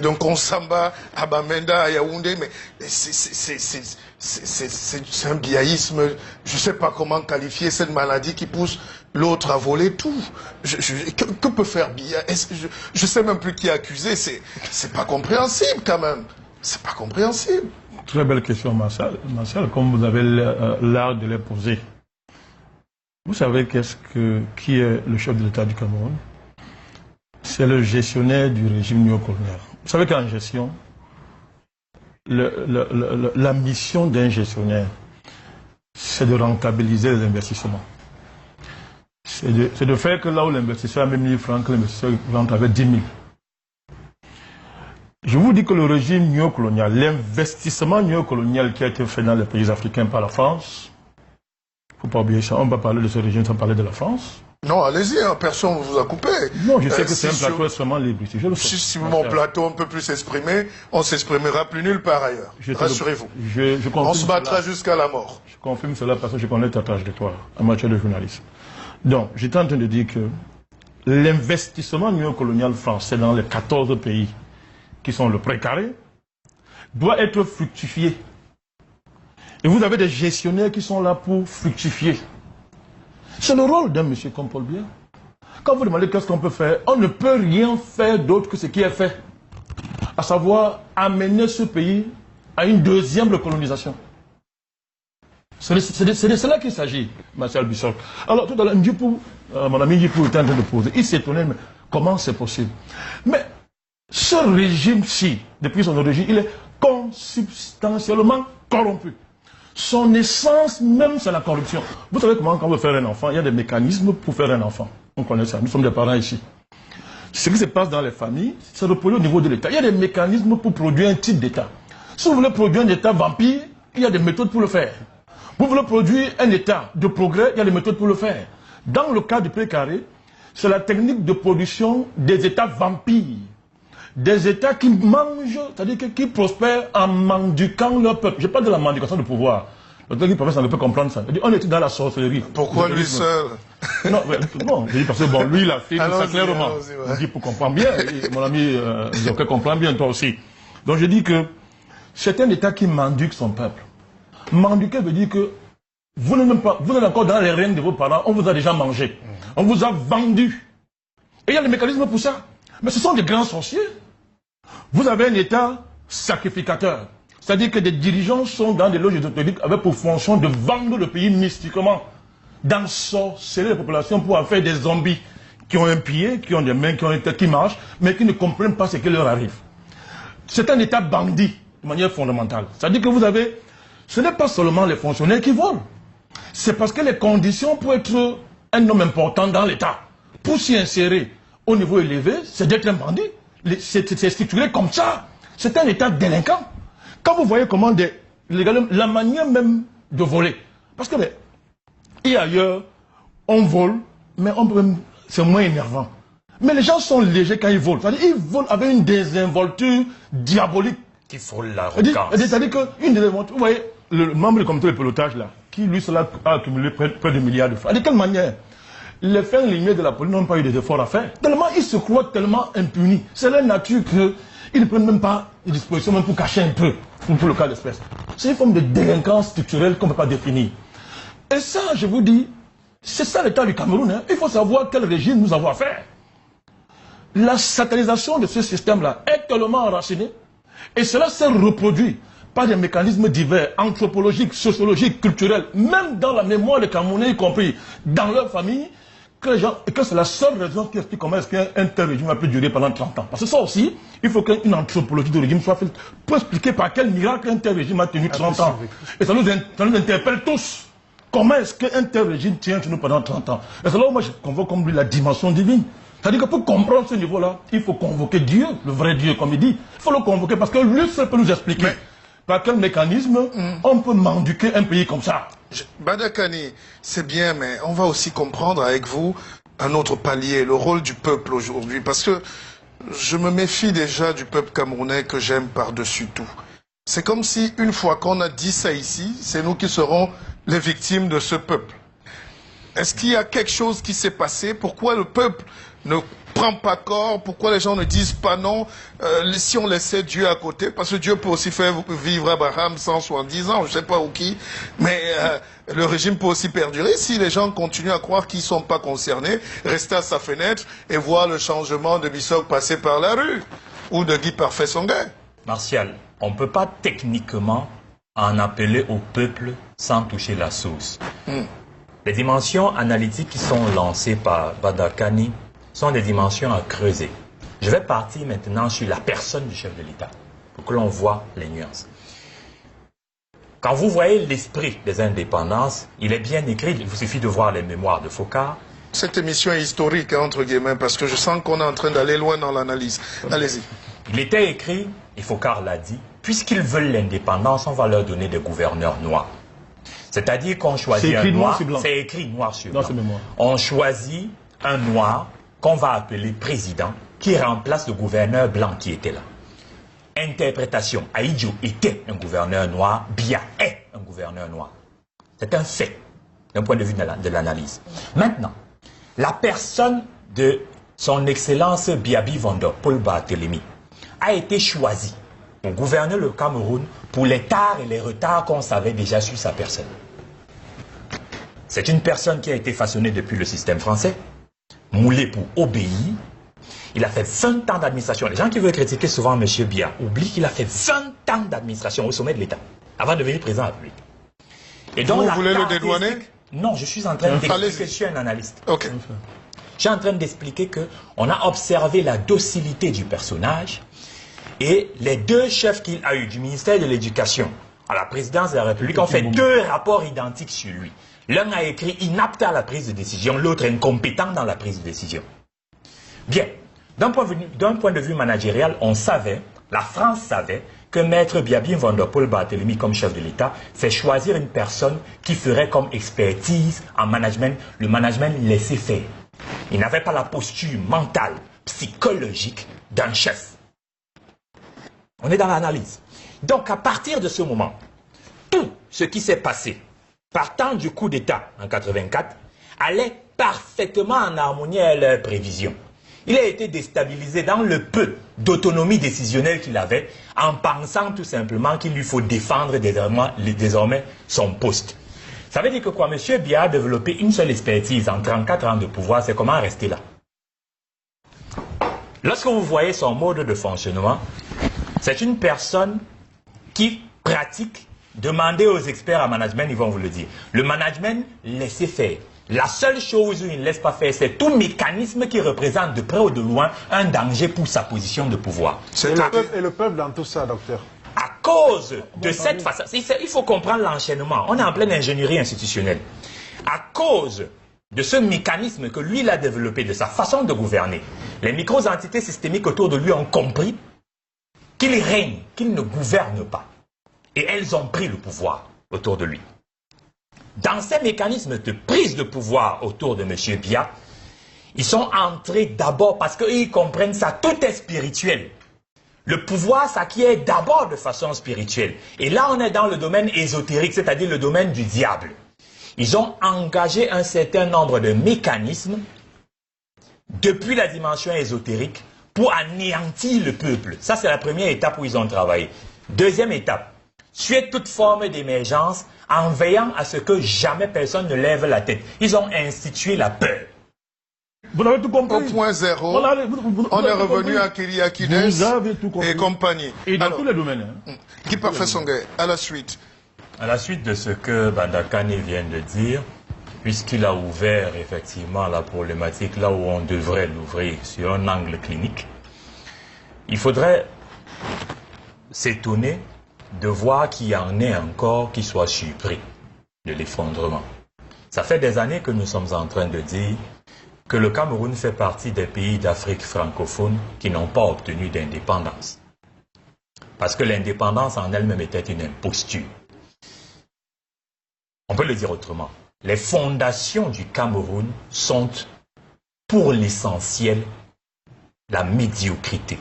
Donc on s'en bat à Bamenda, à Yaoundé, mais c'est un biaïsme. Je ne sais pas comment qualifier cette maladie qui pousse l'autre à voler tout. Que peut faire Biya? Je ne sais même plus qui est accusé. C'est pas compréhensible quand même. C'est pas compréhensible. Très belle question, Martial, comme vous avez l'art de les poser. Vous savez qui est le chef de l'État du Cameroun? C'est le gestionnaire du régime néocolonial. Vous savez qu'en gestion, la mission d'un gestionnaire, c'est de rentabiliser les investissements. C'est de faire que là où l'investisseur a même 1000 francs, que l'investisseur rentre avec 10 000. Je vous dis que le régime néocolonial, l'investissement néocolonial qui a été fait dans les pays africains par la France, il ne faut pas oublier ça, on va parler de ce régime sans parler de la France. Non, allez-y, hein, personne ne vous a coupé. Non, je sais que c'est un plateau extrêmement libre ici. Si mon plateau, on ne peut plus s'exprimer, on ne s'exprimera plus nulle part ailleurs. Rassurez-vous. On se battra jusqu'à la mort. Je confirme cela parce que je connais ta trajectoire en matière de journalisme. Donc, j'étais en train de dire que l'investissement néocolonial français dans les 14 pays qui sont le précaré doit être fructifié. Et vous avez des gestionnaires qui sont là pour fructifier. C'est le rôle d'un monsieur comme Paul Biya. Quand vous demandez qu'est-ce qu'on peut faire, on ne peut rien faire d'autre que ce qui est fait. À savoir amener ce pays à une deuxième recolonisation. C'est de cela qu'il s'agit, Martial Bissok. Alors tout à l'heure, mon ami Ndjipou était en train de poser. Il s'étonnait, mais comment c'est possible? Mais ce régime-ci, depuis son origine, il est consubstantiellement corrompu. Son essence même, c'est la corruption. Vous savez comment, quand on veut faire un enfant, il y a des mécanismes pour faire un enfant. On connaît ça, nous sommes des parents ici. Ce qui se passe dans les familles, c'est reproduit au niveau de l'État. Il y a des mécanismes pour produire un type d'État. Si vous voulez produire un État vampire, il y a des méthodes pour le faire. Vous voulez produire un État de progrès, il y a des méthodes pour le faire. Dans le cas du précaré, c'est la technique de production des États vampires. Des États qui mangent, c'est-à-dire qui prospèrent en mendiquant leur peuple. Je parle de la mendication de pouvoir. Le temps qui professeur ne peut comprendre ça. On était dans la sorcellerie. Pourquoi lui seul? Non, je dis parce que bon, lui, il a fait ça clairement. Je dis pour comprendre bien. Et mon ami Zoké comprend bien, toi aussi. Donc je dis que c'est un État qui mendique son peuple. Mendiquer veut dire que vous n'êtes encore dans les règnes de vos parents, on vous a déjà mangé. On vous a vendu. Et il y a des mécanismes pour ça. Mais ce sont des grands sorciers. Vous avez un État sacrificateur. C'est-à-dire que des dirigeants sont dans des loges ésotériques avec pour fonction de vendre le pays mystiquement, d'ensorceler les populations pour en faire des zombies qui ont un pied, qui ont des mains, qui ont une tête qui marche, mais qui ne comprennent pas ce qui leur arrive. C'est un État bandit de manière fondamentale. C'est-à-dire que vous avez... Ce n'est pas seulement les fonctionnaires qui volent. C'est parce que les conditions pour être un homme important dans l'État, pour s'y insérer au niveau élevé, c'est d'être un bandit. C'est structuré comme ça. C'est un État délinquant. Quand vous voyez comment la manière même de voler, parce que et ailleurs, on vole, mais c'est moins énervant. Mais les gens sont légers quand ils volent. C'est-à-dire ils volent avec une désinvolture diabolique. Qui frôle l'arrogance. C'est-à-dire qu'une désinvolture, vous voyez, le membre du comité de pilotage là, qui lui cela a accumulé près de milliards de francs. De quelle manière? Les fins limiers de la police n'ont pas eu des efforts à faire. Tellement ils se croient tellement impunis. C'est leur nature qu'ils ne prennent même pas des dispositions même pour cacher un peu, pour le cas d'espèce. C'est une forme de délinquance structurelle qu'on ne peut pas définir. Et ça, je vous dis, c'est ça l'état du Cameroun. Hein. Il faut savoir quel régime nous avons à faire. La satanisation de ce système-là est tellement enracinée, et cela s'est reproduit par des mécanismes divers, anthropologiques, sociologiques, culturels, même dans la mémoire des Camerounais, y compris dans leur famille, que c'est la seule raison qui explique comment est-ce qu'un tel régime a pu durer pendant 30 ans. Parce que ça aussi, il faut qu'une anthropologie de régime soit faite pour expliquer par quel miracle un tel régime a tenu 30 ans. Et ça nous interpelle tous. Comment est-ce qu'un tel régime tient chez nous pendant 30 ans? Et c'est là où moi je convoque comme lui la dimension divine. C'est-à-dire que pour comprendre ce niveau-là, il faut convoquer Dieu, le vrai Dieu comme il dit. Il faut le convoquer parce que lui seul peut nous expliquer par quel mécanisme on peut mendiquer un pays comme ça. Badakani, c'est bien, mais on va aussi comprendre avec vous un autre palier, le rôle du peuple aujourd'hui. Parce que je me méfie déjà du peuple camerounais que j'aime par-dessus tout. C'est comme si, une fois qu'on a dit ça ici, c'est nous qui serons les victimes de ce peuple. Est-ce qu'il y a quelque chose qui s'est passé? Pourquoi le peuple ne prend pas corps? Pourquoi les gens ne disent pas non si on laissait Dieu à côté? Parce que Dieu peut aussi faire vivre Abraham 170 ans, je ne sais pas où qui. Mais le régime peut aussi perdurer si les gens continuent à croire qu'ils ne sont pas concernés, rester à sa fenêtre et voir le changement de Bissok passer par la rue ou de Guy Parfait Songhai. Martial, on ne peut pas techniquement en appeler au peuple sans toucher la source. Les dimensions analytiques qui sont lancées par Badakani sont des dimensions à creuser. Je vais partir maintenant sur la personne du chef de l'État, pour que l'on voit les nuances. Quand vous voyez l'esprit des indépendances, il est bien écrit, il vous suffit de voir les mémoires de Focard. Cette émission est historique, entre guillemets, parce que je sens qu'on est en train d'aller loin dans l'analyse. Allez-y. Il était écrit, et Focard l'a dit, puisqu'ils veulent l'indépendance, on va leur donner des gouverneurs noirs. C'est-à-dire qu'on choisit un noir, c'est écrit noir sur blanc. On choisit un noir qu'on va appeler président, qui remplace le gouverneur blanc qui était là. Interprétation, Ahidjo était un gouverneur noir, Biya est un gouverneur noir. C'est un fait, d'un point de vue de l'analyse. Maintenant, la personne de son Excellence Biabi Vondor, Paul Barthélemy, a été choisie pour gouverner le Cameroun pour les tares et les retards qu'on savait déjà sur sa personne. C'est une personne qui a été façonnée depuis le système français, moulée pour obéir. Il a fait 20 ans d'administration. Les gens qui veulent critiquer souvent M. Biya oublient qu'il a fait 20 ans d'administration au sommet de l'État, avant de devenir président de la République. Et donc, vous voulez le dédouaner? Non, je suis en train d'expliquer que je suis un analyste. Okay. Je suis en train d'expliquer qu'on a observé la docilité du personnage et les deux chefs qu'il a eu du ministère de l'Éducation à la présidence de la République ont fait deux rapports identiques sur lui. L'un a écrit inapte à la prise de décision, l'autre incompétent dans la prise de décision. Bien, d'un point de vue managérial, on savait, la France savait, que Maître Biabi Vondor Paul Barthélemy comme chef de l'État fait choisir une personne qui ferait comme expertise en management, le management laissé faire. Il n'avait pas la posture mentale, psychologique d'un chef. On est dans l'analyse. Donc à partir de ce moment, tout ce qui s'est passé, partant du coup d'État en 1984, allait parfaitement en harmonie avec leurs prévisions. Il a été déstabilisé dans le peu d'autonomie décisionnelle qu'il avait en pensant tout simplement qu'il lui faut défendre désormais son poste. Ça veut dire que quoi, M. Biya a développé une seule expertise en 34 ans de pouvoir, c'est comment rester là. Lorsque vous voyez son mode de fonctionnement, c'est une personne qui pratique, demandez aux experts en management, ils vont vous le dire. Le management, laissez faire. La seule chose où il ne laisse pas faire, c'est tout mécanisme qui représente de près ou de loin un danger pour sa position de pouvoir. Et le peuple dans tout ça, docteur? À cause de cette façon, il faut comprendre l'enchaînement. On est en pleine ingénierie institutionnelle. À cause de ce mécanisme que lui, il a développé, de sa façon de gouverner, les micro-entités systémiques autour de lui ont compris qu'il règne, qu'il ne gouverne pas. Et elles ont pris le pouvoir autour de lui. Dans ces mécanismes de prise de pouvoir autour de M. Biya, ils sont entrés d'abord parce qu'ils comprennent ça, tout est spirituel. Le pouvoir s'acquiert d'abord de façon spirituelle. Et là, on est dans le domaine ésotérique, c'est-à-dire le domaine du diable. Ils ont engagé un certain nombre de mécanismes depuis la dimension ésotérique pour anéantir le peuple. Ça, c'est la première étape où ils ont travaillé. Deuxième étape, suivre toute forme d'émergence en veillant à ce que jamais personne ne lève la tête. Ils ont institué la peur. Vous avez tout compris. Au point zéro, on est revenu à Kyriakides et compagnie. Et dans tous les domaines. Qui parfait son gars, à la suite. À la suite de ce que Bandakane vient de dire, puisqu'il a ouvert effectivement la problématique là où on devrait l'ouvrir sur un angle clinique, il faudrait s'étonner de voir qu'il y en ait encore qui soient surpris de l'effondrement. Ça fait des années que nous sommes en train de dire que le Cameroun fait partie des pays d'Afrique francophone qui n'ont pas obtenu d'indépendance. Parce que l'indépendance en elle-même était une imposture. On peut le dire autrement. Les fondations du Cameroun sont, pour l'essentiel, la médiocrité.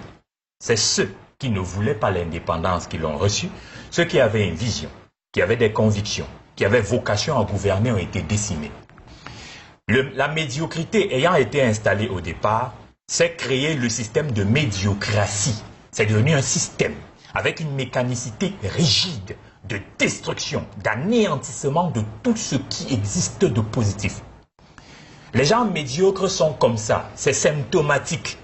C'est ceux qui ne voulaient pas l'indépendance qui l'ont reçue, ceux qui avaient une vision, qui avaient des convictions, qui avaient vocation à gouverner ont été décimés. La médiocrité ayant été installée au départ, c'est créer le système de médiocratie. C'est devenu un système avec une mécanicité rigide de destruction, d'anéantissement de tout ce qui existe de positif. Les gens médiocres sont comme ça, c'est symptomatique.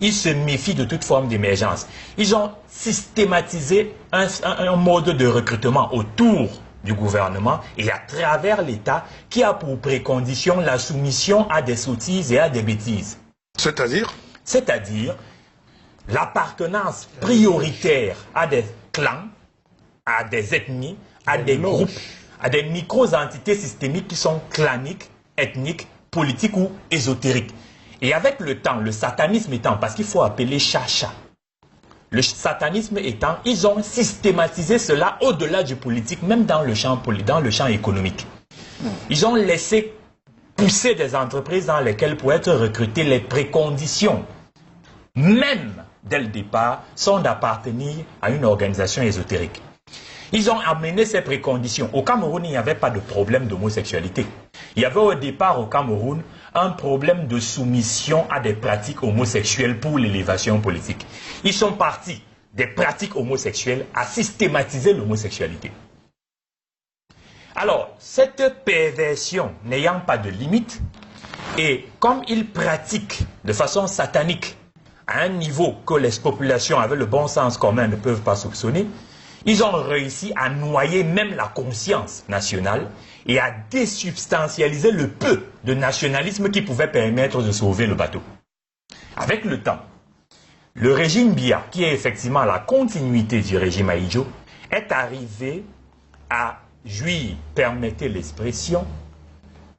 Ils se méfient de toute forme d'émergence. Ils ont systématisé un mode de recrutement autour du gouvernement et à travers l'État qui a pour précondition la soumission à des sottises et à des bêtises. C'est-à-dire? C'est-à-dire l'appartenance prioritaire à des clans, à des ethnies, à des groupes, à des micro-entités systémiques qui sont claniques, ethniques, politiques ou ésotériques. Et avec le temps, le satanisme étant, parce qu'il faut appeler chat chat, Le satanisme étant, ils ont systématisé cela au-delà du politique, même dans le champ économique. Ils ont laissé pousser des entreprises dans lesquelles pour être recrutés, les préconditions, même dès le départ, sont d'appartenir à une organisation ésotérique. Ils ont amené ces préconditions. Au Cameroun, il n'y avait pas de problème d'homosexualité. Il y avait au départ au Cameroun un problème de soumission à des pratiques homosexuelles pour l'élévation politique. Ils sont partis des pratiques homosexuelles à systématiser l'homosexualité. Alors, cette perversion n'ayant pas de limite, et comme ils pratiquent de façon satanique à un niveau que les populations avec le bon sens commun ne peuvent pas soupçonner, ils ont réussi à noyer même la conscience nationale et à désubstantialiser le peu de nationalisme qui pouvait permettre de sauver le bateau. Avec le temps, le régime Biya, qui est effectivement la continuité du régime Ahidjo, est arrivé à jouir, permettez l'expression,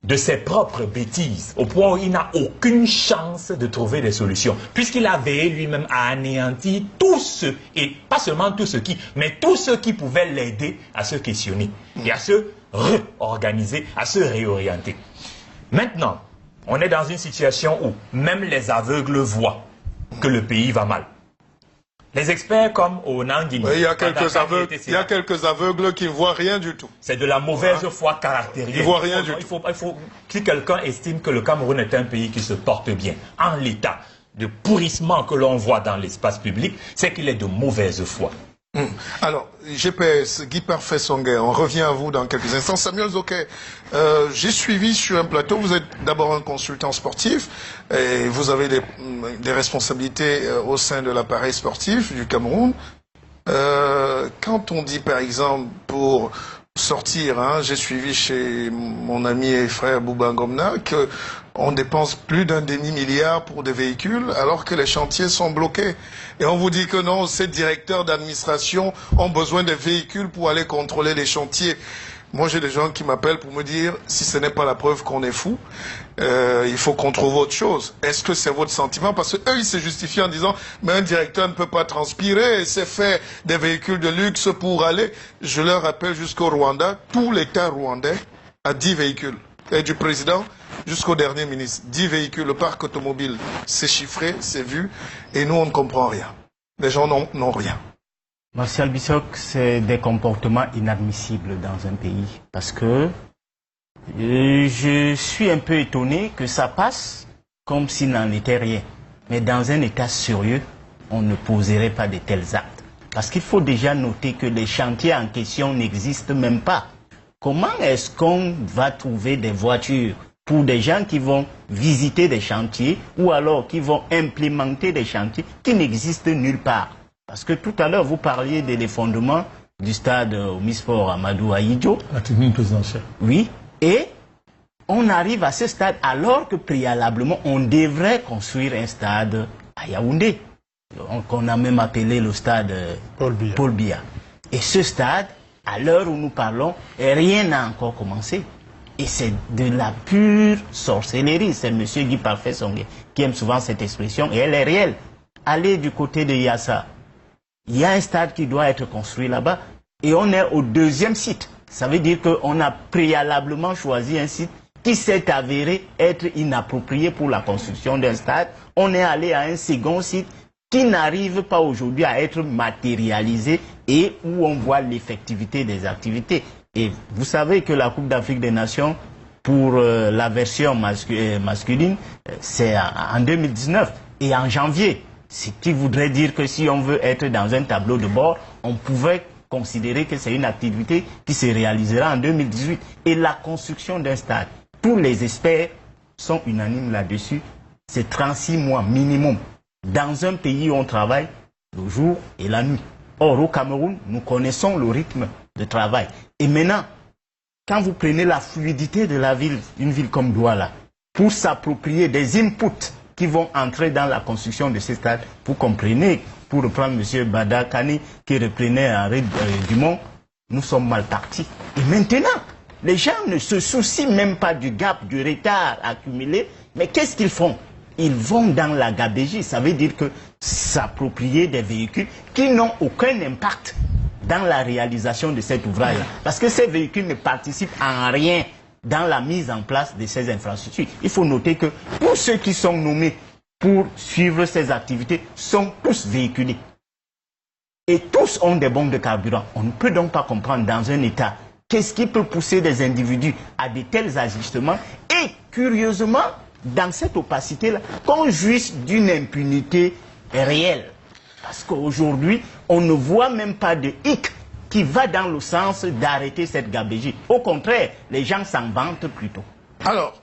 de ses propres bêtises, au point où il n'a aucune chance de trouver des solutions, puisqu'il a veillé lui-même à anéantir tous ceux, et pas seulement tous ceux qui, mais tous ceux qui pouvaient l'aider à se questionner et à se réorganiser, à se réorienter. Maintenant, on est dans une situation où même les aveugles voient que le pays va mal. Les experts comme au Nanguini, il y a quelques aveugles qui ne voient rien du tout. C'est de la mauvaise foi caractérielle. Ils ne voient rien du tout. Si quelqu'un estime que le Cameroun est un pays qui se porte bien, en l'état de pourrissement que l'on voit dans l'espace public, c'est qu'il est de mauvaise foi. Alors, GPS, Guy Parfait Songuer, on revient à vous dans quelques instants. Samuel Zoké, j'ai suivi sur un plateau, vous êtes d'abord un consultant sportif et vous avez des responsabilités au sein de l'appareil sportif du Cameroun. Quand on dit par exemple pour sortir, hein, j'ai suivi chez mon ami et frère Bouba Ngomna qu'on dépense plus d'un demi-milliard pour des véhicules alors que les chantiers sont bloqués. Et on vous dit que non, ces directeurs d'administration ont besoin de véhicules pour aller contrôler les chantiers. Moi, j'ai des gens qui m'appellent pour me dire, si ce n'est pas la preuve qu'on est fou, il faut qu'on trouve autre chose. Est-ce que c'est votre sentiment? Parce qu'eux, ils se justifient en disant, mais un directeur ne peut pas transpirer, c'est fait des véhicules de luxe pour aller. Je leur rappelle jusqu'au Rwanda, tout l'État rwandais a 10 véhicules. Et du président jusqu'au dernier ministre, 10 véhicules. Le parc automobile, c'est chiffré, c'est vu, et nous, on ne comprend rien. Les gens n'ont rien. Martial Bissok, c'est des comportements inadmissibles dans un pays. Parce que je suis un peu étonné que ça passe comme s'il n'en était rien. Mais dans un état sérieux, on ne poserait pas de tels actes. Parce qu'il faut déjà noter que les chantiers en question n'existent même pas. Comment est-ce qu'on va trouver des voitures pour des gens qui vont visiter des chantiers ou alors qui vont implémenter des chantiers qui n'existent nulle part? Parce que tout à l'heure, vous parliez de l'effondrement du stade Omnisport Amadou Ahidjo. La tribune présidentielle. Oui, et on arrive à ce stade alors que préalablement, on devrait construire un stade à Yaoundé, qu'on a même appelé le stade Paul Biya. Et ce stade, à l'heure où nous parlons, rien n'a encore commencé. Et c'est de la pure sorcellerie. C'est M. Guy Parfait Songuer qui aime souvent cette expression, et elle est réelle. Allez du côté de Yassa. Il y a un stade qui doit être construit là-bas, et on est au deuxième site. Ça veut dire qu'on a préalablement choisi un site qui s'est avéré être inapproprié pour la construction d'un stade. On est allé à un second site qui n'arrive pas aujourd'hui à être matérialisé et où on voit l'effectivité des activités. Et vous savez que la Coupe d'Afrique des Nations, pour la version masculine, c'est en 2019 et en janvier. Ce qui voudrait dire que si on veut être dans un tableau de bord, on pouvait considérer que c'est une activité qui se réalisera en 2018. Et la construction d'un stade, tous les experts sont unanimes là-dessus, c'est 36 mois minimum. Dans un pays où on travaille le jour et la nuit. Or, au Cameroun, nous connaissons le rythme de travail. Et maintenant, quand vous prenez la fluidité de la ville, une ville comme Douala, pour s'approprier des inputs qui vont entrer dans la construction de ces stades, vous comprenez, pour reprendre M. Bada Kani, qui reprenait Henri Dumont, nous sommes mal partis. Et maintenant, les gens ne se soucient même pas du gap, du retard accumulé, mais qu'est-ce qu'ils font? ils vont dans la gabégie. Ça veut dire que s'approprier des véhicules qui n'ont aucun impact dans la réalisation de cet ouvrage. Parce que ces véhicules ne participent en rien dans la mise en place de ces infrastructures. Il faut noter que tous ceux qui sont nommés pour suivre ces activités sont tous véhiculés. Et tous ont des bombes de carburant. On ne peut donc pas comprendre dans un État qu'est-ce qui peut pousser des individus à de tels ajustements. Et curieusement, dans cette opacité-là, qu'on jouisse d'une impunité réelle. Parce qu'aujourd'hui, on ne voit même pas de hic qui va dans le sens d'arrêter cette gabégie. Au contraire, les gens s'en vantent plutôt. Alors,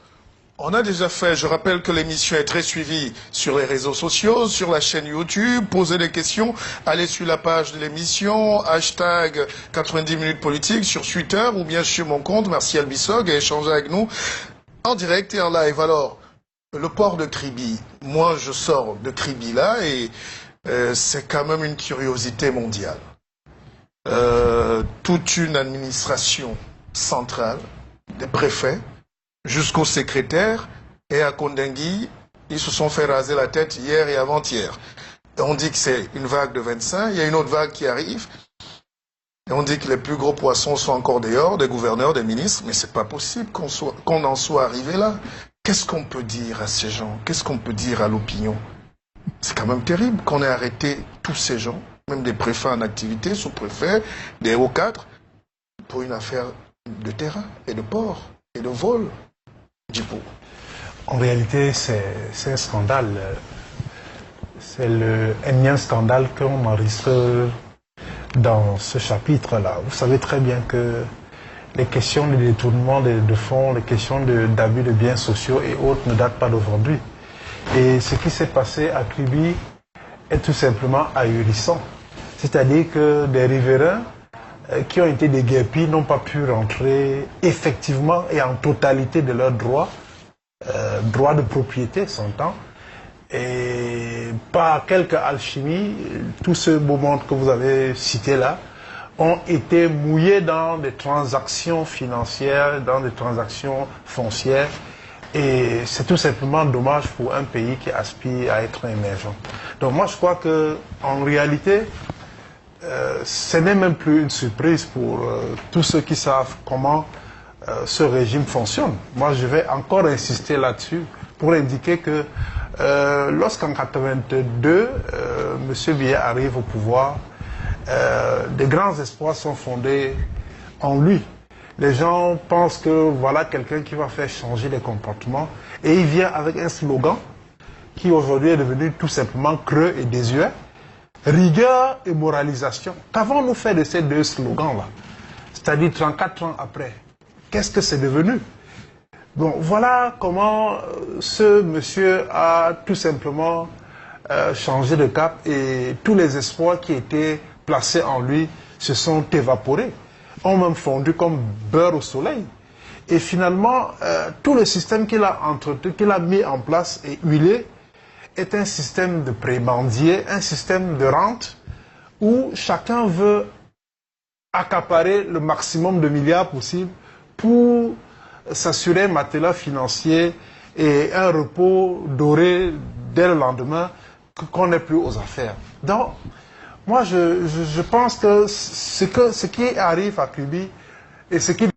on a déjà fait, je rappelle que l'émission est très suivie sur les réseaux sociaux, sur la chaîne YouTube. Posez des questions, allez sur la page de l'émission, hashtag 90 minutes politique sur Twitter ou bien sur mon compte, Martial Bissog, et échanger avec nous en direct et en live. Alors, le port de Kribi, moi je sors de Kribi là et c'est quand même une curiosité mondiale. Toute une administration centrale, des préfets, jusqu'au secrétaire, et à Kondengui, ils se sont fait raser la tête hier et avant-hier. On dit que c'est une vague de 25, il y a une autre vague qui arrive, et on dit que les plus gros poissons sont encore dehors, des gouverneurs, des ministres, mais c'est pas possible qu'on en soit arrivé là. Qu'est-ce qu'on peut dire à ces gens? Qu'est-ce qu'on peut dire à l'opinion? C'est quand même terrible qu'on ait arrêté tous ces gens, même des préfets en activité, sous-préfets, des hauts cadres, pour une affaire de terrain et de port et de vol. En réalité, c'est un scandale. C'est le énième scandale qu'on enregistre dans ce chapitre-là. Vous savez très bien que les questions de détournement de fonds, les questions d'abus de biens sociaux et autres ne datent pas d'aujourd'hui. Et ce qui s'est passé à Kribi est tout simplement ahurissant. C'est-à-dire que des riverains qui ont été déguerpis n'ont pas pu rentrer effectivement et en totalité de leurs droits, droits de propriété, s'entend. Et par quelque alchimie, tous ce beau monde que vous avez cité là ont été mouillés dans des transactions financières, dans des transactions foncières. Et c'est tout simplement dommage pour un pays qui aspire à être émergent. Donc moi je crois que en réalité, ce n'est même plus une surprise pour tous ceux qui savent comment ce régime fonctionne. Moi je vais encore insister là-dessus pour indiquer que lorsqu'en 1982, M. Biya arrive au pouvoir, des grands espoirs sont fondés en lui. Les gens pensent que voilà quelqu'un qui va faire changer les comportements. Et il vient avec un slogan qui aujourd'hui est devenu tout simplement creux et désuet. Rigueur et moralisation. Qu'avons-nous fait de ces deux slogans-là? C'est-à-dire 34 ans après. Qu'est-ce que c'est devenu? Bon, voilà comment ce monsieur a tout simplement changé de cap et tous les espoirs qui étaient placés en lui se sont évaporés, ont même fondu comme beurre au soleil. Et finalement, tout le système qu'il a entretenu, qu'il a mis en place et huilé, est un système de prébendier, un système de rente, où chacun veut accaparer le maximum de milliards possible pour s'assurer un matelas financier et un repos doré dès le lendemain qu'on n'est plus aux affaires. Donc, moi, je pense que ce qui arrive à Kribi et ce qui